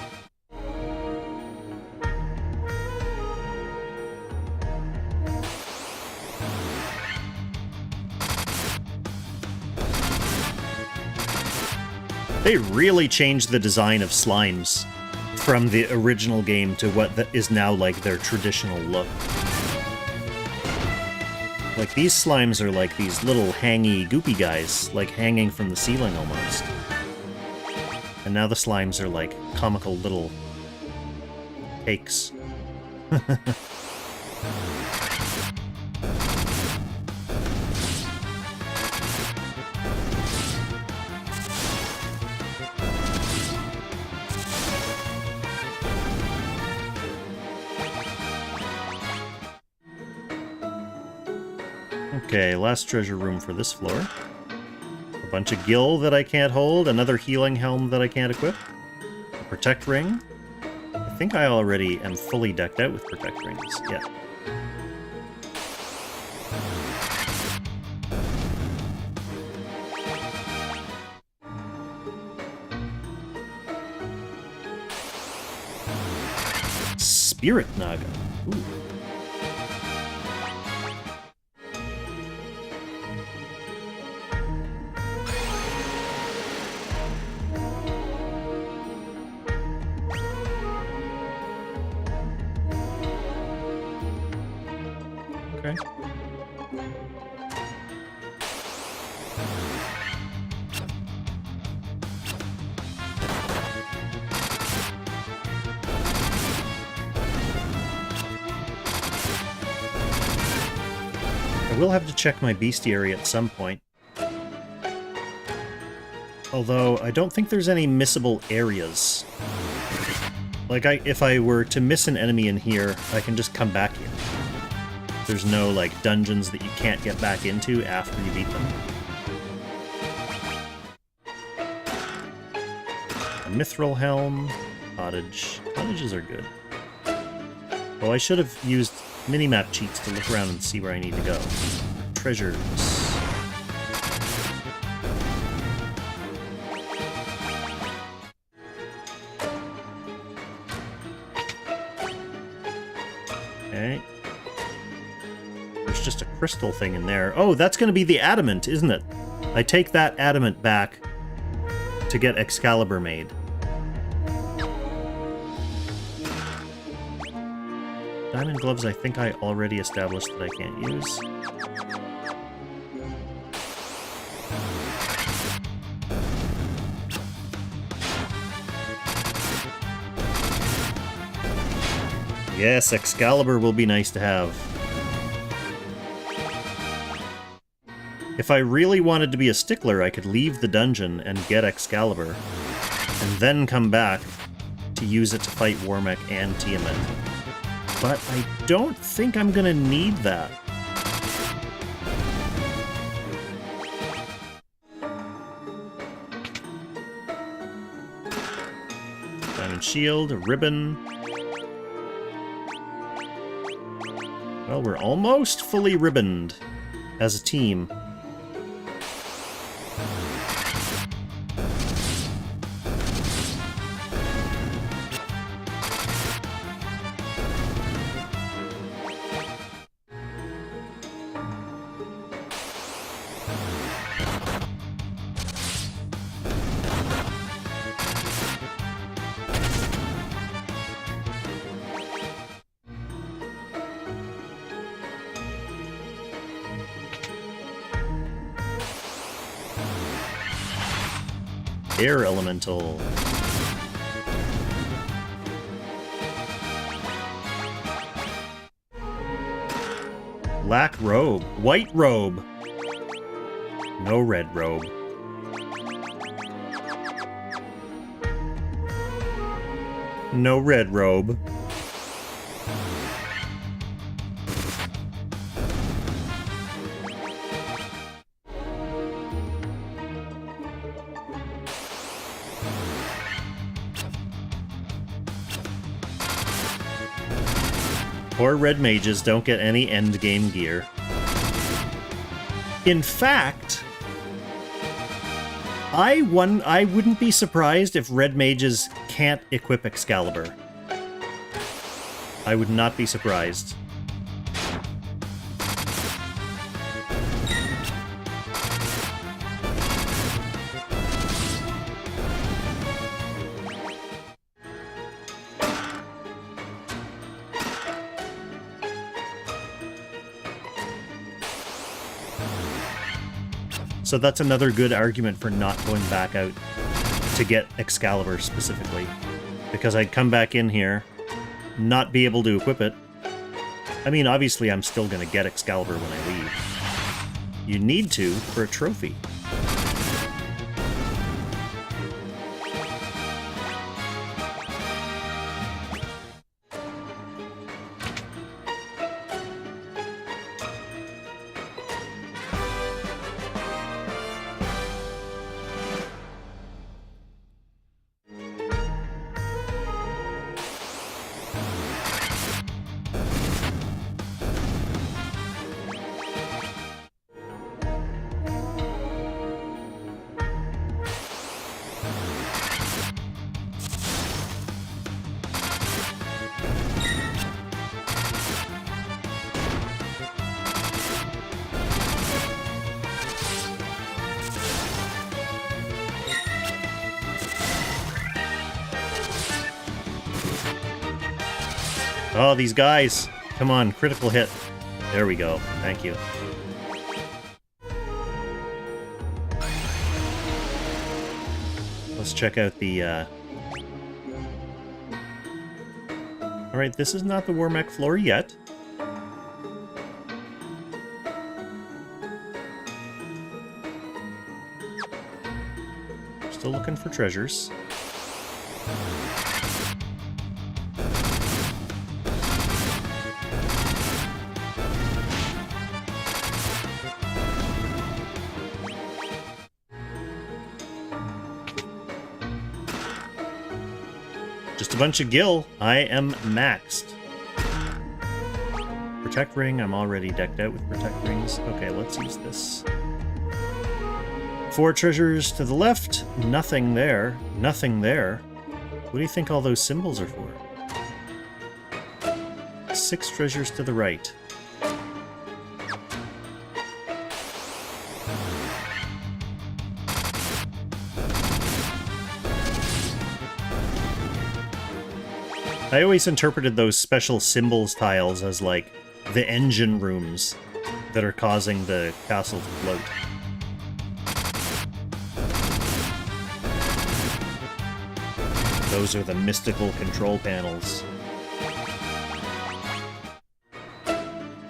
They really changed the design of slimes from the original game to what is now like their traditional look. Like, these slimes are like these little hangy, goopy guys, like hanging from the ceiling almost. And now the slimes are like comical little cakes. Okay, last treasure room for this floor. A bunch of gil that I can't hold, another healing helm that I can't equip, a protect ring. I think I already am fully decked out with protect rings, yeah. Spirit Naga. Ooh. Okay. I will have to check my bestiary at some point. Although, I don't think there's any missable areas. Like, if I were to miss an enemy in here, I can just come back here. There's no, like, dungeons that you can't get back into after you beat them. A mithril helm, cottage. Cottages are good. Oh, I should have used minimap cheats to look around and see where I need to go. Treasures. Okay. There's just a crystal thing in there. Oh, that's going to be the adamant, isn't it? I take that adamant back to get Excalibur made. Diamond gloves I think I already established that I can't use. Yes, Excalibur will be nice to have. If I really wanted to be a stickler, I could leave the dungeon and get Excalibur, and then come back to use it to fight WarMECH and Tiamat. But I don't think I'm gonna need that. Diamond shield, a ribbon. Well, we're almost fully ribboned as a team. Air Elemental. Black robe. White robe. No red robe. No red robe. Poor red mages don't get any endgame gear. In fact, I wouldn't be surprised if red mages can't equip Excalibur. I would not be surprised. So that's another good argument for not going back out to get Excalibur specifically. Because I'd come back in here, not be able to equip it. I mean, obviously I'm still going to get Excalibur when I leave. You need to for a trophy. Oh, these guys! Come on, critical hit. There we go. Thank you. Let's check out the, Alright, this is not the WarMECH floor yet. Still looking for treasures. Just a bunch of gil. I am maxed. Protect ring. I'm already decked out with protect rings. Okay, let's use this. 4 treasures to the left. Nothing there. Nothing there. What do you think all those symbols are for? 6 treasures to the right. I always interpreted those special symbols tiles as, like, the engine rooms that are causing the castle to float. Those are the mystical control panels.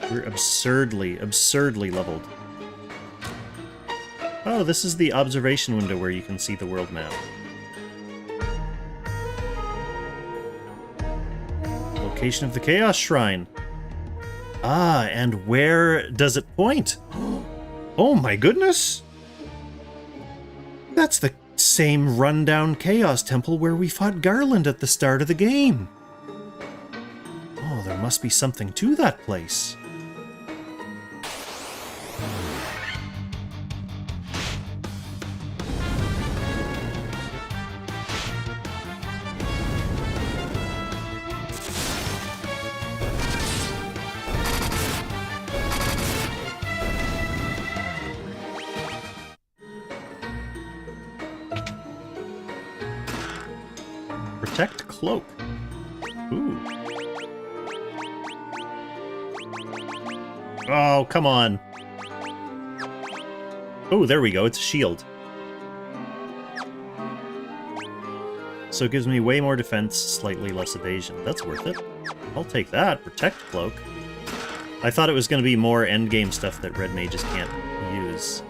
We're absurdly leveled. Oh, this is the observation window where you can see the world map. Location of the Chaos Shrine. Ah, and where does it point? Oh my goodness! That's the same rundown Chaos Temple where we fought Garland at the start of the game. Oh, there must be something to that place. Protect cloak. Ooh. Oh, come on. Oh, there we go. It's a shield. So it gives me way more defense, slightly less evasion. That's worth it. I'll take that. Protect cloak. I thought it was going to be more endgame stuff that red mages can't use.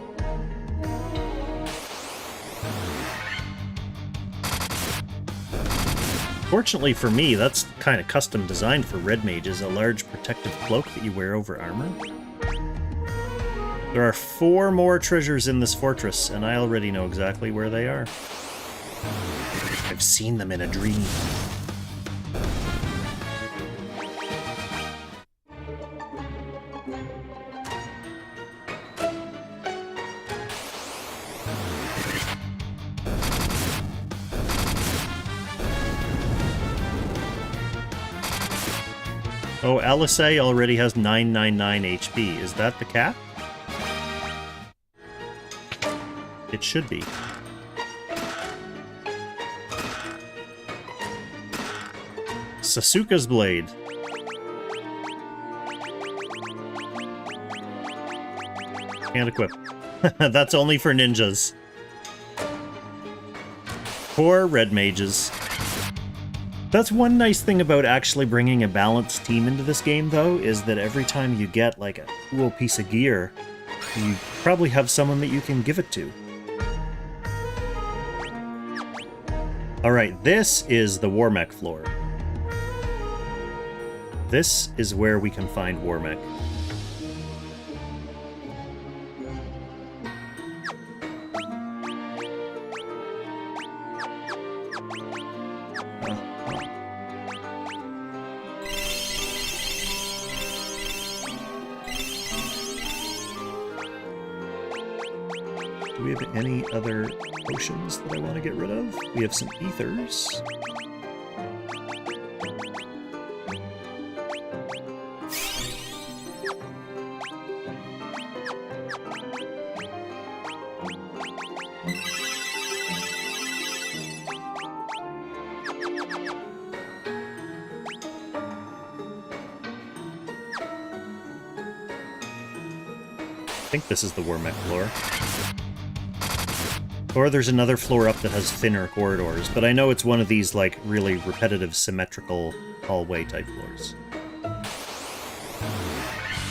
Fortunately for me, that's kind of custom designed for red mages, a large protective cloak that you wear over armor. There are 4 more treasures in this fortress, and I already know exactly where they are. I've seen them in a dream. Oh, LSA already has 999 HP. Is that the cap? It should be. Sasuke's Blade. Can't equip. That's only for ninjas. Poor red mages. That's one nice thing about actually bringing a balanced team into this game, though, is that every time you get, like, a cool piece of gear, you probably have someone that you can give it to. Alright, this is the WarMECH floor. This is where we can find WarMECH. Do we have any other potions that I want to get rid of? We have some ethers. I think this is the WarMECH floor. Or there's another floor up that has thinner corridors, but I know it's one of these, like, really repetitive, symmetrical hallway-type floors.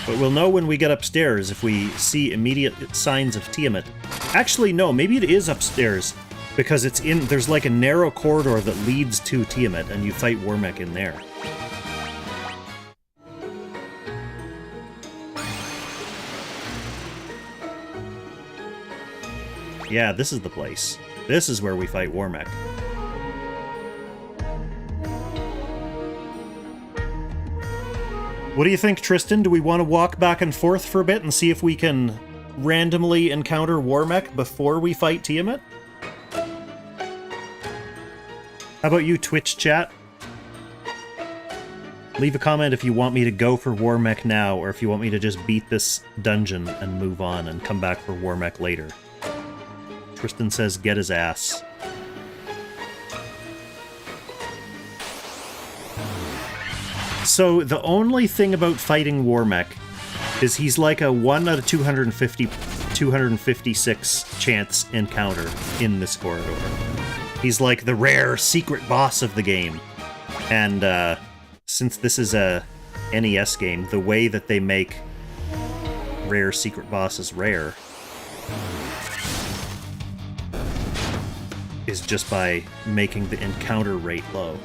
But we'll know when we get upstairs if we see immediate signs of Tiamat. Actually, no, maybe it is upstairs, because it's in... there's, like, a narrow corridor that leads to Tiamat, and you fight WarMECH in there. Yeah, this is the place. This is where we fight WarMECH. What do you think, Tristan? Do we want to walk back and forth for a bit and see if we can randomly encounter WarMECH before we fight Tiamat? How about you, Twitch chat? Leave a comment if you want me to go for WarMECH now, or if you want me to just beat this dungeon and move on and come back for WarMECH later. Tristan says get his ass. So the only thing about fighting WarMECH is he's like a 1 out of 256 chance encounter in this corridor. He's like the rare secret boss of the game. And since this is a NES game, the way that they make rare secret bosses rare is just by making the encounter rate low.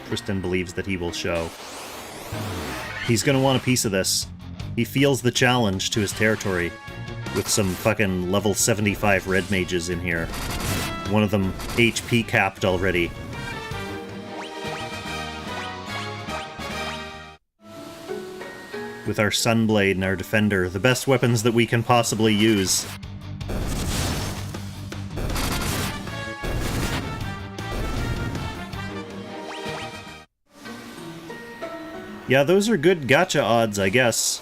Tristan believes that he will show. He's gonna want a piece of this. He feels the challenge to his territory with some fucking level 75 red mages in here. One of them HP capped already. With our Sunblade and our Defender, the best weapons that we can possibly use. Yeah, those are good gacha odds, I guess.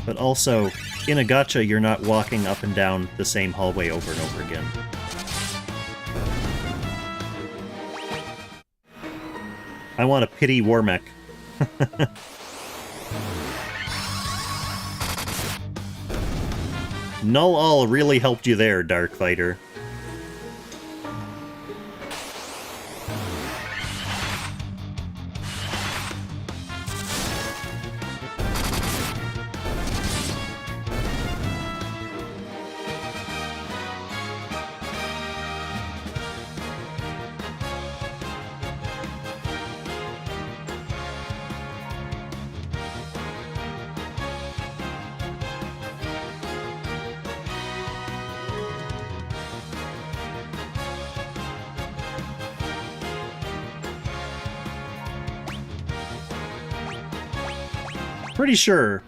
But also, in a gacha, you're not walking up and down the same hallway over and over again. I want to pity WarMECH. Null All really helped you there, Dark Fighter.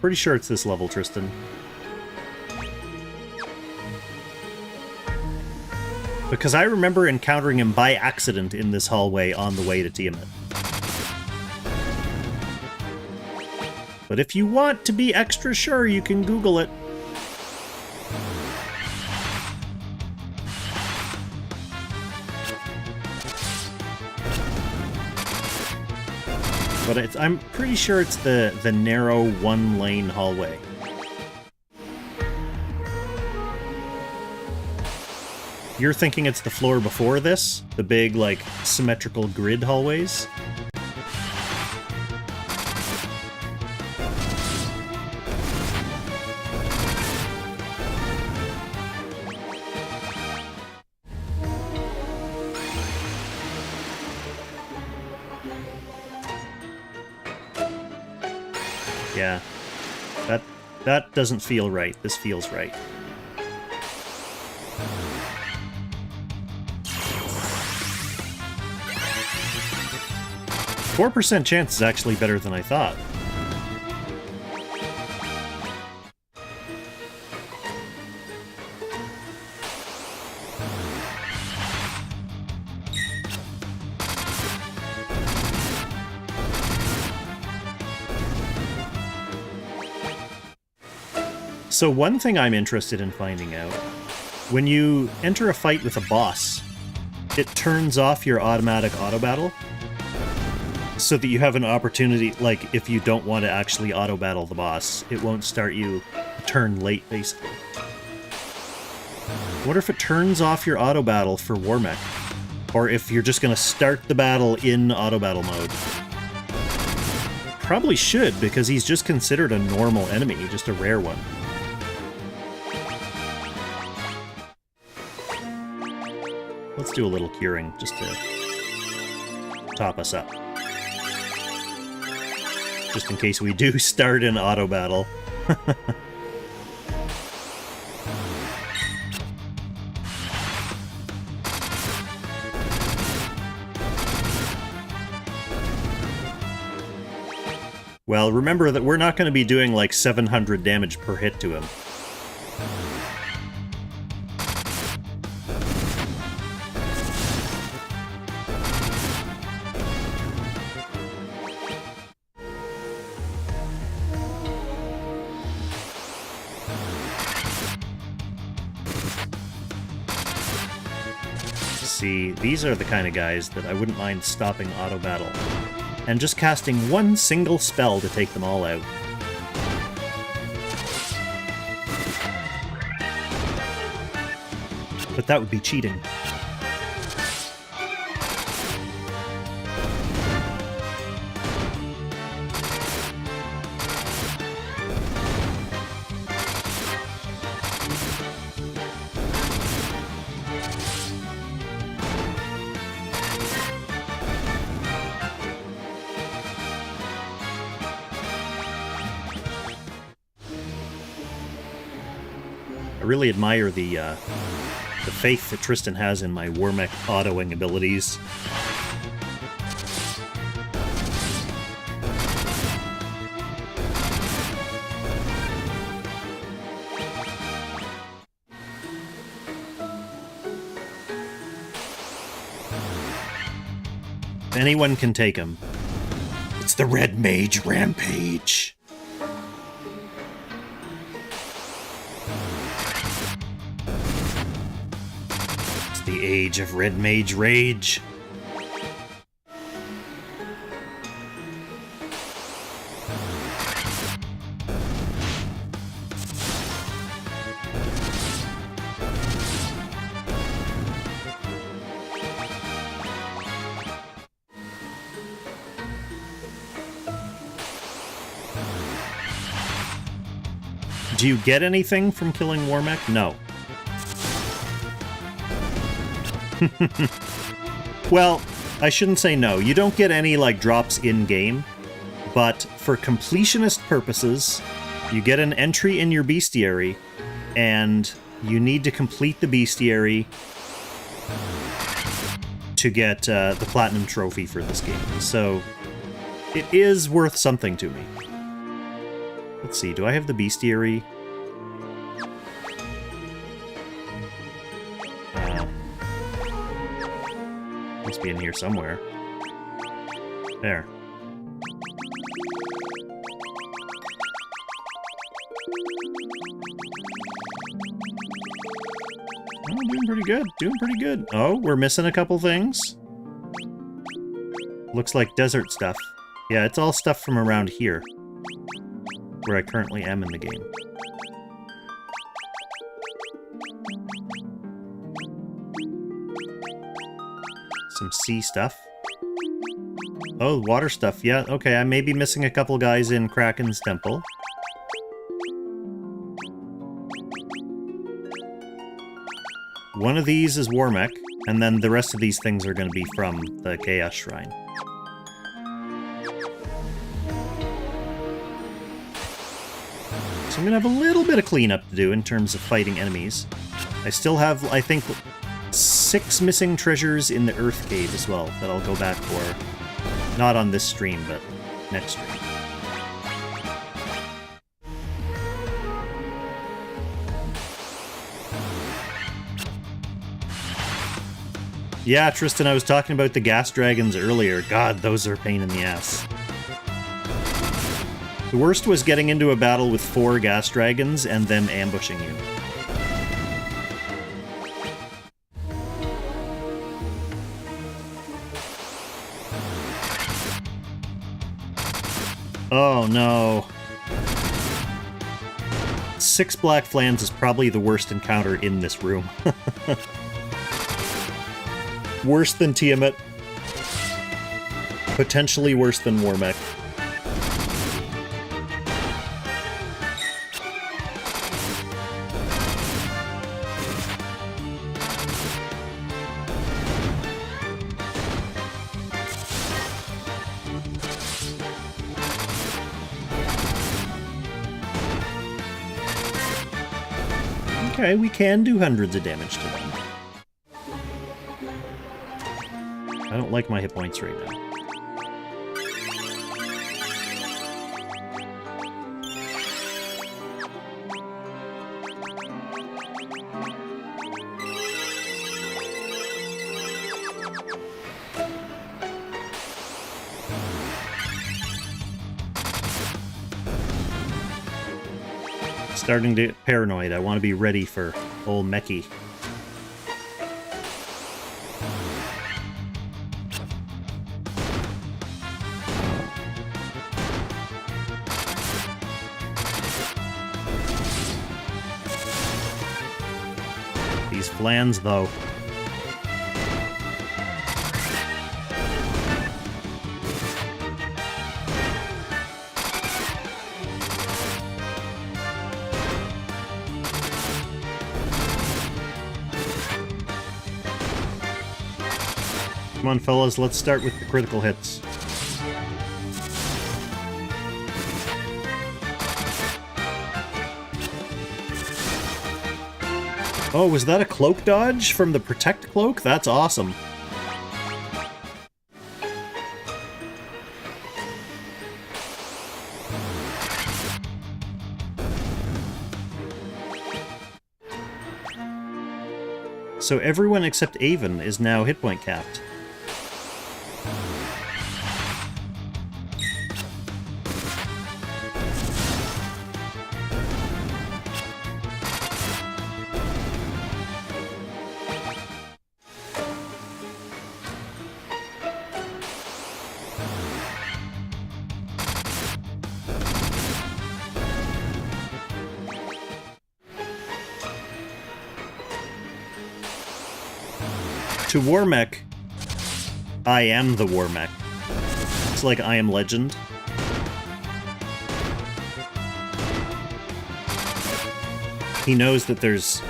Pretty sure it's this level, Tristan. Because I remember encountering him by accident in this hallway on the way to Tiamat. But if you want to be extra sure, you can Google it. But I'm pretty sure it's the narrow one-lane hallway. You're thinking it's the floor before this? The big, like, symmetrical grid hallways? Yeah, that doesn't feel right. This feels right. %4 chance is actually better than I thought. So one thing I'm interested in finding out, when you enter a fight with a boss, it turns off your automatic auto battle so that you have an opportunity, like if you don't want to actually auto battle the boss, it won't start you a turn late, basically. I wonder if it turns off your auto battle for WarMECH, or if you're just going to start the battle in auto battle mode. Probably should, because he's just considered a normal enemy, just a rare one. Let's do a little curing, just to top us up. Just in case we do start an auto battle. Well, remember that we're not going to be doing like 700 damage per hit to him. See, these are the kind of guys that I wouldn't mind stopping auto battle and just casting one single spell to take them all out. But that would be cheating. I really admire the faith that Tristan has in my WarMECH autoing abilities. Anyone can take him. It's the Red Mage Rampage. The age of Red Mage Rage. Do you get anything from killing WarMECH? No. Well, I shouldn't say no. You don't get any, like, drops in-game, but for completionist purposes, you get an entry in your bestiary, and you need to complete the bestiary to get the Platinum Trophy for this game. So, it is worth something to me. Let's see, do I have the bestiary? Must be in here somewhere. There. Oh, doing pretty good. Doing pretty good. Oh, we're missing a couple things. Looks like desert stuff. Yeah, it's all stuff from around here, where I currently am in the game. Some sea stuff. Oh, water stuff. Yeah, okay, I may be missing a couple guys in Kraken's temple. One of these is WarMECH, and then the rest of these things are going to be from the Chaos Shrine. So I'm going to have a little bit of cleanup to do in terms of fighting enemies. I still have, I think, 6 missing treasures in the Earth Cave as well that I'll go back for. Not on this stream, but next stream. Yeah, Tristan, I was talking about the gas dragons earlier. God, those are a pain in the ass. The worst was getting into a battle with 4 gas dragons and them ambushing you. Oh no. 6 black flans is probably the worst encounter in this room. Worse than Tiamat. Potentially worse than WarMECH. Okay, we can do hundreds of damage to them. I don't like my hit points right now. Starting to get paranoid. I want to be ready for old Mechie. These flans, though. Come on, fellas, let's start with the critical hits. Oh, was that a cloak dodge from the Protect cloak? That's awesome. So everyone except Avon is now hit point capped. To WarMECH, I am the WarMECH. It's like I Am Legend. He knows that there's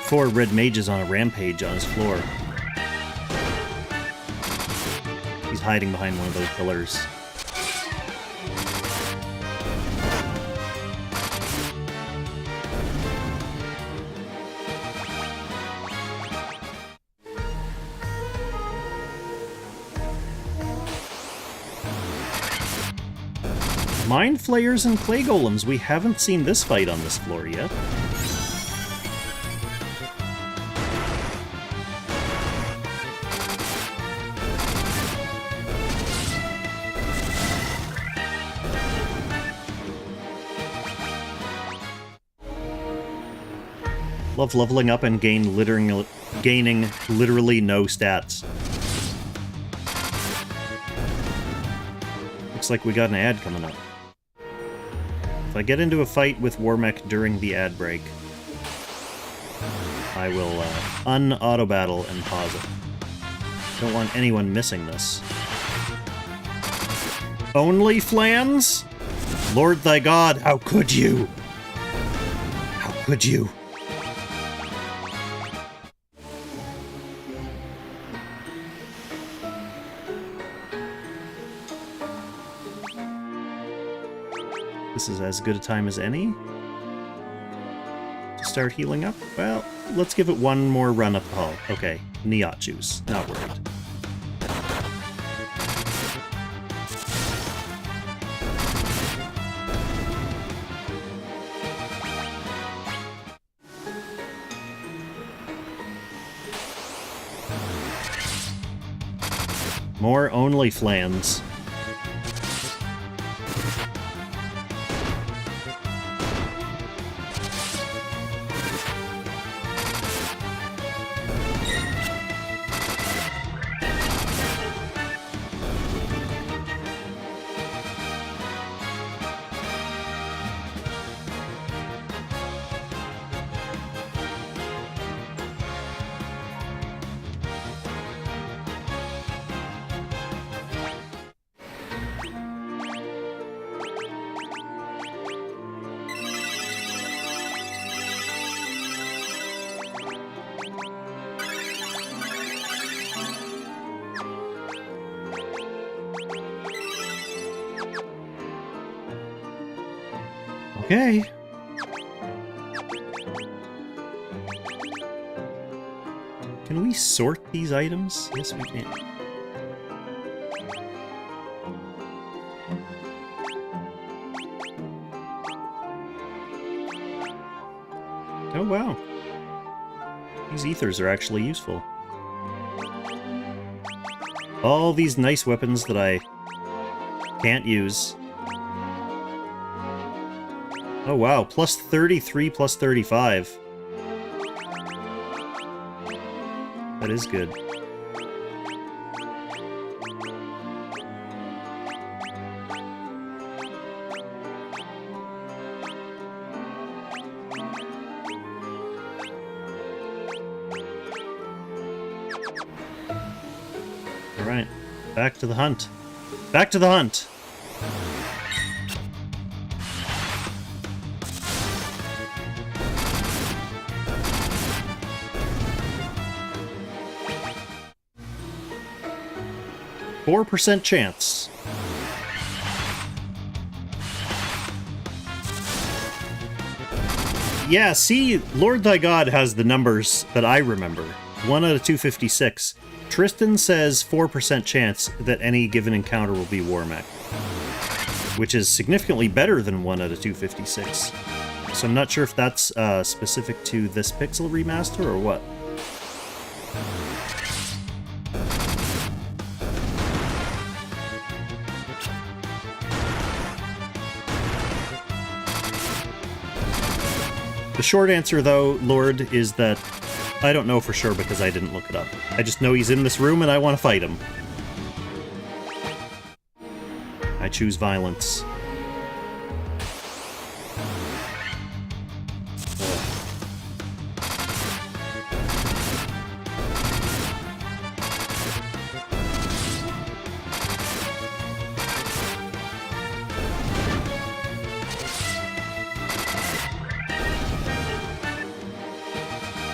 4 red mages on a rampage on his floor. He's hiding behind one of those pillars. Mind Flayers and Clay Golems. We haven't seen this fight on this floor yet. Love leveling up and gaining literally no stats. Looks like we got an ad coming up. If I get into a fight with WarMECH during the ad break, I will un-auto battle and pause it. Don't want anyone missing this. Only flans? Lord thy God, how could you? How could you? This is as good a time as any to start healing up. Well, let's give it one more run up the hall. Okay, Neot juice. Not worried. More only flans. Okay. Can we sort these items? Yes, we can. Oh, wow. These ethers are actually useful. All these nice weapons that I can't use. Oh wow, plus 33, plus 35. That is good. Alright, back to the hunt. Back to the hunt! %4 chance. Yeah, see, Lord Thy God has the numbers that I remember. 1 out of 256. Tristan says 4% chance that any given encounter will be WarMECH, which is significantly better than 1 out of 256. So I'm not sure if that's specific to this Pixel remaster or what. The short answer, though, Lord, is that I don't know for sure because I didn't look it up. I just know he's in this room and I want to fight him. I choose violence.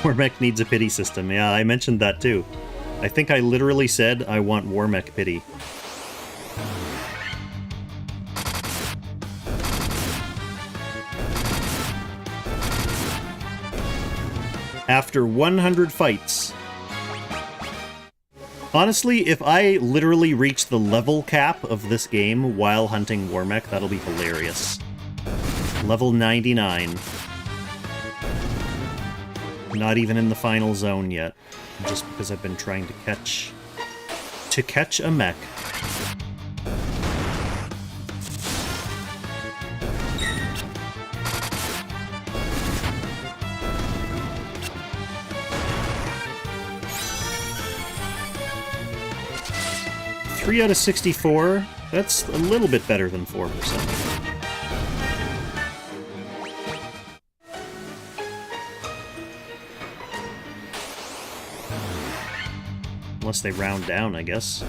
WarMECH needs a pity system. Yeah, I mentioned that too. I think I literally said I want WarMECH pity. After 100 fights. Honestly, if I literally reach the level cap of this game while hunting WarMECH, that'll be hilarious. Level 99. Not even in the final zone yet, just because I've been trying to catch a mech. Three out of 64, that's a little bit better than 4%. Unless they round down, I guess.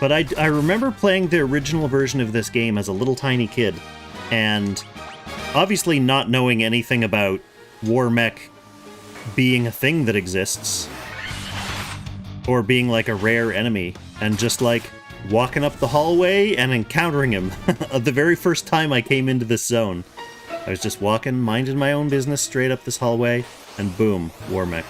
But I remember playing the original version of this game as a little tiny kid, and obviously not knowing anything about WarMECH being a thing that exists, or being like a rare enemy, and just like walking up the hallway and encountering him the very first time I came into this zone. I was just walking, minding my own business straight up this hallway, and boom, WarMECH.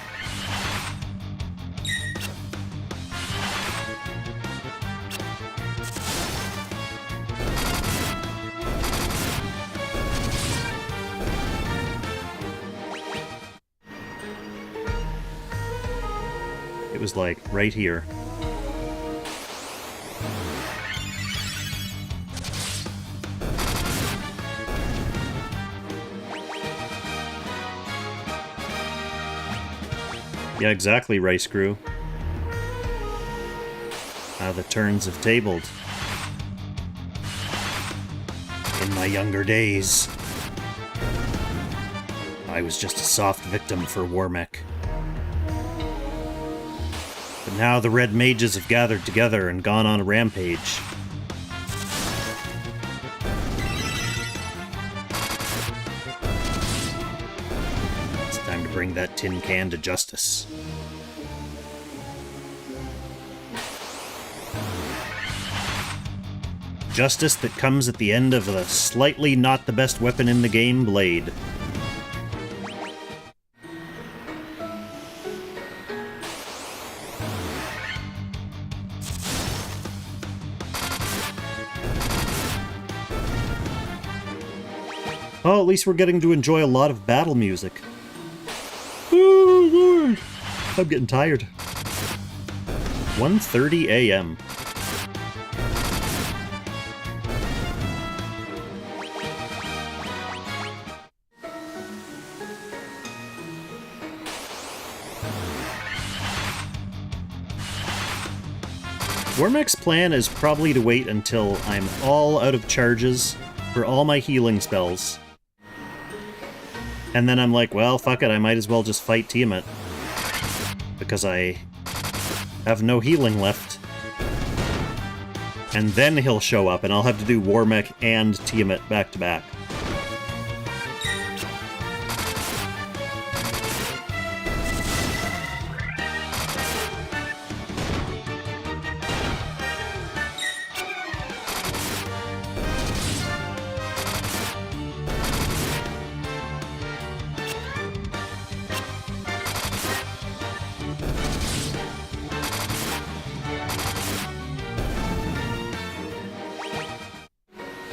It was like right here. Yeah, exactly, Rice Crew. How the turns have tabled. In my younger days, I was just a soft victim for WarMECH. But now the Red Mages have gathered together and gone on a rampage. It's time to bring that tin can to justice. Justice that comes at the end of a slightly not the best weapon in the game blade. Oh, at least we're getting to enjoy a lot of battle music. Oh, Lord. I'm getting tired. 1:30 a.m. WarMECH's plan is probably to wait until I'm all out of charges for all my healing spells. And then I'm like, well, fuck it, I might as well just fight Tiamat. Because I have no healing left. And then he'll show up, and I'll have to do WarMECH and Tiamat back to back.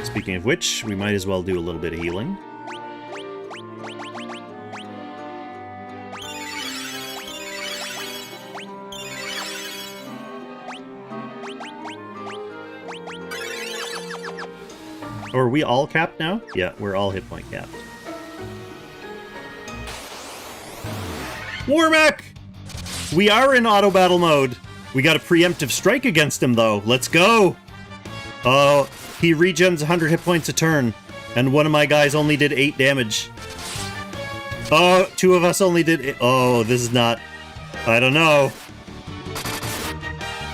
Speaking of which, we might as well do a little bit of healing. Or are we all capped now? Yeah, we're all hit point capped. WarMECH! We are in auto battle mode. We got a preemptive strike against him though. Let's go! Oh, he regens 100 hit points a turn, and one of my guys only did 8 damage. Oh, 2 of us only did... Oh, this is not... I don't know.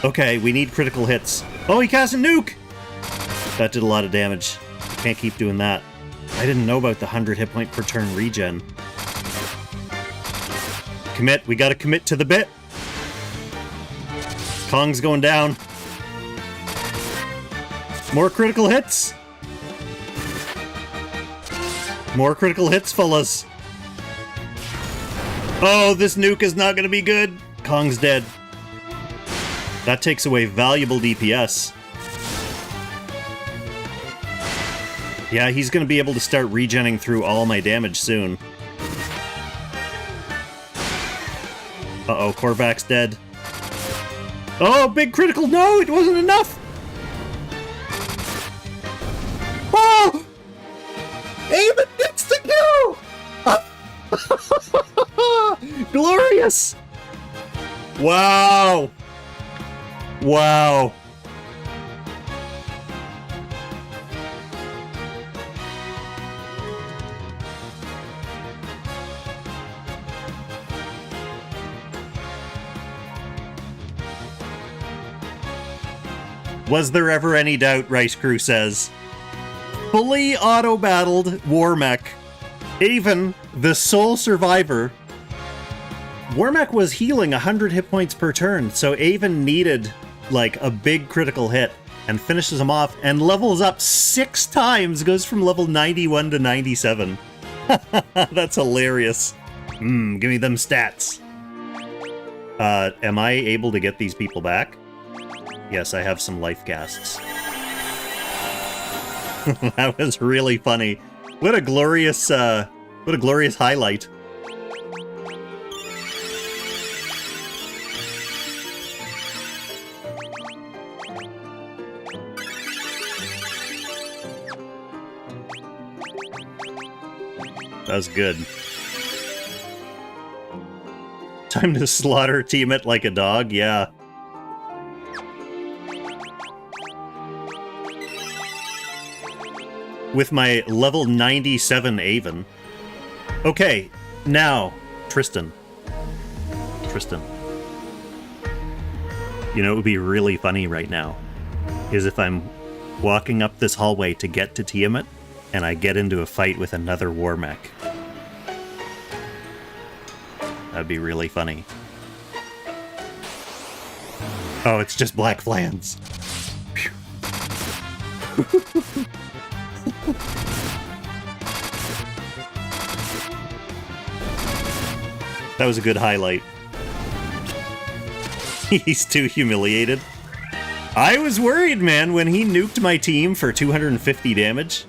Okay, we need critical hits. Oh, he cast a nuke! That did a lot of damage. Can't keep doing that. I didn't know about the 100 hit point per turn regen. Commit. We gotta commit to the bit. Kong's going down. More critical hits! More critical hits, fellas. Oh, this nuke is not gonna be good. Kong's dead. That takes away valuable DPS. Yeah, he's gonna be able to start regenning through all my damage soon. Uh-oh, Korvac's dead. Oh, big critical! No, it wasn't enough! Oh! Aim gets the kill! Glorious! Wow! Wow. Was there ever any doubt, Rice Crew says. Fully auto-battled WarMECH. Haven, the sole survivor. WarMECH was healing 100 hit points per turn, so Avon needed, like, a big critical hit, and finishes him off, and levels up 6 times, goes from level 91 to 97. That's hilarious. Give me them stats. Am I able to get these people back? Yes, I have some life casts. That was really funny. What a glorious highlight. That was good. Time to slaughter Tiamat like a dog, yeah. With my level 97 Avon. Okay, now, Tristan. You know, it would be really funny right now, is if I'm walking up this hallway to get to Tiamat, and I get into a fight with another WarMECH. That'd be really funny. Oh, it's just Black Flans. That was a good highlight. He's too humiliated. I was worried, man, when he nuked my team for 250 damage.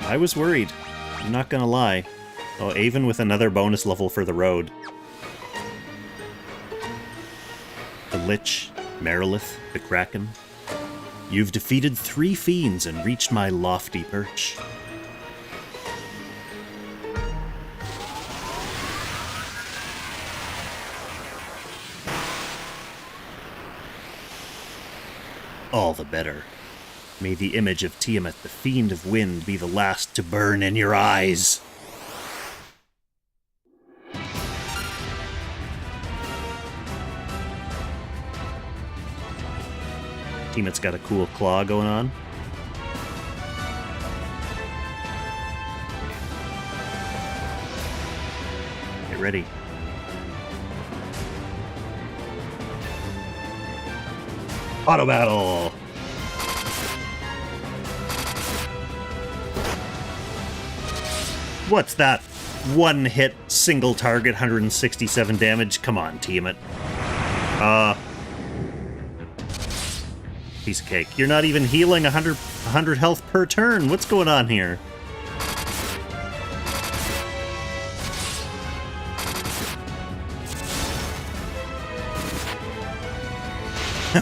I was worried. I'm not gonna lie. Oh, Avon with another bonus level for the road. The Lich, Marilith, the Kraken. You've defeated 3 fiends and reached my lofty perch. All the better. May the image of Tiamat, the Fiend of Wind, be the last to burn in your eyes. Tiamat's got a cool claw going on. Get ready. Auto battle! What's that? One hit, single target, 167 damage? Come on, Tiamat. Piece of cake. You're not even healing 100 health per turn. What's going on here?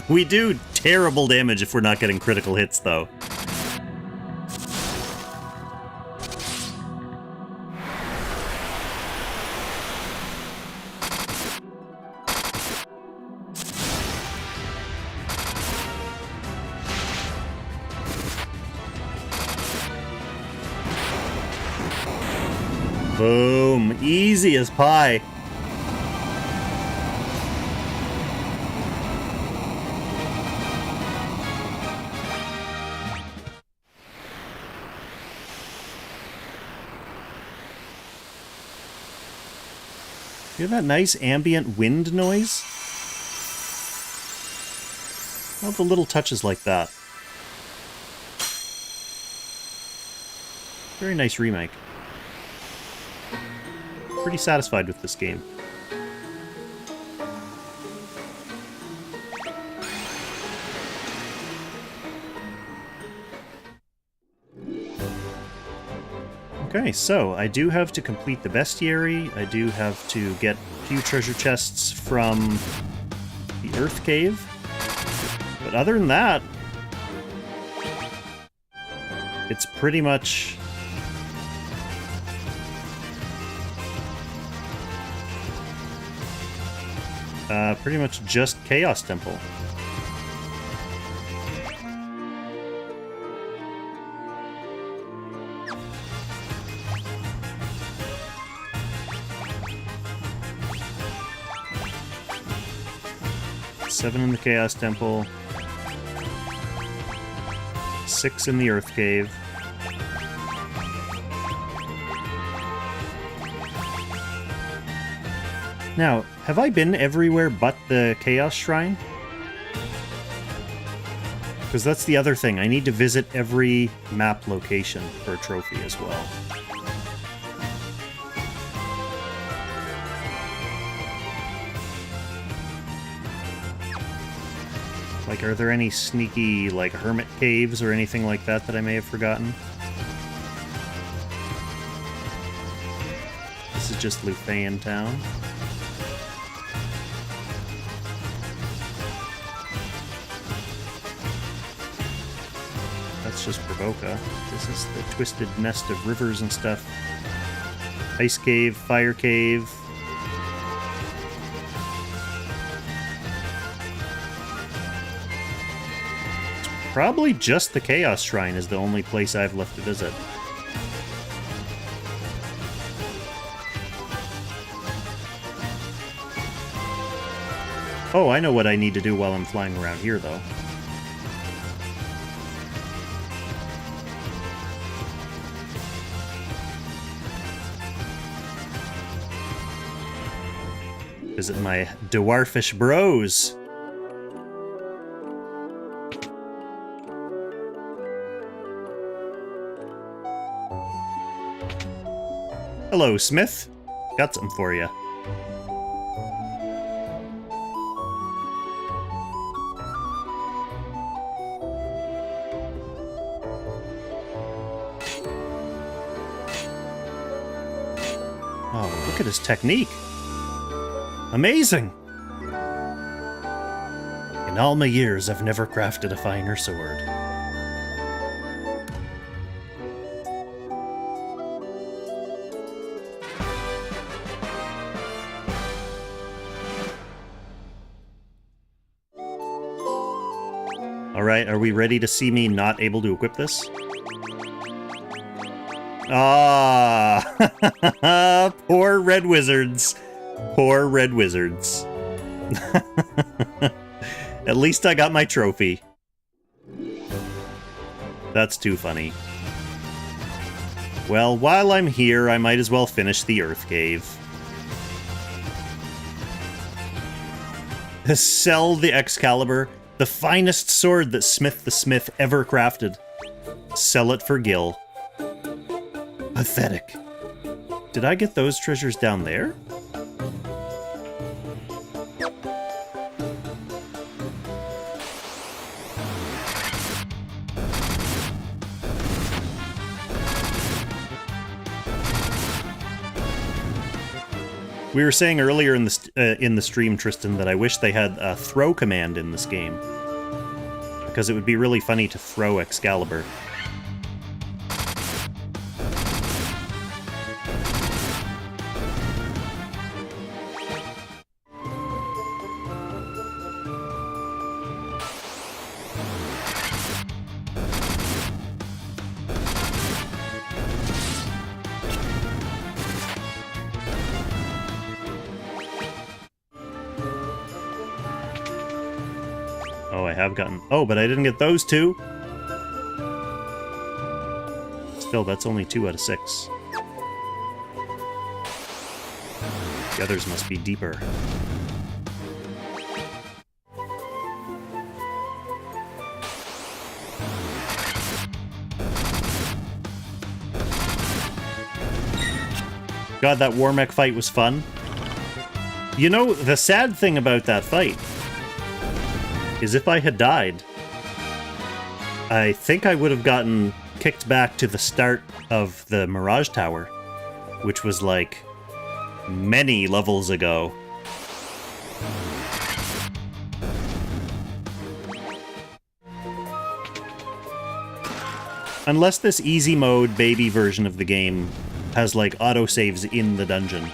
We do terrible damage if we're not getting critical hits, though. Boom. Easy as pie. Hear that nice ambient wind noise? I love the little touches like that. Very nice remake. Pretty satisfied with this game. Okay, so I do have to complete the bestiary. I do have to get a few treasure chests from the Earth Cave. But other than that, it's pretty much just Chaos Temple. Seven in the Chaos Temple. 6 in the Earth Cave. Now, have I been everywhere but the Chaos Shrine? Because that's the other thing. I need to visit every map location for a trophy as well. Like, are there any sneaky, like, hermit caves or anything like that that I may have forgotten? This is just Lufeyan Town. That's just Provoca. This is the twisted nest of rivers and stuff. Ice Cave, Fire Cave. Probably just the Chaos Shrine is the only place I have left to visit. Oh, I know what I need to do while I'm flying around here, though. Visit my dwarfish bros. Hello, Smith. Got something for you. at his technique. Amazing! In all my years, I've never crafted a finer sword. Alright, are we ready to see me not able to equip this? Ah! Poor red wizards. Poor red wizards. At least I got my trophy. That's too funny. Well, while I'm here, I might as well finish the Earth Cave. Sell the Excalibur, the finest sword that Smith the Smith ever crafted. Sell it for Gil. Pathetic. Did I get those treasures down there? We were saying earlier in the stream, Tristan, that I wish they had a throw command in this game. Because it would be really funny to throw Excalibur. Oh, I have gotten... Oh, but I didn't get those two! Still, that's only 2 out of 6. The others must be deeper. God, that WarMECH fight was fun. You know, the sad thing about that fight is if I had died, I think I would have gotten kicked back to the start of the Mirage Tower, which was like many levels ago. Unless this easy mode baby version of the game has like autosaves in the dungeon.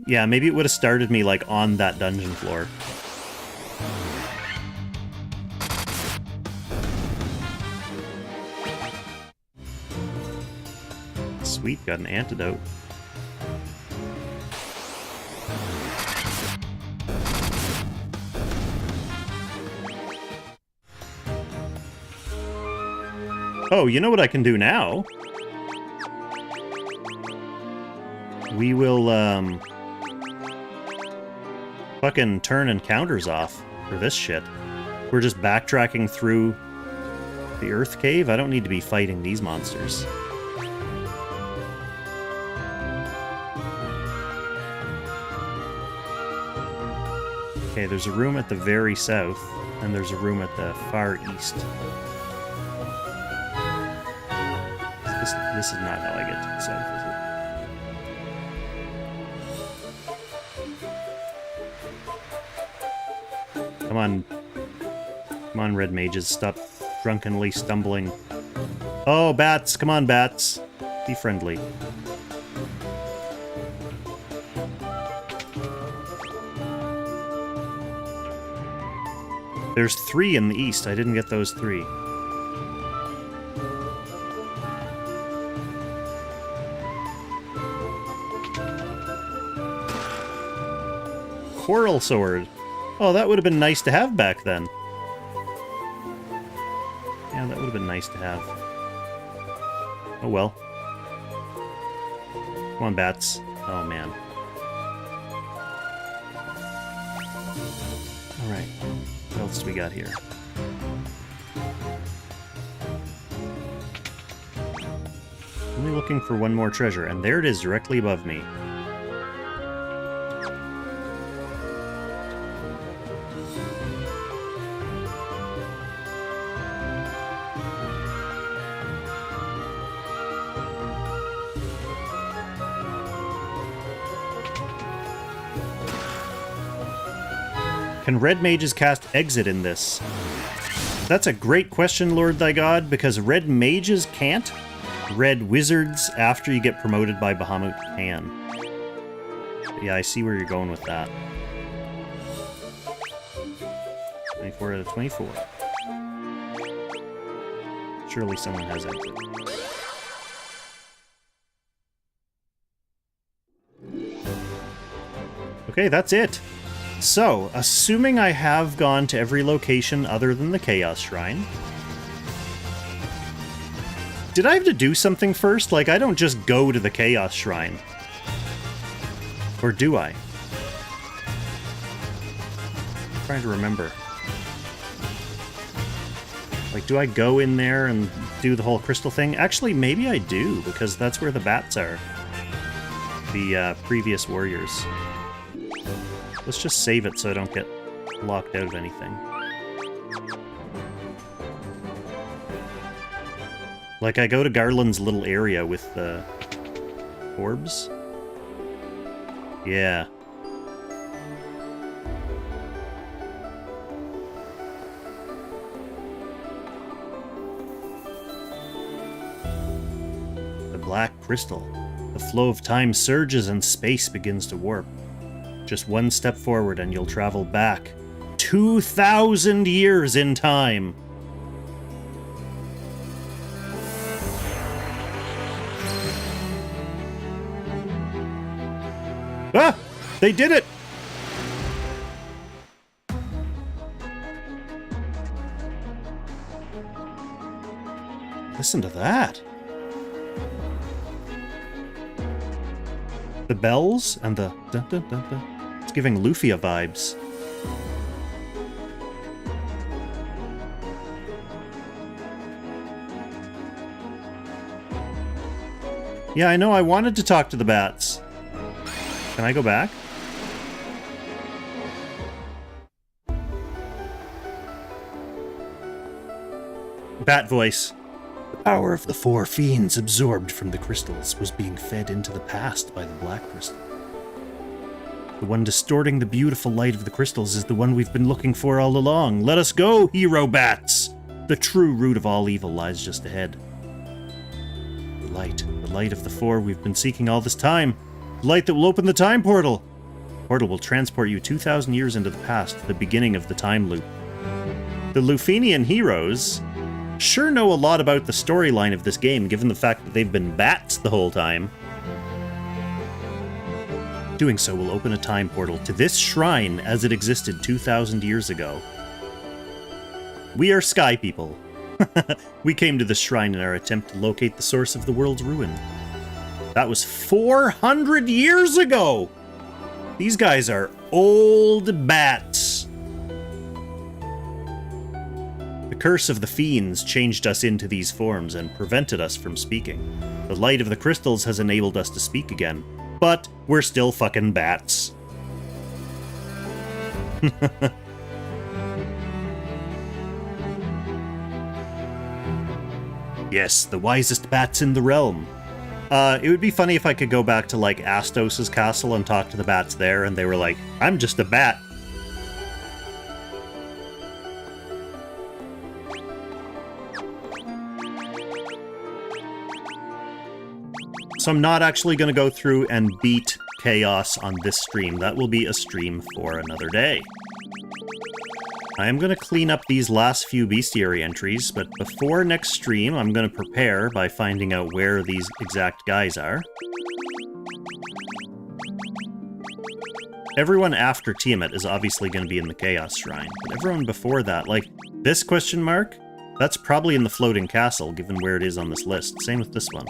Yeah, maybe it would have started me like on that dungeon floor. Sweet, got an antidote. Oh, you know what I can do now? We will, fucking turn encounters off for this shit. We're just backtracking through the Earth Cave. I don't need to be fighting these monsters. Okay, there's a room at the very south, and there's a room at the far east. This is not how I get to the south, is it? Come on. Come on, red mages, stop drunkenly stumbling. Oh, bats! Come on, bats! Be friendly. There's 3 in the east. I didn't get those 3. Coral sword. Oh, that would have been nice to have back then. Yeah, that would have been nice to have. Oh well. Come on, bats. Oh, man. Alright. What else do we got here? Only looking for one more treasure, and there it is directly above me. Can red mages cast exit in this? That's a great question, Lord Thy God, because red mages can't. Red wizards, after you get promoted by Bahamut, can. But yeah, I see where you're going with that. 24 out of 24. Surely someone has exit. Okay, that's it. So, assuming I have gone to every location other than the Chaos Shrine... Did I have to do something first? Like, I don't just go to the Chaos Shrine. Or do I? I'm trying to remember. Like, do I go in there and do the whole crystal thing? Actually, maybe I do, because that's where the bats are. The previous warriors. Let's just save it so I don't get locked out of anything. Like, I go to Garland's little area with the orbs. Yeah. The black crystal. The flow of time surges and space begins to warp. Just one step forward and you'll travel back 2,000 years in time. Ah! They did it! Listen to that. The bells and the dun dun dun dun. It's giving Lufia vibes. Yeah, I know, I wanted to talk to the bats. Can I go back? Bat voice. The power of the four fiends absorbed from the crystals was being fed into the past by the black crystal. The one distorting the beautiful light of the crystals is the one we've been looking for all along. Let us go, hero bats! The true root of all evil lies just ahead. The light of the four we've been seeking all this time. The light that will open the time portal. The portal will transport you 2,000 years into the past, the beginning of the time loop. The Lufenian heroes sure know a lot about the storyline of this game, given the fact that they've been bats the whole time. Doing so will open a time portal to this shrine as it existed 2,000 years ago. We are Sky People. We came to this shrine in our attempt to locate the source of the world's ruin. That was 400 years ago! These guys are old bats. The curse of the fiends changed us into these forms and prevented us from speaking. The light of the crystals has enabled us to speak again, but we're still fucking bats. Yes, the wisest bats in the realm. It would be funny if I could go back to, like, Astos' castle and talk to the bats there, and they were like, I'm just a bat. So I'm not actually going to go through and beat Chaos on this stream. That will be a stream for another day. I am going to clean up these last few bestiary entries, but before next stream, I'm going to prepare by finding out where these exact guys are. Everyone after Tiamat is obviously going to be in the Chaos Shrine, but everyone before that, like, this question mark, that's probably in the Floating Castle, given where it is on this list. Same with this one.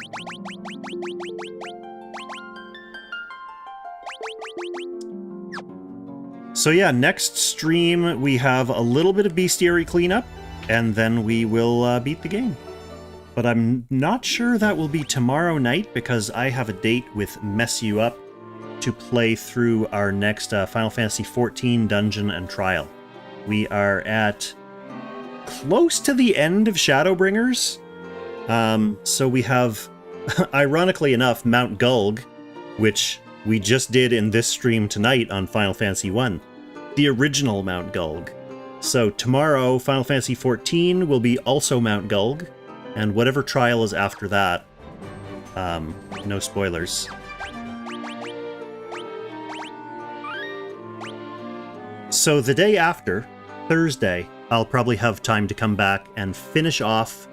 So yeah, next stream we have a little bit of bestiary cleanup, and then we will beat the game. But I'm not sure that will be tomorrow night, because I have a date with Mess You Up to play through our next Final Fantasy XIV Dungeon and Trial. We are at close to the end of Shadowbringers. So we have, ironically enough, Mount Gulg, which we just did in this stream tonight on Final Fantasy I. the original Mount Gulg. So tomorrow, Final Fantasy XIV will be also Mount Gulg, and whatever trial is after that, no spoilers. So the day after, Thursday, I'll probably have time to come back and finish off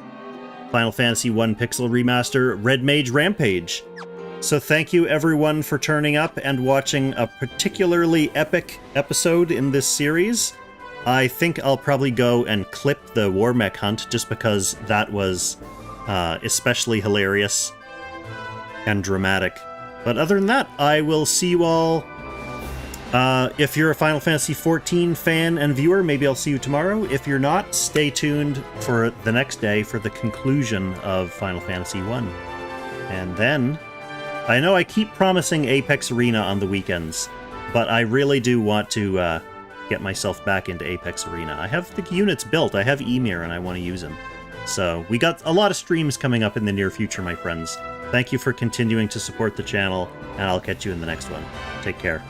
Final Fantasy I Pixel Remaster Red Mage Rampage. So thank you everyone for turning up and watching a particularly epic episode in this series. I think I'll probably go and clip the WarMECH hunt just because that was especially hilarious and dramatic. But other than that, I will see you all. If you're a Final Fantasy XIV fan and viewer, maybe I'll see you tomorrow. If you're not, stay tuned for the next day for the conclusion of Final Fantasy I. And then, I know I keep promising Apex Arena on the weekends, but I really do want to get myself back into Apex Arena. I have the units built, I have Emir, and I want to use them. So, we got a lot of streams coming up in the near future, my friends. Thank you for continuing to support the channel, and I'll catch you in the next one. Take care.